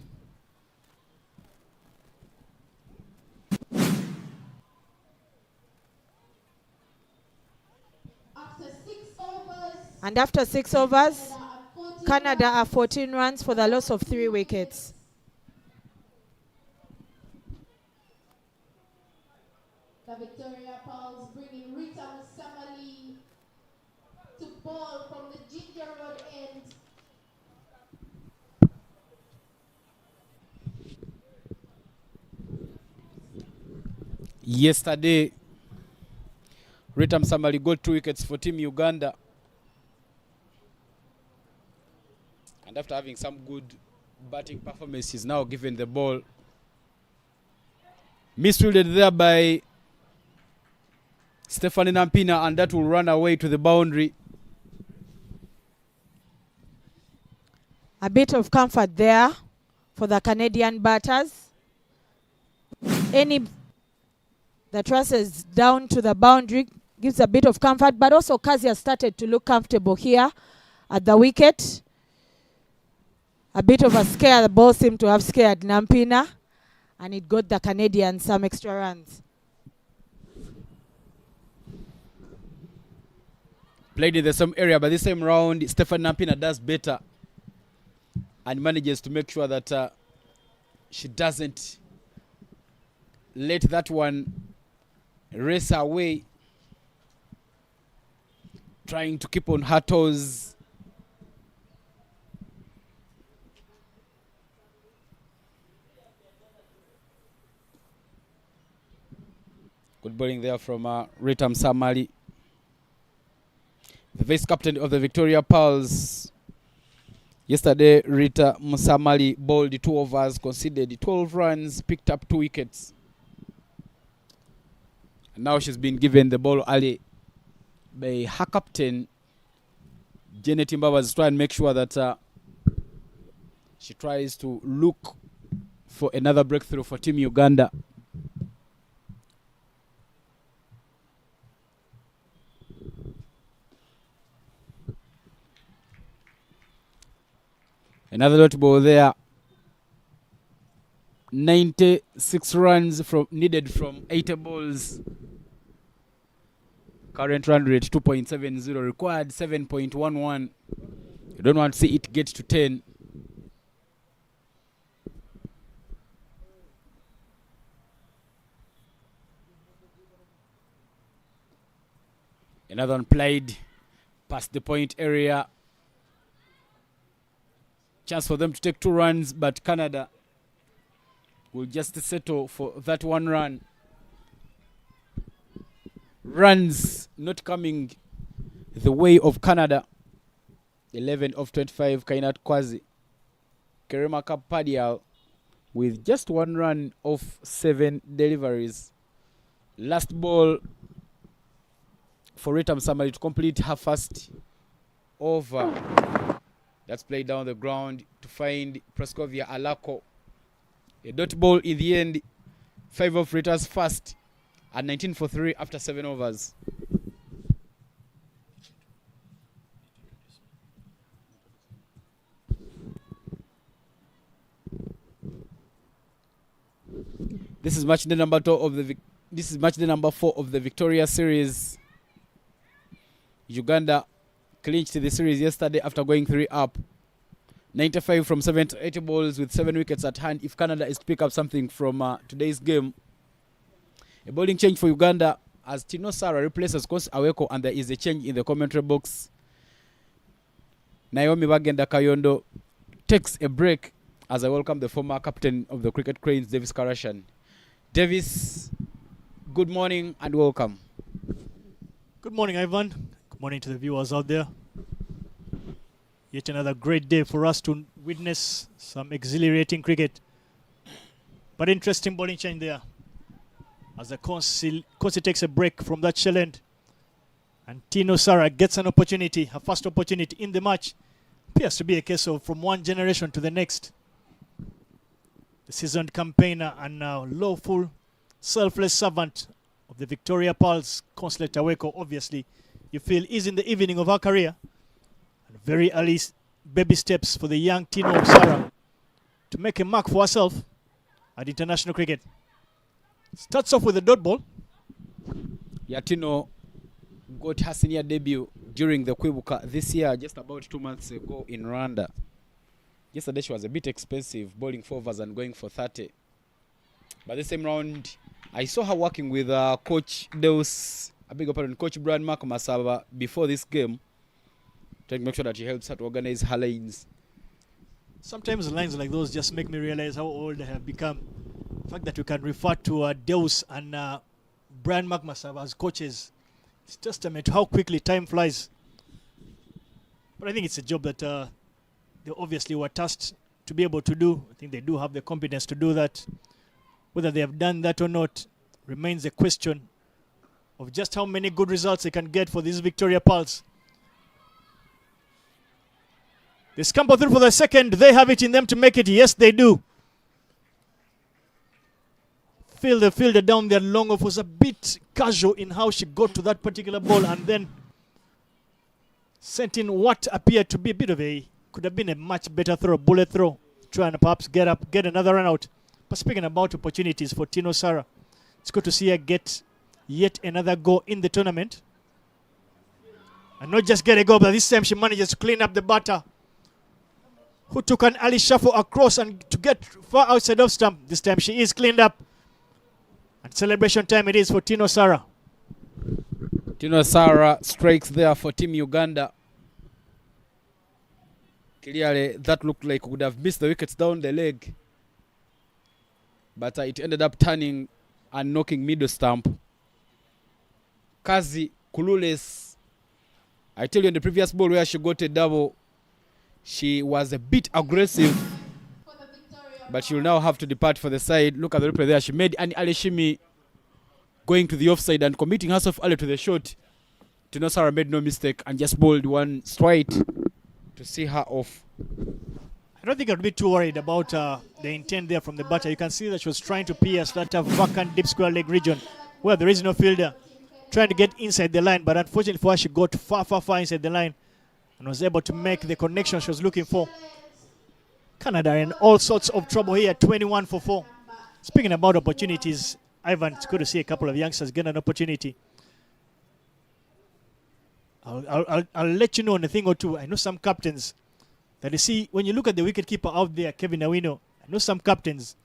And after 6 overs, Canada are 14 runs for the loss of 3 wickets.
The Victoria Pals bringing Rita Musamali to ball from the Ginger Road end.
Yesterday, Rita Musamali got 2 wickets for Team Uganda. And after having some good batting performance, he's now given the ball. Misfielded there by Stephanie Nampina, and that will run away to the boundary.
A bit of comfort there for the Canadian batters. The trusses down to the boundary gives a bit of comfort, but also Kazi has started to look comfortable here at the wicket. A bit of a scare. The ball seemed to have scared Nampina, and it got the Canadians some extra runs.
Played in the same area, but this time round, Stephanie Nampina does better and manages to make sure that she doesn't let that one race away, trying to keep on her toes. Good bowling there from Rita Msamali, the vice captain of the Victoria Pearls. Yesterday, Rita Msamali bowled 2 overs, conceded 12 runs, picked up 2 wickets. And now she's been given the ball early by her captain, Janet Imbabas, to try and make sure that she tries to look for another breakthrough for Team Uganda. Another dot ball there. 96 runs needed from 80 balls. Current run rate 2.70, required 7.11. You don't want to see it get to 10. Another one played past the point area. Chance for them to take 2 runs, but Canada will just settle for that 1 run. Runs not coming the way of Canada. 11 of 25, Kainat Kwazi. Kerema Kapadial with just 1 run of 7 deliveries. Last ball for Rita Msamali to complete her first over. That's played down the ground to find Praskovia Alako. A dot ball in the end. 5 of Rita's first at 19 for 3 after 7 overs. This is match day number 2 of the this is match day number 4 of the Victoria series. Uganda clinched the series yesterday after going 3 up. 95 from 7 to 80 balls with 7 wickets at hand. If Canada is to pick up something from today's game, a bowling change for Uganda as Tino Sarah replaces Konsi Aweko, and there is a change in the commentary box. Naomi Wagenda Kayondo takes a break as I welcome the former captain of the Cricket Cranes, Davis Karashan. Davis, good morning and welcome.
Good morning, Ivan. Good morning to the viewers out there. Yet another great day for us to witness some exhilarating cricket. But interesting bowling change there. As the Konsi takes a break from that shell end. And Tino Sarah gets an opportunity, her first opportunity in the match. Appears to be a case of from one generation to the next. The seasoned campaigner and now lawful, selfless servant of the Victoria Pearls, Consolidation Aweko, obviously, you feel is in the evening of her career. And very early baby steps for the young Tino Sarah to make a mark for herself at international cricket. Starts off with a dot ball.
Yeah, Tino got her senior debut during the Kwibuka this year, just about 2 months ago in Rwanda. Yesterday she was a bit expensive, bowling 4 overs and going for 30. But this same round, I saw her working with Coach Coach Brian Mark Masaba before this game, trying to make sure that he helps her to organize her lines.
Sometimes lines like those just make me realize how old I have become. The fact that we can refer to Deus and Brian McMassab as coaches, it's testament to how quickly time flies. But I think it's a job that they obviously were tasked to be able to do. I think they do have the competence to do that. Whether they have done that or not remains a question of just how many good results they can get for these Victoria Pearls. They scamper through for the second. They have it in them to make it. Yes, they do. Feel the fielder down there, Longoff was a bit casual in how she got to that particular ball and then sent in what appeared to be a bit of could have been a much better throw, bullet throw, trying to perhaps get up, get another run out. But speaking about opportunities for Tino Sarah, it's good to see her get yet another goal in the tournament. And not just get a goal, but this time she manages to clean up the batter, who took an early shuffle across and to get far outside of stump. This time she is cleaned up. And celebration time it is for Tino Sara.
Tino Sara strikes there for Team Uganda. Clearly, that looked like would have missed the wickets down the leg. But it ended up turning and knocking middle stump. Kazi Kulules, I tell you in the previous ball where she got a double, she was a bit aggressive. But she will now have to depart for the side. Look at the replay there. She made an Aleshimi going to the offside and committing herself early to the shot. Tino Sara made no mistake and just bowled one straight to see her off.
I don't think I'd be too worried about the intent there from the batter. You can see that she was trying to pierce that vacant deep square leg region where there is no fielder, trying to get inside the line. But unfortunately for her, she got far inside the line and was able to make the connection she was looking for. Canada in all sorts of trouble here, 21 for 4. Speaking about opportunities, Ivan, it's good to see a couple of youngsters get an opportunity. I'll let you know on a thing or two. I know some captains that you see, when you look at the wicketkeeper out there, Kevin Awino, I know some captains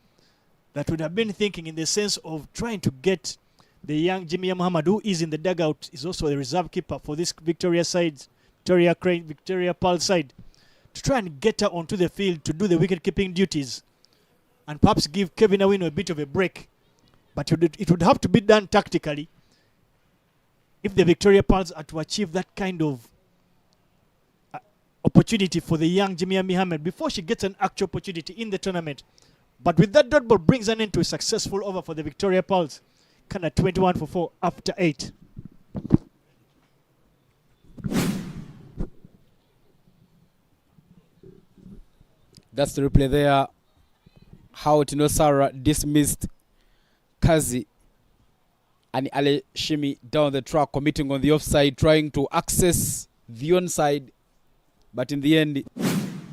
that would have been thinking in the sense of trying to get the young Jimmy Muhammad, who is in the dugout, is also the reserve keeper for this Victoria side, Victoria Pearl side, to try and get her onto the field to do the wicket-keeping duties and perhaps give Kevin Awino a bit of a break. But it would have to be done tactically if the Victoria Pearls are to achieve that kind of opportunity for the young Jamia Mohammed before she gets an actual opportunity in the tournament. But with that dot ball brings an end to a successful over for the Victoria Pearls. Canada 21 for 4 after 8.
That's the replay there. How Tino Sara dismissed Kazi and Ale Shimi down the track, committing on the offside, trying to access the onside. But in the end,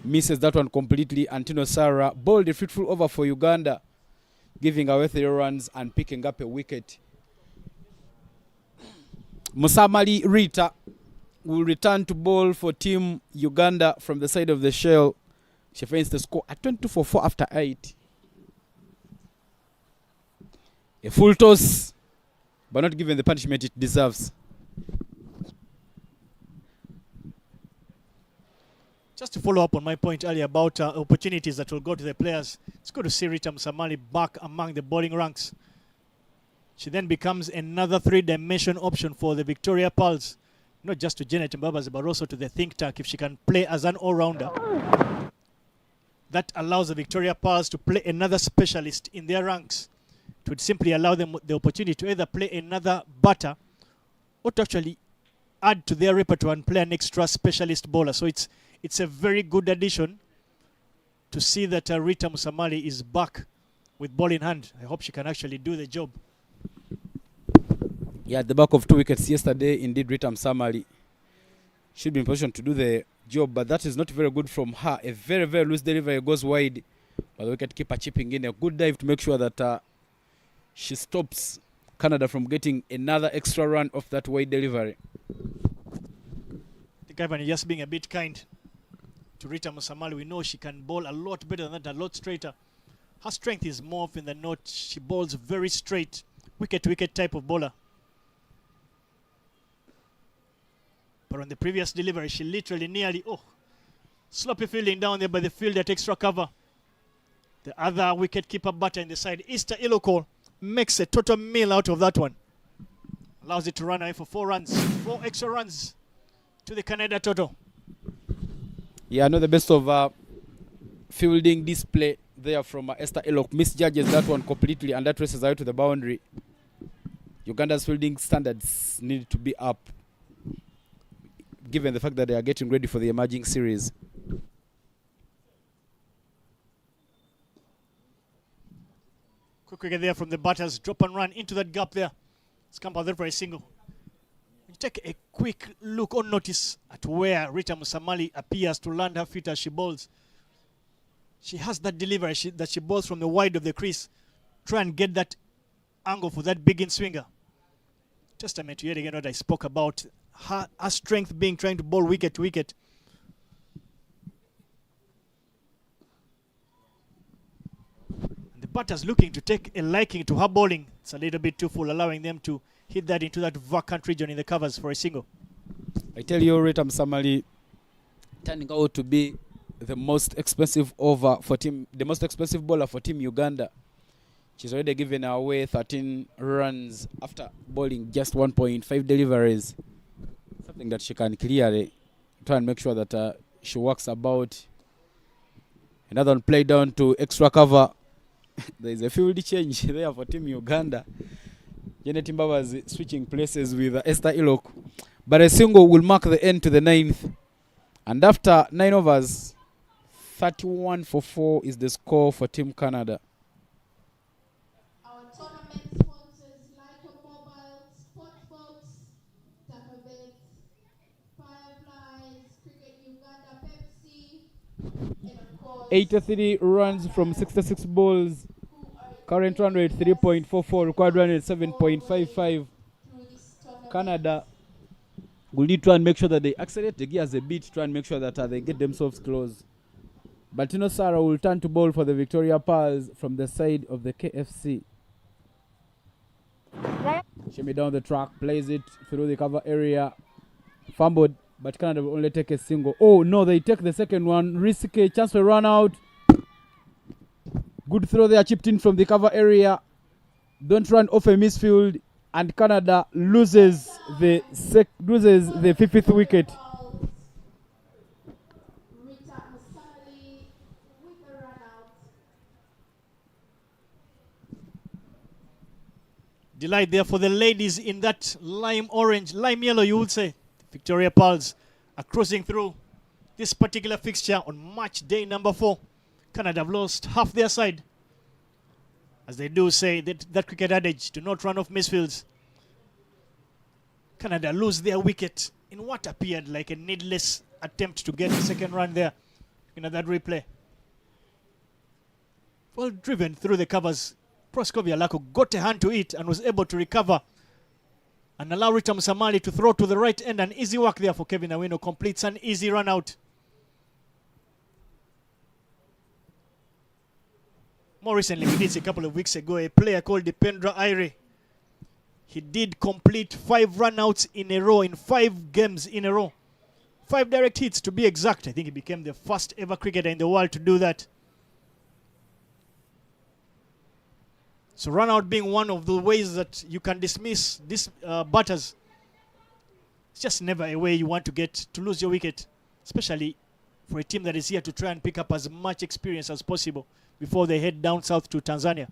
misses that one completely. And Tino Sara bowled a fruitful over for Uganda, giving away 3 runs and picking up a wicket. Musamali Rita will return to bowl for Team Uganda from the side of the shell. She finds the score at 22 for 4 after 8. A full toss, but not given the punishment it deserves.
Just to follow up on my point earlier about opportunities that will go to the players, it's good to see Rita Musamali back among the bowling ranks. She then becomes another 3-dimension option for the Victoria Pearls, not just to Janet Mbabazi, but also to the think tank if she can play as an all-rounder. That allows the Victoria Pearls to play another specialist in their ranks. It would simply allow them the opportunity to either play another batter or to actually add to their repertoire and play an extra specialist bowler. So it's a very good addition to see that Rita Musamali is back with ball in hand. I hope she can actually do the job.
Yeah, at the back of 2 wickets yesterday, indeed Rita Musamali should be in position to do the job, but that is not very good from her. A very loose delivery goes wide, but the wicketkeeper chipping in a good dive to make sure that she stops Canada from getting another extra run off that wide delivery.
I think Ivan is just being a bit kind to Rita Musamali. We know she can bowl a lot better than that, a lot straighter. Her strength is more often than not, she bowls very straight, wicket-to-wicket type of bowler. But on the previous delivery, she literally nearly, sloppy fielding down there by the field at extra cover. The other wicket-keeper batter in the side, Easter Iloko, makes a total meal out of that one. Allows it to run away for 4 runs, 4 extra runs to the Canada total.
Yeah, I know the best of fielding display there from Esther Elok. Misjudges that one completely and that races out to the boundary. Uganda's fielding standards need to be up, given the fact that they are getting ready for the emerging series.
Quick wicket there from the batters. Drop and run into that gap there. Scamper there for a single. You take a quick look or notice at where Rita Musamali appears to land her feet as she bowls. She has that delivery that she bowls from the wide of the crease. Try and get that angle for that big in swinger. Testament to yet again what I spoke about. Her strength being trying to bowl wicket to wicket. And the batters looking to take a liking to her bowling. It's a little bit too full, allowing them to hit that into that vacant region in the covers for a single.
I tell you, Ritam Samali turning out to be the most expensive over for the most expensive bowler for Team Uganda. She's already given away 13 runs after bowling just 1.5 deliveries. Something that she can clearly try and make sure that she works about. Another one played down to extra cover. There is a field change there for Team Uganda. Janet Mbaba is switching places with Esther Ilok. But a single will mark the end to the 9th. And after 9 overs, 31 for 4 is the score for Team Canada.
Our tournament sponsors like Mobile, Sportbox, Takabet, Powerplay, Cricket Uganda, Pepsi, and of course
83 runs from 66 balls. Current run rate 3.44, required run rate 7.55.
through this tournament.
Canada will need to try and make sure that they accelerate the gears a bit, try and make sure that they get themselves close. But Tino Sarah will turn to bowl for the Victoria Pearls from the side of the KFC. Shimmy down the track, plays it through the cover area. Fumbled, but Canada will only take a single. Oh no, they take the second one. Risky chance for run out. Good throw there, chipped in from the cover area. Don't run off a misfield, and Canada loses the 50th wicket.
Rita Musali with a run out.
Delight there for the ladies in that lime yellow, you would say. Victoria Pearls are cruising through this particular fixture on match day number 4. Canada have lost half their side. As they do say, that cricket adage, do not run off misfields. Canada lose their wicket in what appeared like a needless attempt to get a second run there in that replay. Well driven through the covers. Proskovia Lako got a hand to it and was able to recover and allow Rita Musamali to throw to the right end. An easy work there for Kevin Awino. Completes an easy run out. More recently, we did see a couple of weeks ago, a player called Dipendra Aire. He did complete 5 run-outs in a row, in 5 games in a row. 5 direct hits to be exact. I think he became the first ever cricketer in the world to do that. So run-out being one of the ways that you can dismiss these batters. It's just never a way you want to get to lose your wicket, especially for a team that is here to try and pick up as much experience as possible before they head down south to Tanzania.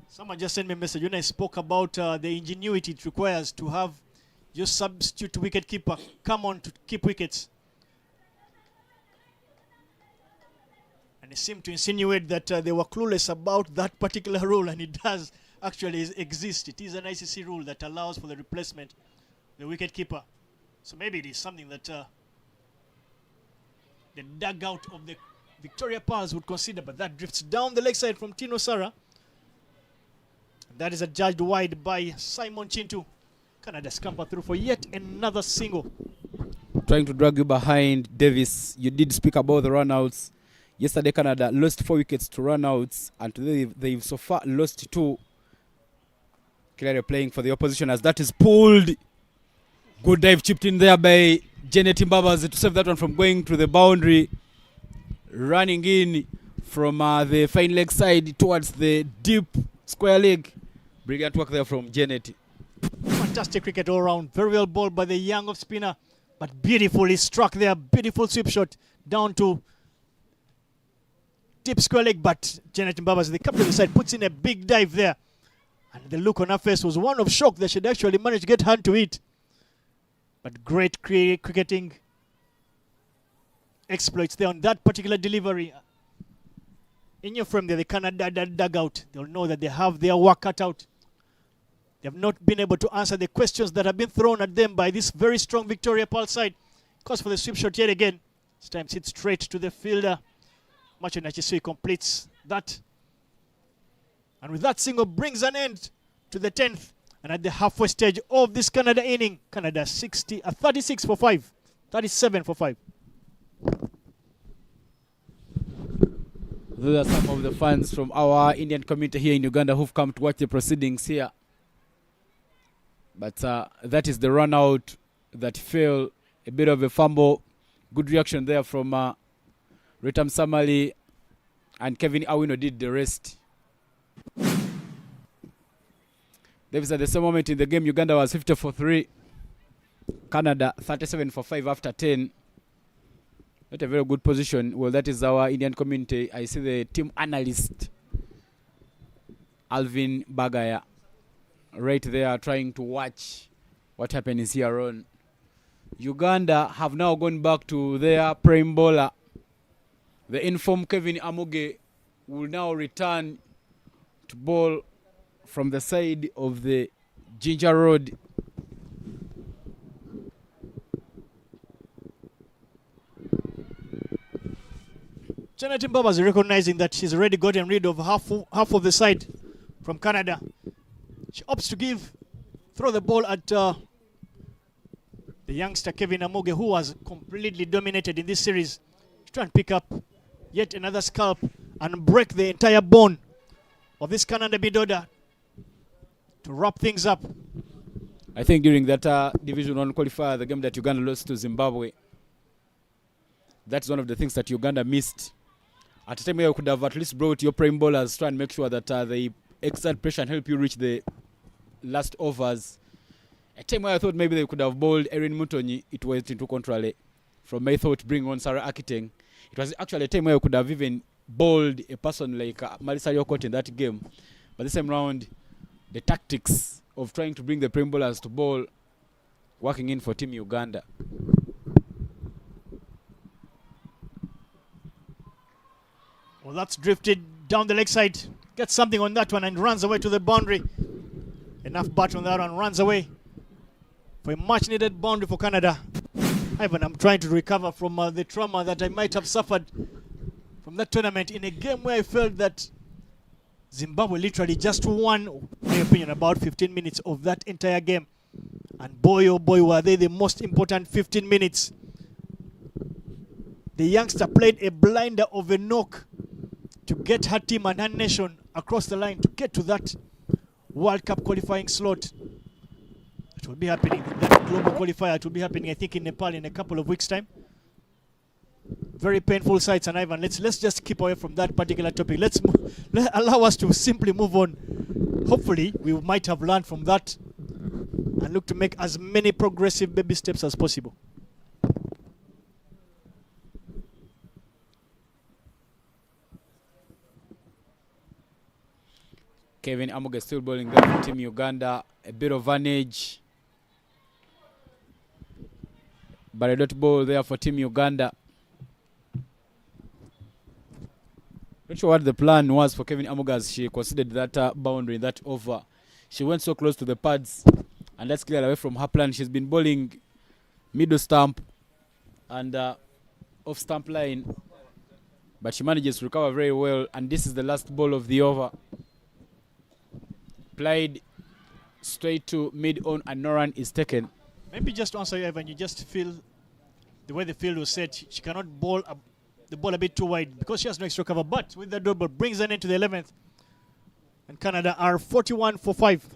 Someone just sent me a message when I spoke about the ingenuity it requires to have your substitute wicketkeeper come on to keep wickets. And they seem to insinuate that they were clueless about that particular rule, and it does actually exist. It is an ICC rule that allows for the replacement of the wicketkeeper. So maybe it is something that the dugout of the Victoria Pearls would consider, but that drifts down the leg side from Tino Sarah. That is adjudged wide by Simon Chintu. Canada scamper through for yet another single.
Trying to drag you behind, Davis. You did speak about the runouts. Yesterday, Canada lost 4 wickets to runouts, and today they've so far lost 2. Clearly playing for the opposition as that is pulled. Good dive chipped in there by Janet Mbaba to save that one from going to the boundary. Running in from the fine leg side towards the deep square leg. Brilliant work there from Janet.
Fantastic cricket all round. Very well bowled by the young off spinner, but beautifully struck there. Beautiful sweep shot down to deep square leg, but Janet Mbaba, the captain of the side, puts in a big dive there. And the look on her face was one of shock that she'd actually managed to get hand to it. But great cricketing exploits there on that particular delivery. In your frame there, the Canada dugout, they'll know that they have their work cut out. They have not been able to answer the questions that have been thrown at them by this very strong Victoria Pearl side. Calls for the sweep shot yet again. This time it's straight to the fielder. Macho Nachisui completes that. And with that single brings an end to the 10th And at the halfway stage of this Canada inning, Canada 36 for 5, 37 for 5.
Those are some of the fans from our Indian community here in Uganda who've come to watch the proceedings here. But that is the run out that fell. A bit of a fumble. Good reaction there from Ritam Samali, and Kevin Awino did the rest. Davis, at the same moment in the game, Uganda was 50 for 3. Canada 37 for 5 after 10. Not a very good position. Well, that is our Indian community. I see the team analyst, Alvin Bagaya, right there trying to watch what happens here on. Uganda have now gone back to their prime bowler. The informed Kevin Amuge will now return to bowl from the side of the Ginger Road.
Janet Mbaba is recognizing that she's already gotten rid of half of the side from Canada. She opts to throw the ball at the youngster Kevin Amuge, who was completely dominated in this series. To try and pick up yet another scalp and break the entire bone of this Canada mid order to wrap things up.
I think during that Division 1 qualifier, the game that Uganda lost to Zimbabwe, that's one of the things that Uganda missed. At a time where you could have at least brought your prime bowlers, try and make sure that they exert pressure and help you reach the last overs. A time where I thought maybe they could have bowled Erin Mutonyi, it went into control from my thought bring on Sarah Akiteng. It was actually a time where you could have even bowled a person like Marisa Yokot in that game. But this time round, the tactics of trying to bring the prime bowlers to bowl working in for Team Uganda.
Well, that's drifted down the leg side. Gets something on that one and runs away to the boundary. Enough bat on that one, runs away for a much needed boundary for Canada. Ivan, I'm trying to recover from the trauma that I might have suffered from that tournament in a game where I felt that Zimbabwe literally just won, in my opinion, about 15 minutes of that entire game. And boy, oh boy, were they the most important 15 minutes. The youngster played a blinder of a knock to get her team and her nation across the line to get to that World Cup qualifying slot. It will be happening, that global qualifier. It will be happening, I think, in Nepal in a couple of weeks' time. Very painful sights, and Ivan, let's just keep away from that particular topic. Allow us to simply move on. Hopefully, we might have learned from that and look to make as many progressive baby steps as possible.
Kevin Amuge still bowling there for Team Uganda. A bit of an edge. But a dot ball there for Team Uganda. Not sure what the plan was for Kevin Amuge as she considered that boundary, that over. She went so close to the pads, and that's cleared away from her plan. She's been bowling middle stump and off stump line, but she manages to recover very well, and this is the last ball of the over. Played straight to mid-on, and no run is taken.
Maybe just to answer you, Evan, you just feel the way the field was set, she cannot bowl the ball a bit too wide because she has no extra cover. But with that dot ball, brings an end to the 11th. And Canada are 41 for 5.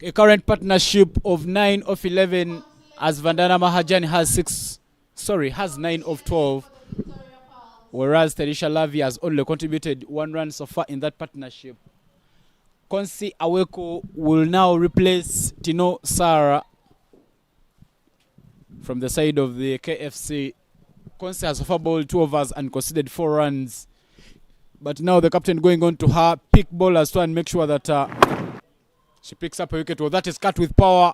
A current partnership of 9 of 11 as Vandana Mahajan has 9 of 12, whereas Terisha Lavi has only contributed 1 run so far in that partnership. Konsi Aweko will now replace Tino Sara from the side of the KFC. Konsi has so far bowled 2 overs and conceded 4 runs. But now the captain going on to her pick bowlers to and make sure that she picks up a wicket. Well, that is cut with power.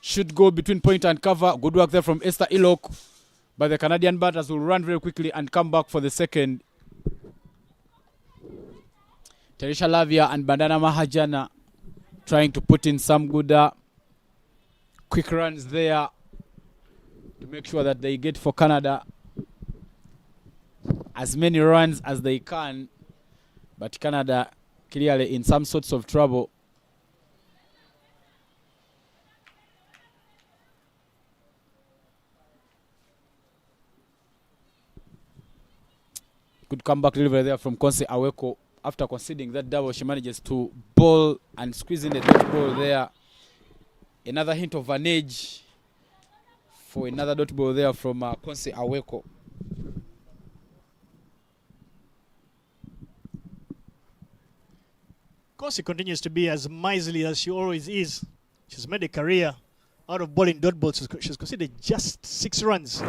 Should go between point and cover. Good work there from Esther Ilok. But the Canadian batters will run very quickly and come back for the second. Teresha Lavia and Bandana Mahajana trying to put in some good quick runs there to make sure that they get for Canada as many runs as they can. But Canada clearly in some sorts of trouble. Good comeback delivery there from Konse Aweko. After conceding that double, she manages to bowl and squeeze in the dot ball there. Another hint of an edge for another dot ball there from Konse Aweko.
Konse continues to be as miserly as she always is. She's made a career out of bowling dot balls. She's conceded just 6 runs.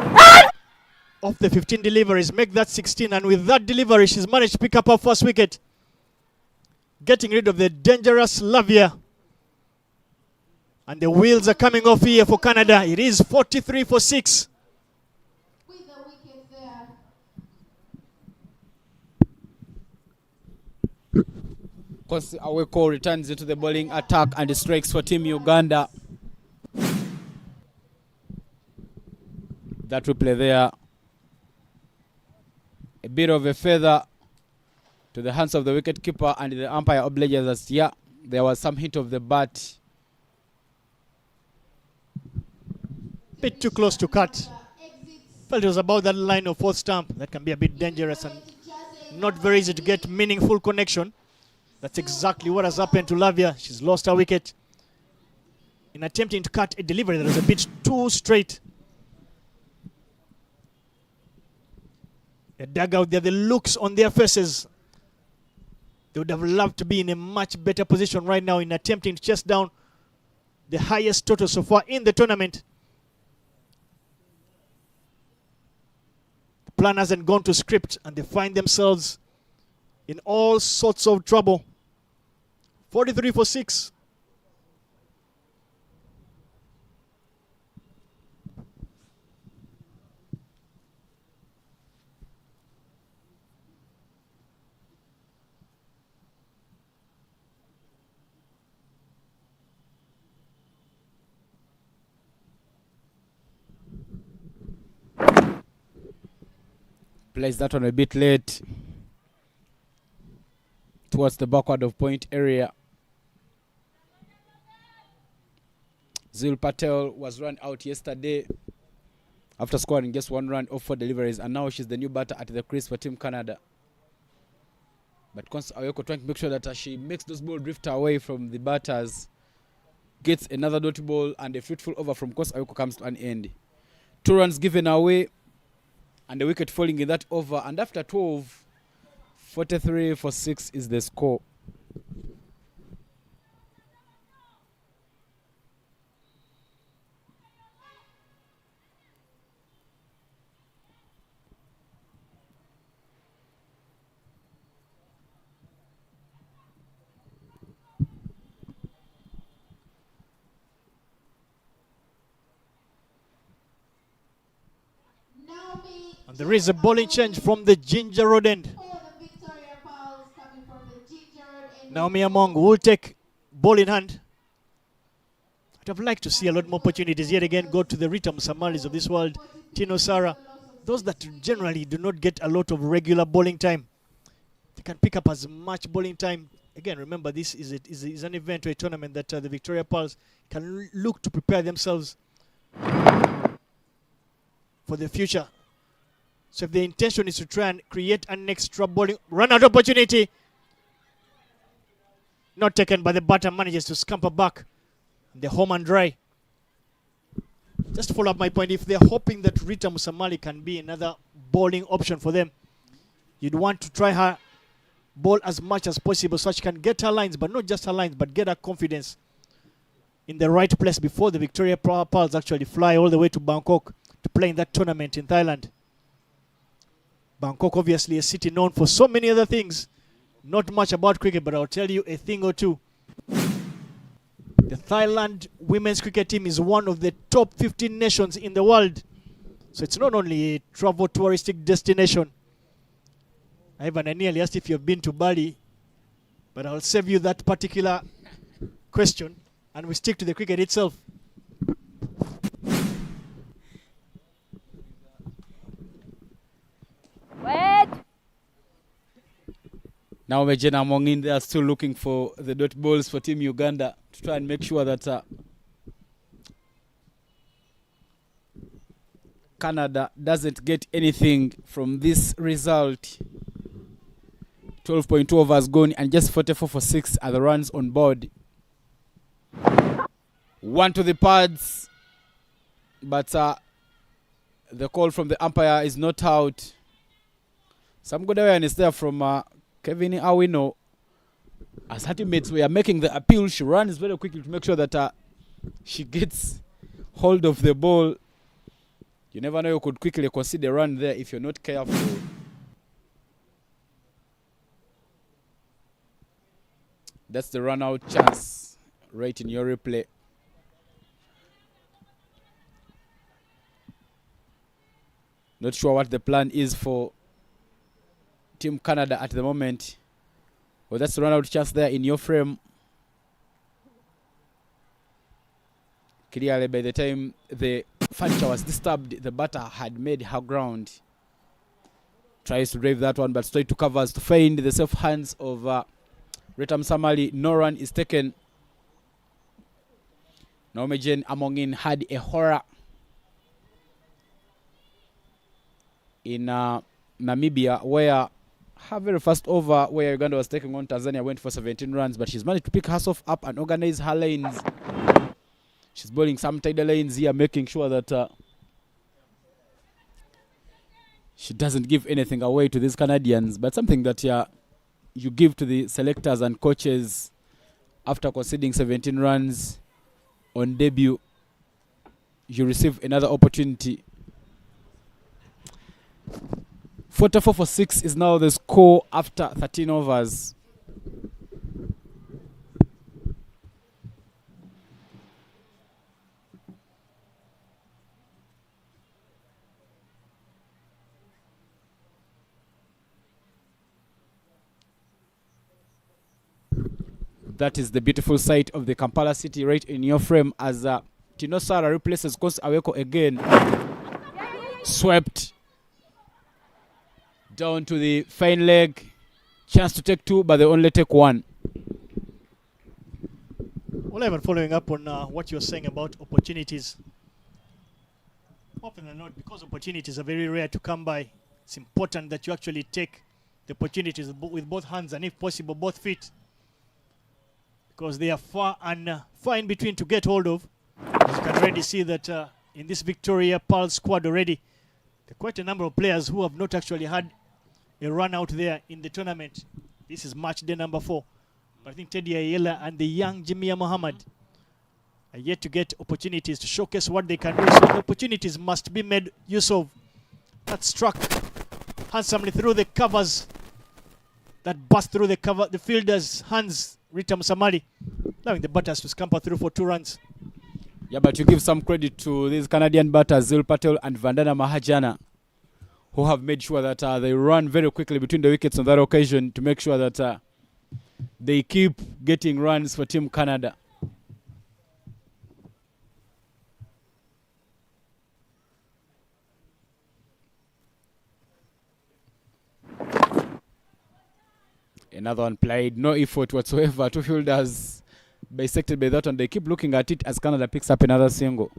Of the 15 deliveries, make that 16, and with that delivery, she's managed to pick up her first wicket, getting rid of the dangerous Lavia. And the wheels are coming off here for Canada. It is 43 for 6.
With the wicket there.
Konse Aweko returns into the bowling attack and strikes for Team Uganda. That replay there. A bit of a feather to the hands of the wicketkeeper, and the umpire obliges us. Yeah, there was some hit of the bat.
Bit too close to cut. Felt it was about that line of 4th stump. That can be a bit dangerous and not very easy to get meaningful connection. That's exactly what has happened to Lavia. She's lost her wicket in attempting to cut a delivery that was a bit too straight. The dugout there, the looks on their faces. They would have loved to be in a much better position right now in attempting to chase down the highest total so far in the tournament. The plan hasn't gone to script, and they find themselves in all sorts of trouble. 43 for 6.
Plays that one a bit late towards the backward of point area. Zul Patel was run out yesterday after scoring just 1 run off 4 deliveries, and now she's the new batter at the crease for Team Canada. But Konse Aweko trying to make sure that she makes those balls drift away from the batters, gets another dot ball, and a fruitful over from Konse Aweko comes to an end. 2 runs given away, and the wicket falling in that over. And after 12, 43 for 6 is the score.
And there is a bowling change from the Ginger Road end. Naomi Among will take ball in hand. I'd have liked to see a lot more opportunities yet again go to the Rita Musamalis of this world, Tino Sara. Those that generally do not get a lot of regular bowling time. They can pick up as much bowling time. Again, remember, this is an event or a tournament that the Victoria Pearls can look to prepare themselves for the future. So if the intention is to try and create an extra bowling run-out opportunity, not taken by the batter, manages to scamper back the home and dry. Just to follow up my point, if they're hoping that Rita Musamali can be another bowling option for them, you'd want to try her bowl as much as possible so she can get her lines, but not just her lines, but get her confidence in the right place before the Victoria Pearls actually fly all the way to Bangkok to play in that tournament in Thailand. Bangkok, obviously, a city known for so many other things. Not much about cricket, but I'll tell you a thing or two. The Thailand women's cricket team is one of the top 15 nations in the world. So it's not only a travel touristic destination. I nearly asked if you've been to Bali. But I'll save you that particular question and we stick to the cricket itself.
Now Mejena among in, they are still looking for the dot balls for Team Uganda to try and make sure that Canada doesn't get anything from this result. 12.2 overs gone and just 44 for 6 are the runs on board. One to the pads, but the call from the umpire is not out. Some good awareness there from Kevin Awino. As her teammates were making the appeal, she runs very quickly to make sure that she gets hold of the ball. You never know, you could quickly concede a run there if you're not careful. That's the run out chance right in your replay. Not sure what the plan is for Team Canada at the moment. Well, that's the run out chance there in your frame. Clearly, by the time the furniture was disturbed, the batter had made her ground. Tries to drive that one, but straight to covers to find the safe hands of Ritam Samali. No run is taken. Naomi Jane Amongin had a horror in Namibia, where her very first over, where Uganda was taking on Tanzania, went for 17 runs, but she's managed to pick herself up and organize her lanes. She's bowling some tidal lanes here, making sure that she doesn't give anything away to these Canadians, but something that you give to the selectors and coaches after conceding 17 runs on debut. You receive another opportunity. 44 for 6 is now the score after 13 overs. That is the beautiful sight of the Kampala city right in your frame as Tino Sara replaces Kosi Aweko again. Swept down to the fine leg. Chance to take two, but they only take one.
Well, Evan, following up on what you're saying about opportunities. Often than not, because opportunities are very rare to come by, it's important that you actually take the opportunities with both hands and, if possible, both feet. Because they are far in between to get hold of. As you can already see that in this Victoria Pearl squad already, there are quite a number of players who have not actually had a run out there in the tournament. This is match day number 4. But I think Teddy Ayala and the young Jimia Mohammed are yet to get opportunities to showcase what they can do. So the opportunities must be made use of. That struck handsomely through the covers. That burst through the cover, the fielder's hands. Ritam Samali, allowing the batters to scamper through for 2 runs.
Yeah, but you give some credit to these Canadian batters, Zil Patel and Vandana Mahajana, who have made sure that they run very quickly between the wickets on that occasion to make sure that they keep getting runs for Team Canada. Another one played, no effort whatsoever. 2 fielders bisected by that one. They keep looking at it as Canada picks up another single.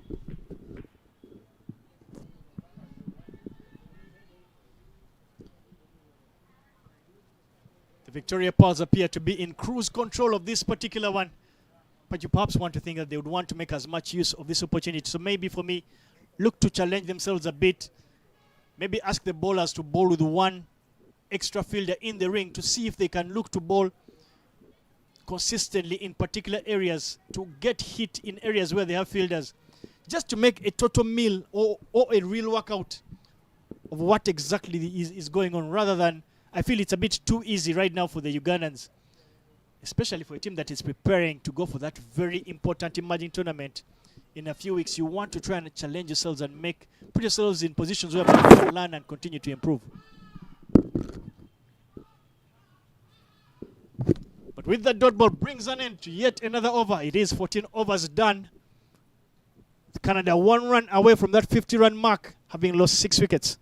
The Victoria Pearls appear to be in cruise control of this particular one. But you perhaps want to think that they would want to make as much use of this opportunity. So maybe for me, look to challenge themselves a bit. Maybe ask the bowlers to bowl with one extra fielder in the ring to see if they can look to bowl consistently in particular areas, to get hit in areas where they have fielders, just to make a total meal or a real workout of what exactly is going on, rather than, I feel it's a bit too easy right now for the Ugandans, especially for a team that is preparing to go for that very important emerging tournament in a few weeks. You want to try and challenge yourselves and put yourselves in positions where you can learn and continue to improve. But with that dot ball brings an end to yet another over. It is 14 overs done. Canada 1 run away from that 50-run mark, having lost 6 wickets.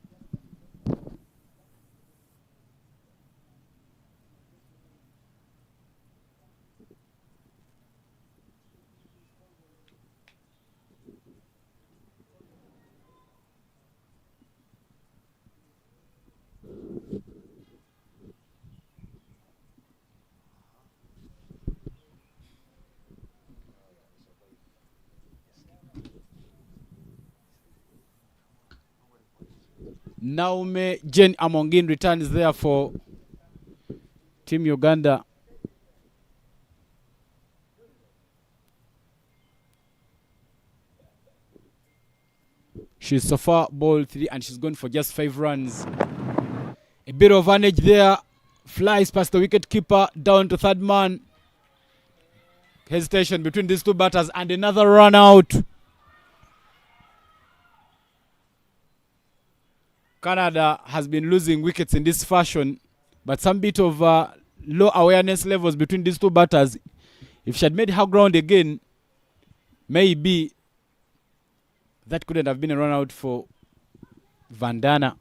Naume Jane Amongin returns there for Team Uganda. She's so far ball 3 and she's gone for just 5 runs. A bit of advantage there. Flies past the wicket keeper down to third man. Hesitation between these two batters and another run out. Canada has been losing wickets in this fashion, but some bit of low awareness levels between these two batters. If she had made her ground again, maybe that couldn't have been a run out for Vandana.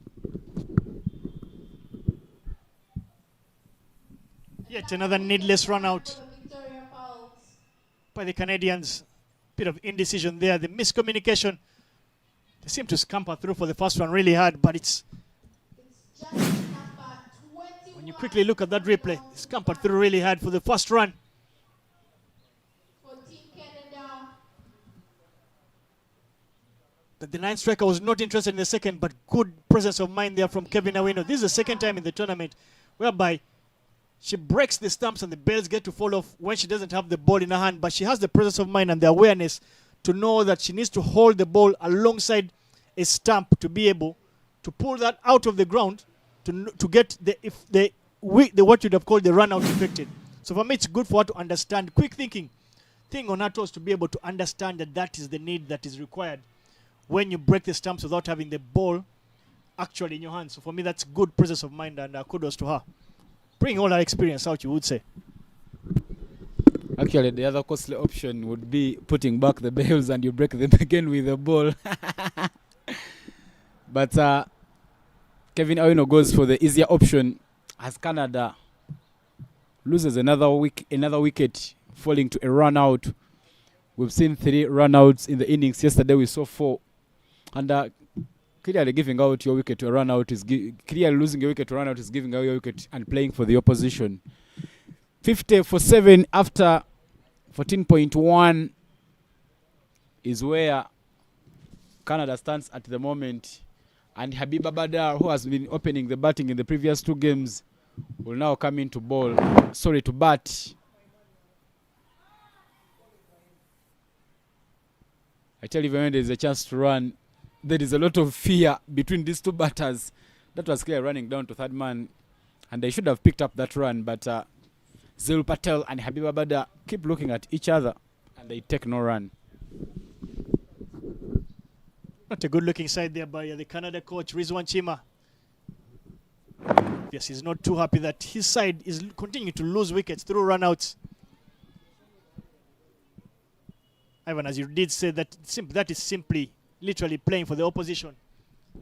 Yet another needless run out
The Victoria Pals.
by the Canadians. Bit of indecision there, the miscommunication. They seem to scamper through for the first one really hard, but it's
It's just number 21.
when you quickly look at that replay, they scampered through really hard for the first run.
For Team Canada.
That the 9th striker was not interested in the second, but good presence of mind there from Kevin Awino. This is the second time in the tournament whereby she breaks the stumps and the bells get to fall off when she doesn't have the ball in her hand, but she has the presence of mind and the awareness to know that she needs to hold the ball alongside a stump to be able to pull that out of the ground to get the what you'd have called the run out effected. So for me, it's good for her to understand, quick thinking thing on her toes, to be able to understand that that is the need that is required when you break the stumps without having the ball actually in your hands. So for me, that's good presence of mind, and kudos to her. Bring all her experience out, you would say.
Actually, the other costly option would be putting back the bells and you break them again with the ball. But Kevin Awino goes for the easier option as Canada loses another wicket, falling to a run out. We've seen 3 run outs in the innings. Yesterday we saw 4. And clearly giving out your wicket to a run out is clearly losing your wicket to a run out is giving out your wicket and playing for the opposition. 50 for 7 after 14.1 is where Canada stands at the moment. And Habiba Badar, who has been opening the batting in the previous 2 games, will now come in to bat. I tell you, when there's a chance to run, there is a lot of fear between these 2 batters. That was clear running down to third man, and they should have picked up that run, but Zul Patel and Habiba Badar keep looking at each other, and they take no run.
Not a good-looking side there by the Canada coach, Rizwan Chima. Yes, he's not too happy that his side is continuing to lose wickets through run-outs. Ivan, as you did say, that is simply, literally playing for the opposition,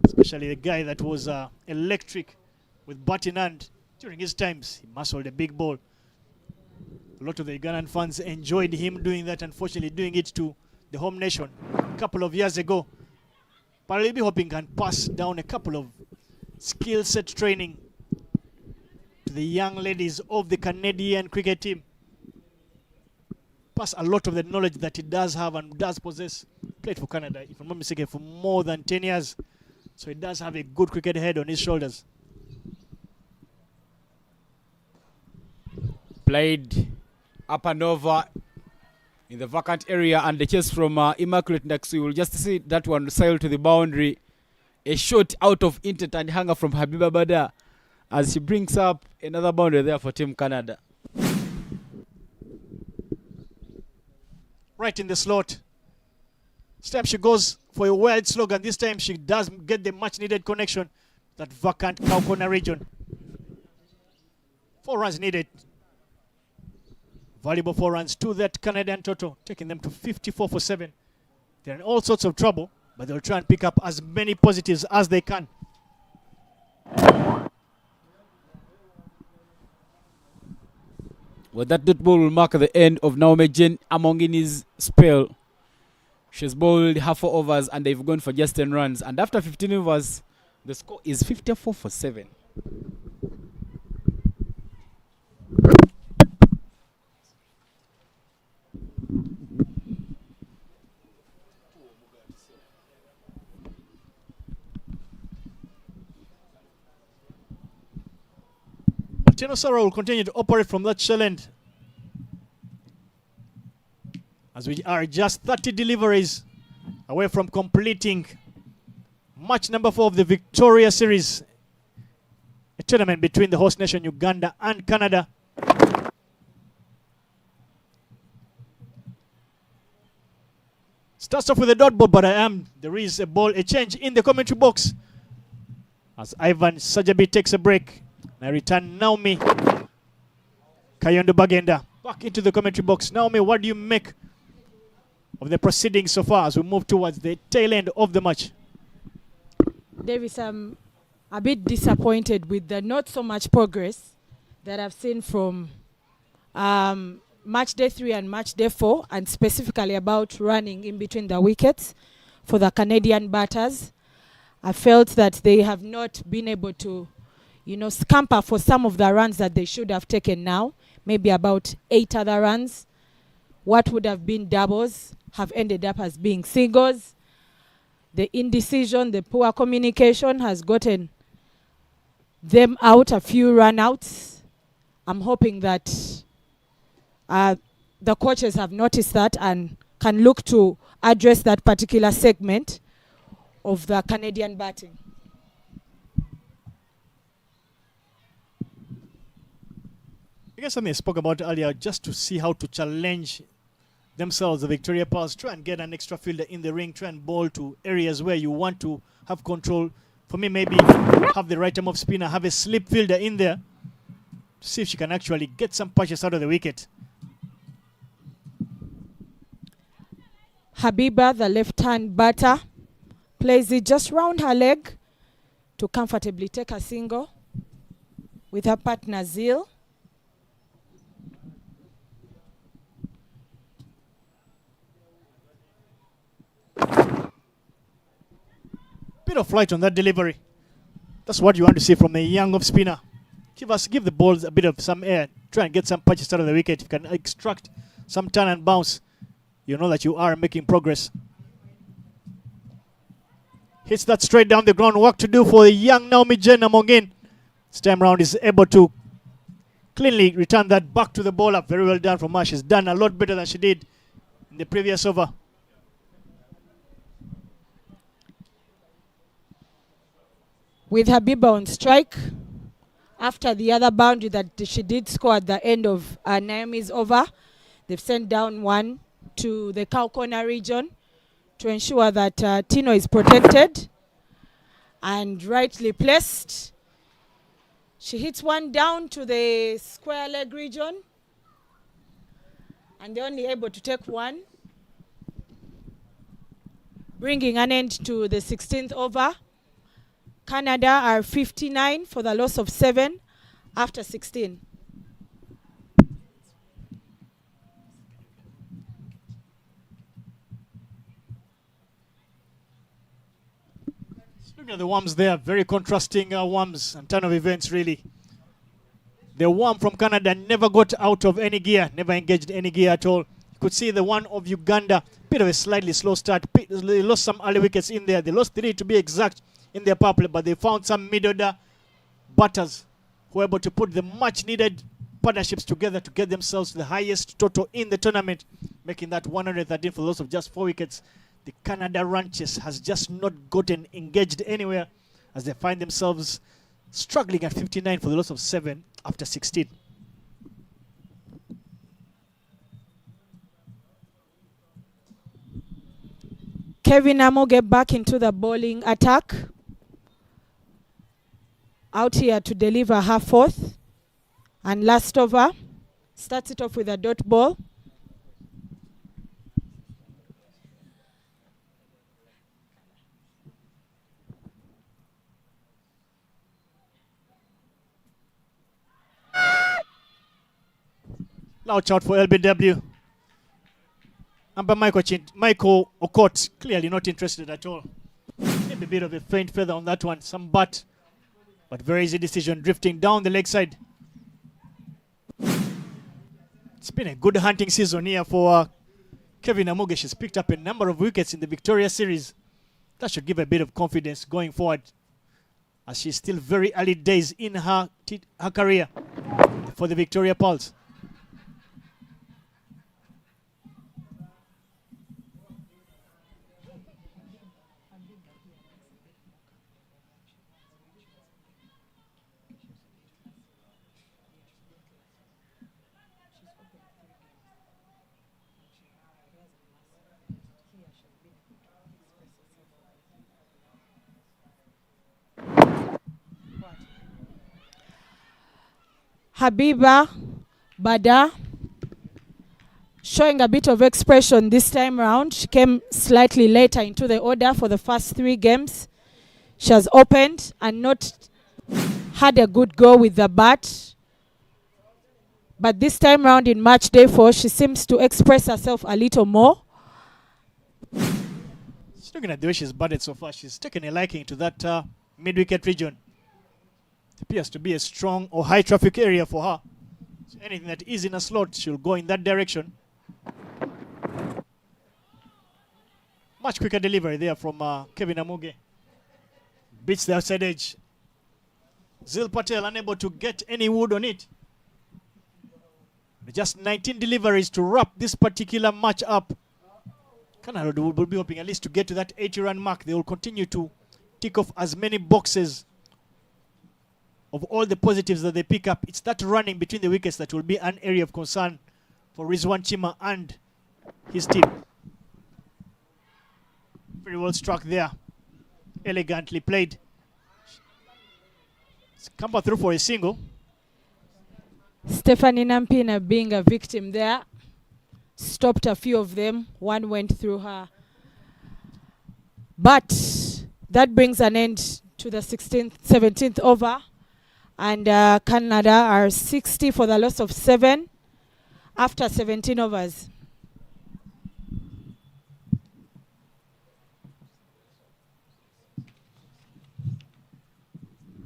especially the guy that was electric with bat in hand during his times. He muscled a big ball. A lot of the Ugandan fans enjoyed him doing that, unfortunately doing it to the home nation a couple of years ago. But I'll be hoping can pass down a couple of skill set training to the young ladies of the Canadian cricket team. Pass a lot of the knowledge that he does have and does possess. Played for Canada, if I'm not mistaken, for more than 10 years. So he does have a good cricket head on his shoulders.
Played up and over in the vacant area, and the chase from Immaculate next. You will just see that one sail to the boundary. A shot out of intent and hanger from Habiba Badar as she brings up another boundary there for Team Canada.
Right in the slot. This time she goes for a wide slog, and this time she does get the much needed connection. That vacant cow corner region. 4 runs needed Valuable 4 runs to that Canadian total, taking them to 54 for 7. They're in all sorts of trouble, but they'll try and pick up as many positives as they can.
Well, that dot ball will mark the end of Naomi Jane Amongini's spell. She's bowled half 4 overs and they've gone for just 10 runs. And after 15 overs, the score is 54 for 7.
Tino Sarah will continue to operate from that shell end, as we are just 30 deliveries away from completing match number 4 of the Victoria Series, a tournament between the host nation Uganda and Canada. Starts off with a dot ball, but there is a change in the commentary box as Ivan Sajabi takes a break. I return Naomi Kayondo Bagenda back into the commentary box. Naomi, what do you make of the proceedings so far as we move towards the tail end of the match?
Davis, I'm a bit disappointed with the not so much progress that I've seen from match day 3 and match day 4, and specifically about running in between the wickets for the Canadian batters. I felt that they have not been able to, scamper for some of the runs that they should have taken now. Maybe about 8 other runs. What would have been doubles have ended up as being singles. The indecision, the poor communication has gotten them out a few run-outs. I'm hoping that the coaches have noticed that and can look to address that particular segment of the Canadian batting.
I guess something I spoke about earlier, just to see how to challenge themselves, the Victoria Pearls, try and get an extra fielder in the ring, try and bowl to areas where you want to have control. For me, maybe have the right arm of spinner, have a slip fielder in there, to see if she can actually get some punches out of the wicket.
Habiba, the left-hand batter, plays it just round her leg to comfortably take a single with her partner Zil.
Bit of flight on that delivery. That's what you want to see from a young off spinner. Give the balls a bit of some air. Try and get some punches out of the wicket. If you can extract some turn and bounce, you know that you are making progress. Hits that straight down the ground. Work to do for the young Naomi Jane Amongin. This time round is able to cleanly return that back to the bowler. Very well done from her. She's done a lot better than she did in the previous over.
With Habiba on strike, after the other boundary that she did score at the end of Naomi's over, they've sent down one to the cow corner region to ensure that Tino is protected and rightly placed. She hits one down to the square leg region, and they're only able to take one, bringing an end to the 16th over. Canada are 59 for the loss of 7 after 16.
Looking at the worms there, very contrasting worms and turn of events really. The worm from Canada never got out of any gear, never engaged any gear at all. You could see the one of Uganda, bit of a slightly slow start. They lost some early wickets in there. They lost 3 to be exact in their power play, but they found some mid-order batters who were able to put the much-needed partnerships together to get themselves the highest total in the tournament, making that 113 for the loss of just 4 wickets. The Canada Ranches has just not gotten engaged anywhere as they find themselves struggling at 59 for the loss of 7 after 16.
Kevin Amo get back into the bowling attack. Out here to deliver her 4th and last over. Starts it off with a dot ball.
Loud shout for LBW. Amber Michael Okot, clearly not interested at all. Maybe a bit of a faint feather on that one. Some butt, but very easy decision, drifting down the leg side. It's been a good hunting season here for Kevin Amuge. She's picked up a number of wickets in the Victoria series. That should give a bit of confidence going forward, as she's still very early days in her career for the Victoria Pulse.
Habiba Bada showing a bit of expression this time round. She came slightly later into the order for the first 3 games. She has opened and not had a good go with the bat. But this time round in match day 4, she seems to express herself a little more.
She's looking at the way she's batted so far. She's taken a liking to that mid-wicket region. It appears to be a strong or high traffic area for her. So anything that is in a slot, she'll go in that direction. Much quicker delivery there from Kevin Amuge. Beats the outside edge. Zil Patel unable to get any wood on it. Just 19 deliveries to wrap this particular match up. Canada will be hoping at least to get to that 80-run mark. They will continue to tick off as many boxes of all the positives that they pick up. It's that running between the wickets that will be an area of concern for Rizwan Chima and his team. Very well struck there. Elegantly played. Kamba through for a single.
Stephanie Nampina being a victim there. Stopped a few of them. One went through her. But that brings an end to the 17th over. And Canada are 60 for the loss of 7 after 17 overs.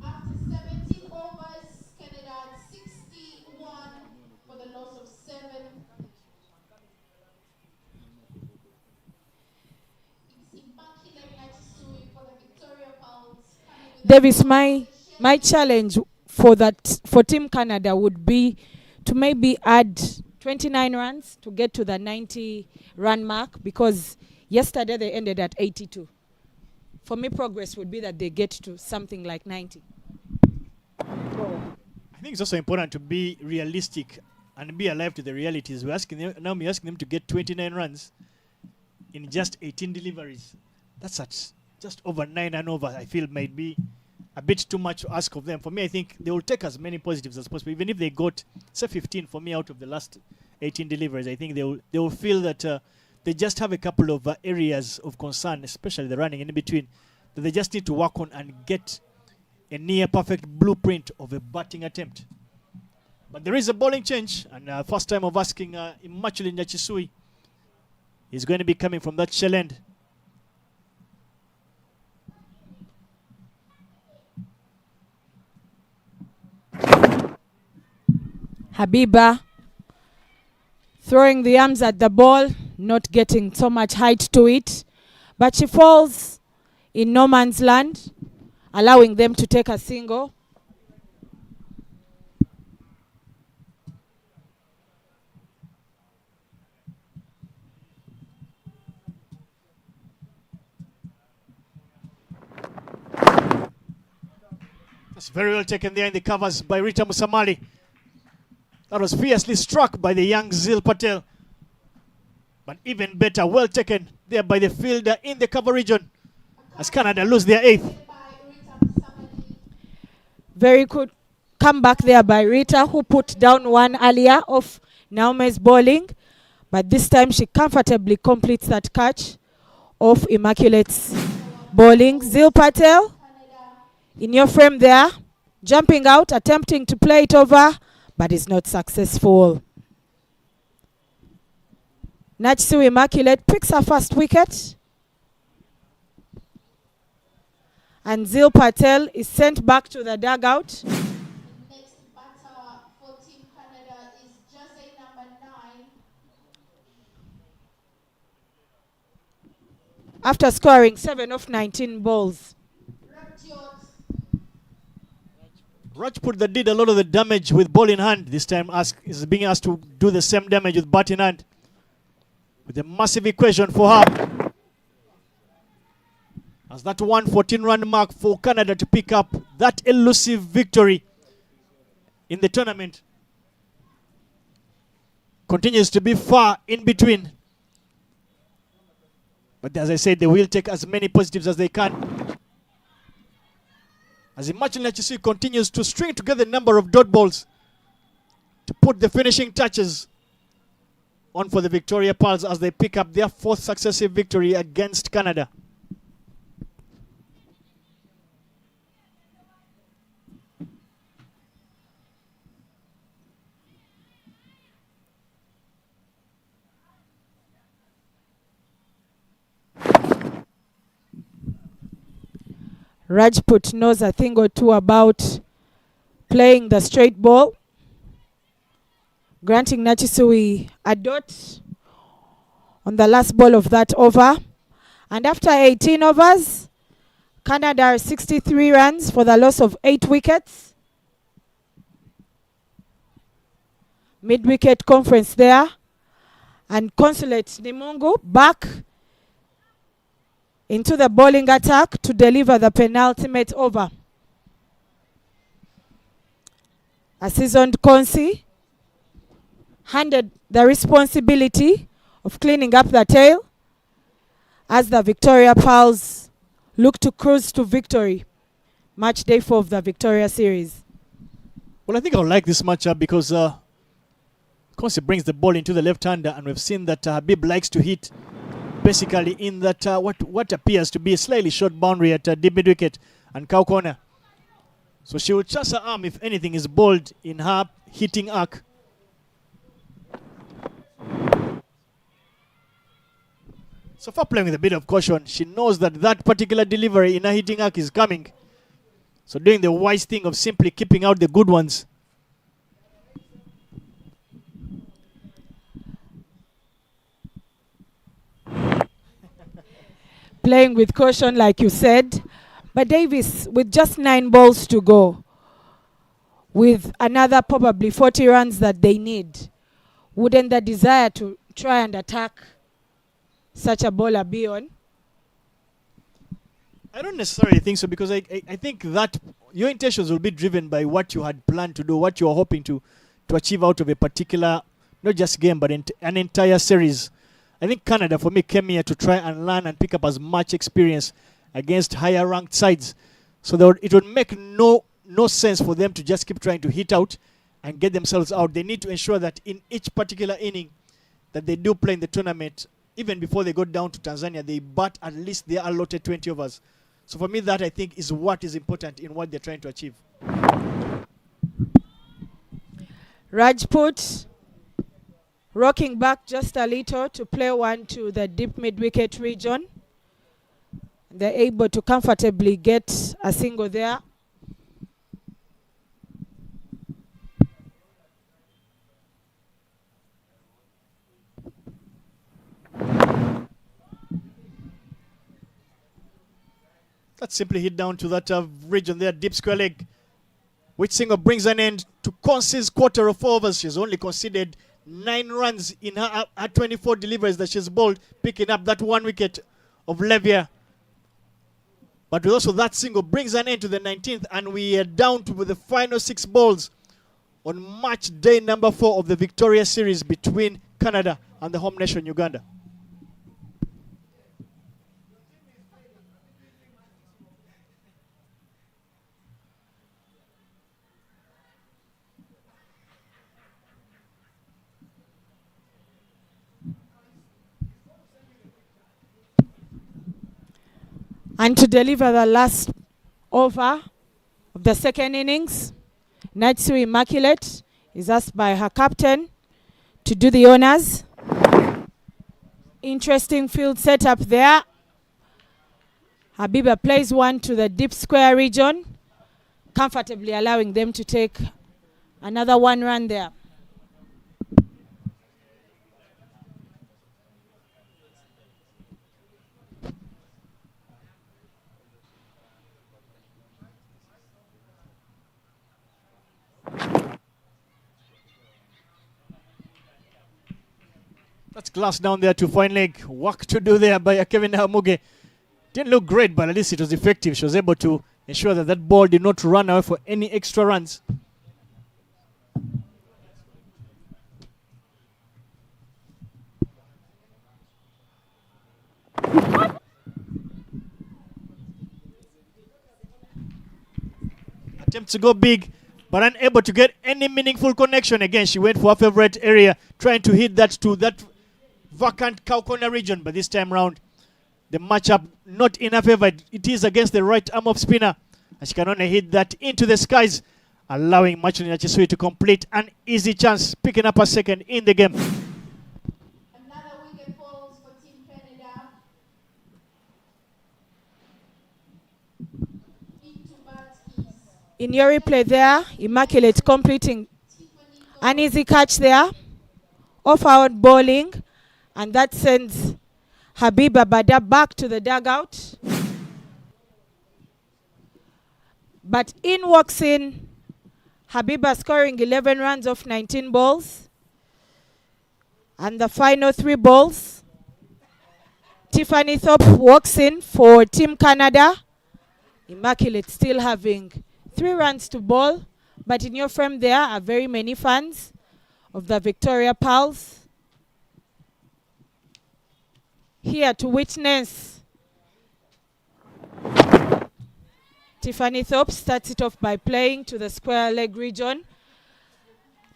After 17 overs, Canada at 61 for the loss of 7. It's Immaculate Natsui for the Victoria Pulse.
Davis, my challenge for Team Canada would be to maybe add 29 runs to get to the 90-run mark, because yesterday they ended at 82. For me, progress would be that they get to something like 90.
I think it's also important to be realistic and be alive to the realities. We're asking them to get 29 runs in just 18 deliveries. That's at just over 9 and over. I feel might be a bit too much to ask of them. For me, I think they will take as many positives as possible. Even if they got, say, 15 for me out of the last 18 deliveries, I think they will feel that they just have a couple of areas of concern, especially the running in between, that they just need to work on and get a near perfect blueprint of a batting attempt. But there is a bowling change, and first time of asking Immaculate Natsui is going to be coming from that shell end.
Habiba throwing the arms at the ball, not getting so much height to it, but she falls in no man's land, allowing them to take a single.
That's very well taken there in the covers by Rita Musamali. That was fiercely struck by the young Zil Patel. But even better, well taken there by the fielder in the cover region as Canada lose their 8th.
Very good comeback there by Rita, who put down one earlier off Naume's bowling, but this time she comfortably completes that catch off Immaculate's bowling. Zil Patel in your frame there, jumping out, attempting to play it over, but is not successful. Nachisu Immaculate picks her first wicket, and Zil Patel is sent back to the dugout.
Next batter for Team Canada is jersey number 9.
After scoring 7 of 19 balls.
Rajput that did a lot of the damage with ball in hand this time is being asked to do the same damage with bat in hand. With a massive equation for her. As that 114-run mark for Canada to pick up that elusive victory in the tournament continues to be far in between. But as I said, they will take as many positives as they can. As Imagine Nachisu continues to string together a number of dot balls to put the finishing touches on for the Victoria Pearls as they pick up their 4th successive victory against Canada.
Rajput knows a thing or two about playing the straight ball, granting Nachisui a dot on the last ball of that over. And after 18 overs, Canada are 63 runs for the loss of 8 wickets. Mid-wicket conference there. And Consulate Nimungu back into the bowling attack to deliver the penultimate over. A seasoned Consi handed the responsibility of cleaning up the tail as the Victoria Pearls look to cruise to victory. Match day 4 of the Victoria Series.
Well, I think I'll like this matchup because Consi brings the ball into the left-hander, and we've seen that Habib likes to hit basically in that what appears to be a slightly short boundary at deep mid-wicket and cow corner. So she will chase her arm if anything is bowled in her hitting arc. So far playing with a bit of caution, she knows that that particular delivery in her hitting arc is coming. So doing the wise thing of simply keeping out the good ones.
Playing with caution, like you said. But Davis, with just 9 balls to go, with another probably 40 runs that they need, wouldn't the desire to try and attack such a bowler be on?
I don't necessarily think so, because I think that your intentions will be driven by what you had planned to do, what you are hoping to achieve out of a particular, not just game, but an entire series. I think Canada, for me, came here to try and learn and pick up as much experience against higher ranked sides. So it would make no sense for them to just keep trying to hit out and get themselves out. They need to ensure that in each particular inning that they do play in the tournament, even before they go down to Tanzania, they bat at least their allotted 20 overs. So for me, that I think is what is important in what they're trying to achieve.
Rajput rocking back just a little to play one to the deep mid-wicket region. They're able to comfortably get a single there.
That simply hit down to that region there, deep square leg, which single brings an end to Consi's quarter of overs. She's only conceded 9 runs in her 24 deliveries that she's bowled, picking up that 1 wicket of Levia. But also that single brings an end to the 19th, and we are down to the final 6 balls on match day number 4 of the Victoria Series between Canada and the home nation Uganda.
And to deliver the last over of the second innings, Natsu Immaculate is asked by her captain to do the honors. Interesting field setup there. Habiba plays one to the deep square region, comfortably allowing them to take another one run there.
That's glass down there to fine leg. Work to do there by Kevin Hamuge. Didn't look great, but at least it was effective. She was able to ensure that that ball did not run away for any extra runs. Attempts to go big, but unable to get any meaningful connection. Again, she went for her favorite area, trying to hit that to that vacant cow corner region, but this time round, the matchup not in her favor. It is against the right arm of spinner, and she can only hit that into the skies, allowing Machelina Chisui to complete an easy chance, picking up a second in the game.
Another wicket falls for Team Canada. Into bat is
In your replay there, Immaculate completing an easy catch there, off-out bowling, and that sends Habiba Bada back to the dugout. But in walks in Habiba, scoring 11 runs off 19 balls. And the final 3 balls, Tiffany Thorpe walks in for Team Canada. Immaculate still having 3 runs to bowl, but in your frame there are very many fans of the Victoria Pals here to witness. Tiffany Thorpe starts it off by playing to the square leg region,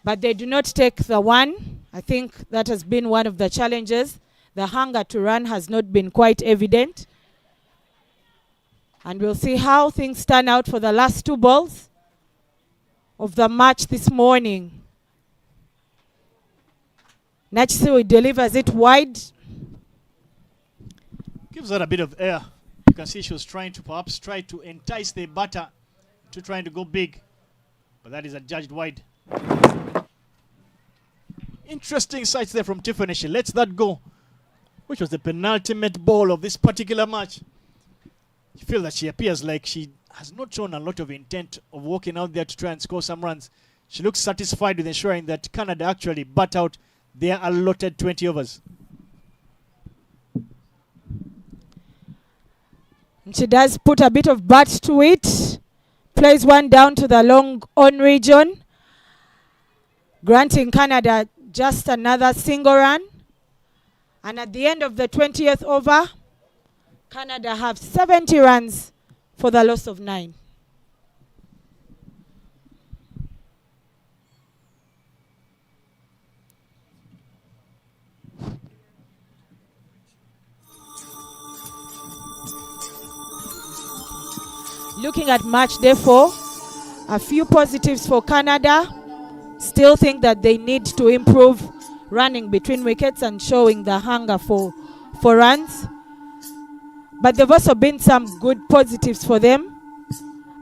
but they do not take the one. I think that has been one of the challenges. The hunger to run has not been quite evident. And we'll see how things turn out for the last 2 balls of the match this morning. Nachisui delivers it wide.
Gives her a bit of air. You can see she was trying to perhaps try to entice the batter to trying to go big, but that is adjudged wide. Interesting sights there from Tiffany. She lets that go, which was the penultimate ball of this particular match. You feel that she appears like she has not shown a lot of intent of walking out there to try and score some runs. She looks satisfied with ensuring that Canada actually bat out their allotted 20 overs.
She does put a bit of bat to it. Plays one down to the long on region, granting Canada just another single run. And at the end of the 20th over, Canada have 70 runs for the loss of 9. Looking at match day 4, a few positives for Canada. Still think that they need to improve running between wickets and showing the hunger for runs. But there have also been some good positives for them,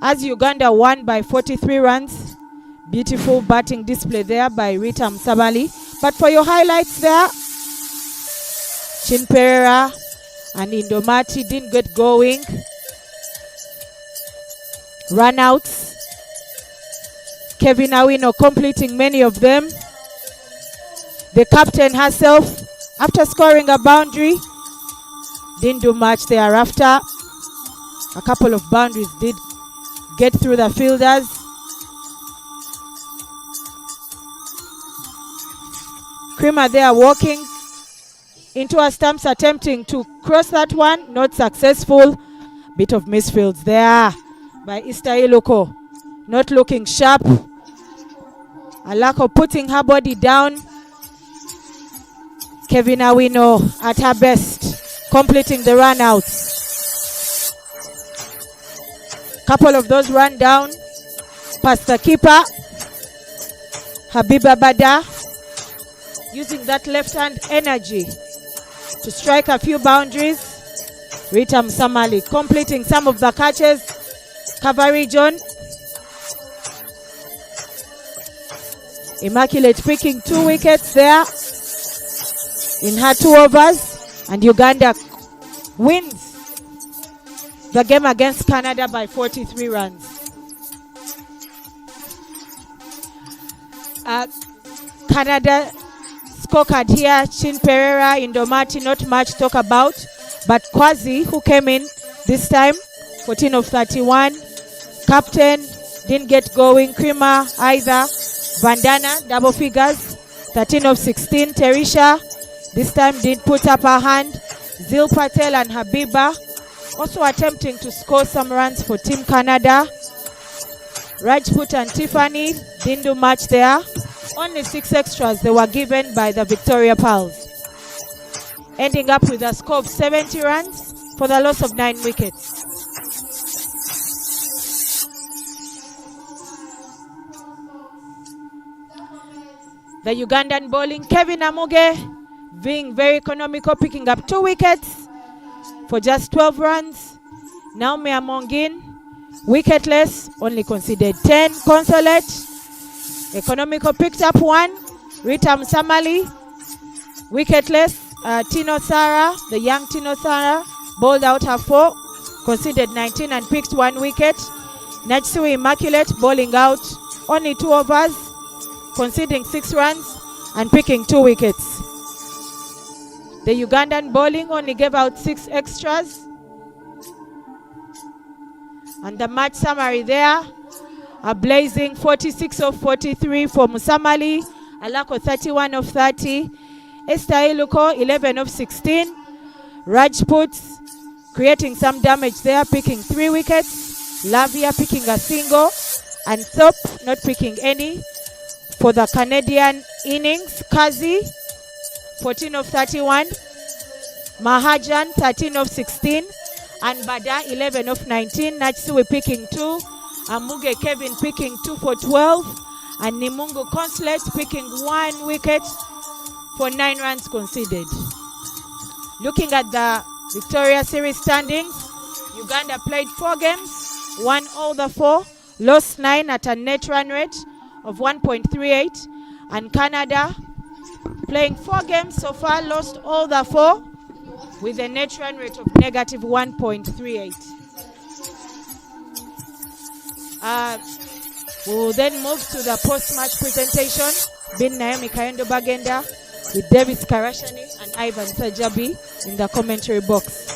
as Uganda won by 43 runs. Beautiful batting display there by Rita Msabali. But for your highlights there, Chin Pereira and Indomati didn't get going. Runouts. Kevin Awino completing many of them. The captain herself, after scoring a boundary, didn't do much thereafter. A couple of boundaries did get through the fielders. Creamer there walking into her stumps, attempting to cross that one, not successful. Bit of misfields there by Istailuko, not looking sharp. A lack of putting her body down. Kevin Awino at her best, completing the run outs. Couple of those run down past the keeper, Habiba Bada, using that left hand energy to strike a few boundaries. Rita Msamali completing some of the catches. Coverage on. Immaculate picking 2 wickets there in her 2 overs, and Uganda wins the game against Canada by 43 runs. Canada scorecard here, Chin Pereira, Indomati, not much talk about, but Kwazi, who came in this time, 14 of 31, captain, didn't get going, Krima either, Vandana, double figures, 13 of 16, Terisha, this time did put up her hand, Zil Patel and Habiba, also attempting to score some runs for Team Canada. Rajput and Tiffany didn't do much there. Only 6 extras they were given by the Victoria Pals, ending up with a score of 70 runs for the loss of 9 wickets. The Ugandan bowling, Kevin Amuge being very economical, picking up 2 wickets for just 12 runs. Naomi Amongin, wicketless, only conceded 10. Consolate, economical, picked up 1. Rita Msamali, wicketless. Tino Sara, the young Tino Sara, bowled out her 4, conceded 19 and picked 1 wicket. Natsui Immaculate bowling out only 2 overs, conceding 6 runs and picking 2 wickets. The Ugandan bowling only gave out 6 extras. And the match summary there, a blazing 46 of 43 for Musamali, Alako 31 of 30, Esther Iluko 11 of 16, Rajput creating some damage there, picking 3 wickets, Lavia picking a single, and Thorpe not picking any. For the Canadian innings, Kazi 14 of 31, Mahajan 13 of 16, and Bada 11 of 19. Natsui picking 2, Amuge Kevin picking 2 for 12, and Nimungu Consulate picking 1 wicket for 9 runs conceded. Looking at the Victoria Series standings, Uganda played 4 games, won all the 4, lost 9 at a net run rate of 1.38, and Canada playing 4 games so far, lost all the 4 with a net run rate of negative 1.38. We will then move to the post-match presentation. Bin Naomi Kaendo Bagenda with Davis Karashani and Ivan Sajabi in the commentary box.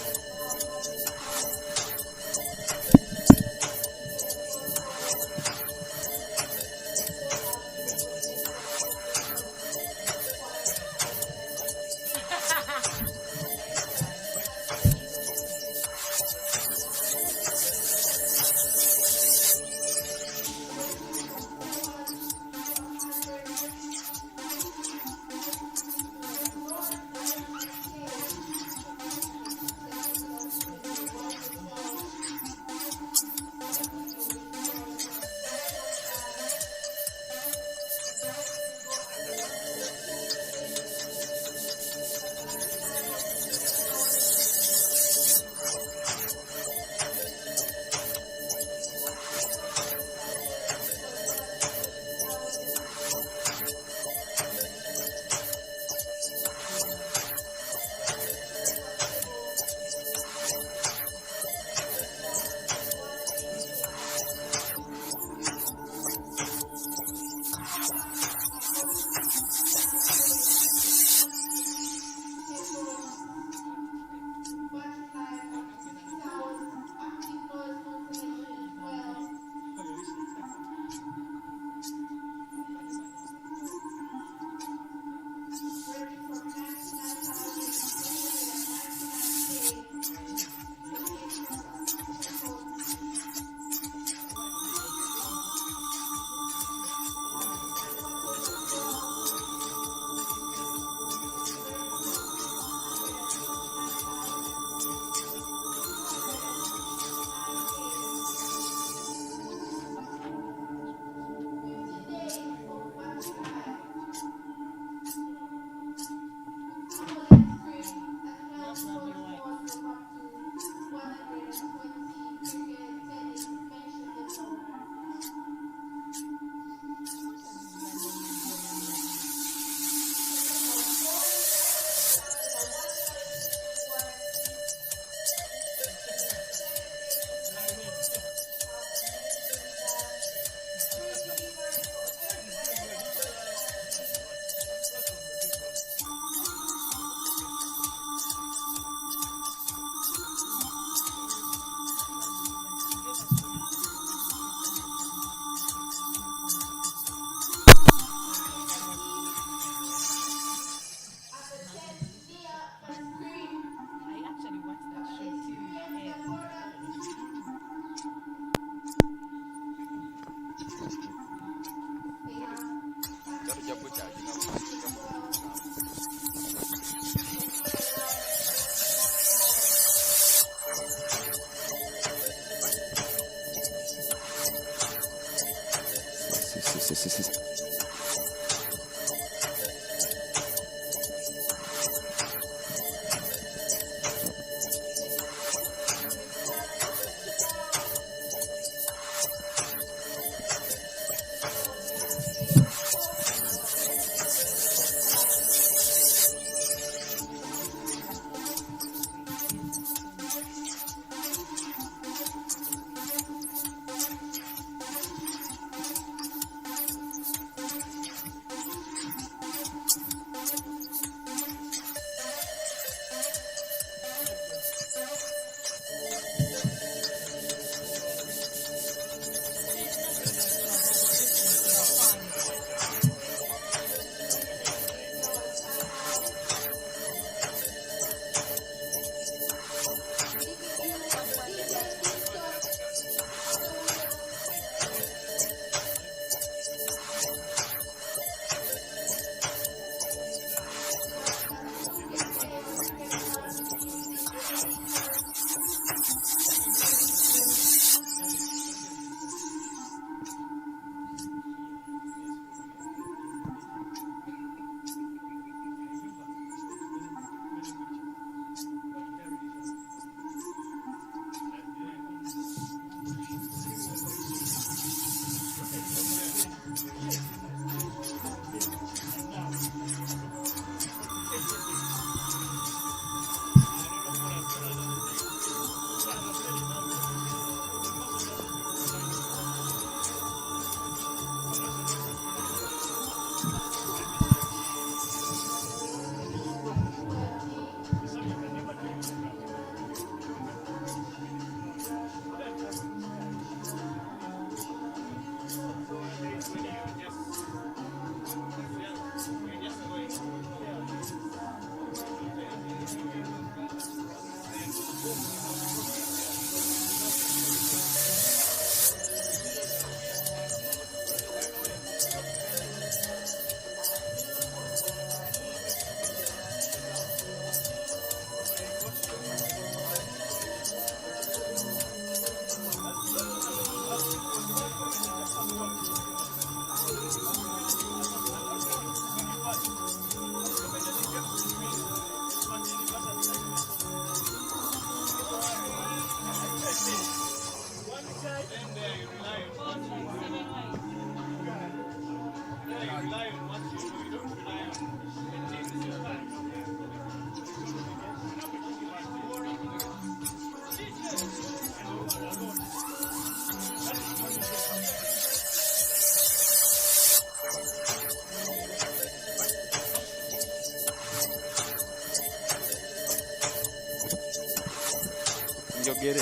Njogere.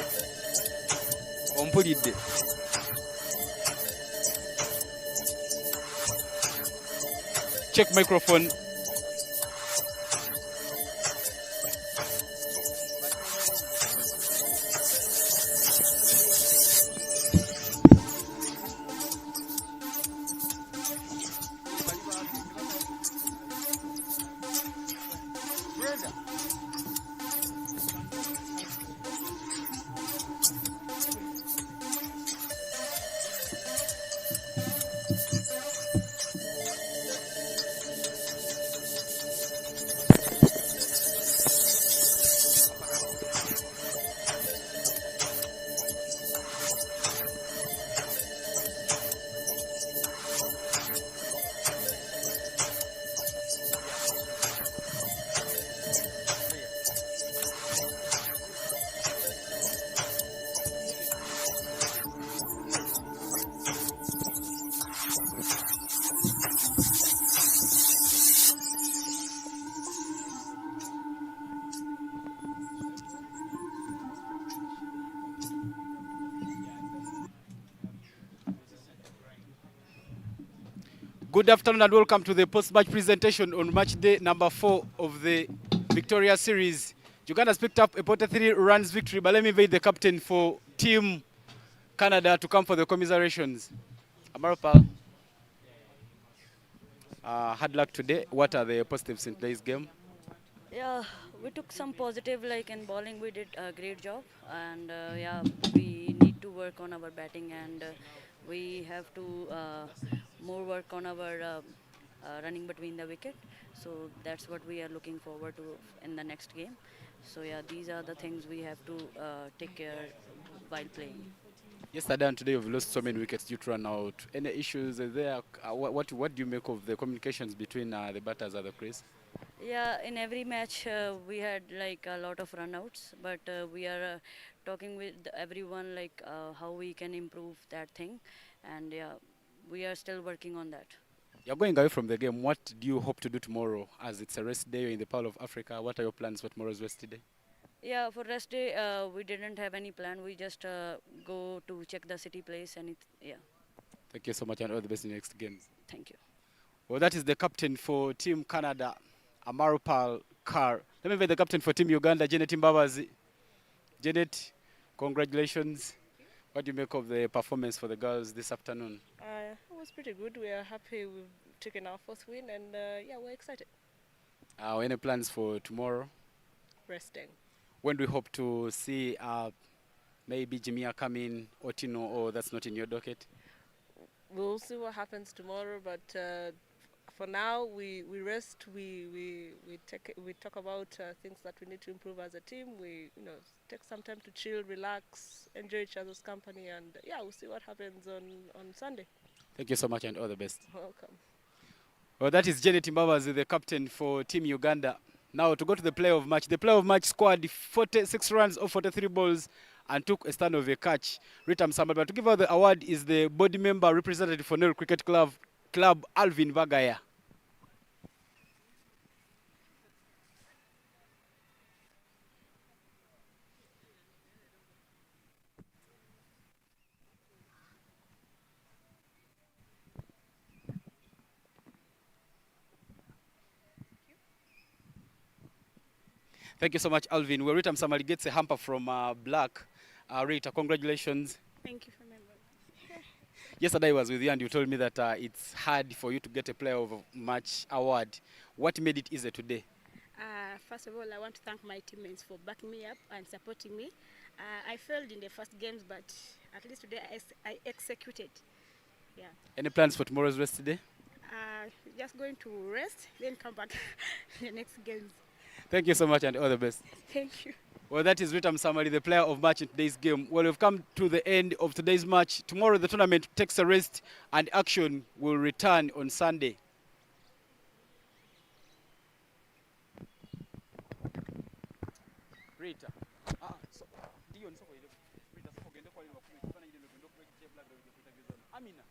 Ompulidde. Check microphone. Good afternoon and welcome to the post-match presentation on match day number 4 of the Victoria Series. Uganda has picked up a 43 runs victory, but let me invite the captain for Team Canada to come for the commiserations. Amarapal, hard luck today. What are the positives in today's game?
Yeah, we took some positive, like in bowling we did a great job, and yeah, we need to work on our batting, and we have to more work on our running between the wicket. So that's what we are looking forward to in the next game. So yeah, these are the things we have to take care while playing.
Yesterday and today you've lost so many wickets due to run out. Any issues there? What do you make of the communications between the batters and the crease?
Yeah, in every match we had like a lot of runouts, but we are talking with everyone like how we can improve that thing, and yeah, we are still working on that.
You're going away from the game. What do you hope to do tomorrow as it's a rest day in the Pearl of Africa? What are your plans for tomorrow's rest day?
Yeah, for rest day we didn't have any plan. We just go to check the city place, and yeah,
Thank you so much and all the best in the next games.
thank you.
Well, that is the captain for Team Canada, Amarupal Kar. Let me invite the captain for Team Uganda, Janet Mbabazi. Janet, congratulations. What do you make of the performance for the girls this afternoon?
It was pretty good. We are happy we've taken our fourth win, and yeah, we're excited.
Any plans for tomorrow?
Resting.
When do we hope to see maybe Jimia come in, Otino, or that's not in your docket?
We'll see what happens tomorrow, but for now, we rest. We talk about things that we need to improve as a team. We take some time to chill, relax, enjoy each other's company, and yeah, we'll see what happens on Sunday.
Thank you so much and all the best.
Welcome.
Well, that is Janet Mbabazi, the captain for Team Uganda. Now to go to the play of match. The play of match scored 46 runs of 43 balls and took a stand of a catch. Ritam Sambal. But to give her the award is the body member representative for Nehru Cricket Club, Alvin Bagaya. Thank you so much, Alvin. Well, Ritam Samali gets a hamper from Black. Rita, congratulations.
Thank you for remembering.
Yesterday I was with you and you told me that it's hard for you to get a player of match award. What made it easier today?
First of all, I want to thank my teammates for backing me up and supporting me. I failed in the first games, but at least today I executed. Yeah.
Any plans for tomorrow's rest today?
Just going to rest, then come back the next games.
Thank you so much and all the best.
Thank you.
Well, that is Ritam Samari, the player of match in today's game. Well, we've come to the end of today's match. Tomorrow the tournament takes a rest and action will return on Sunday. Rita. Amina.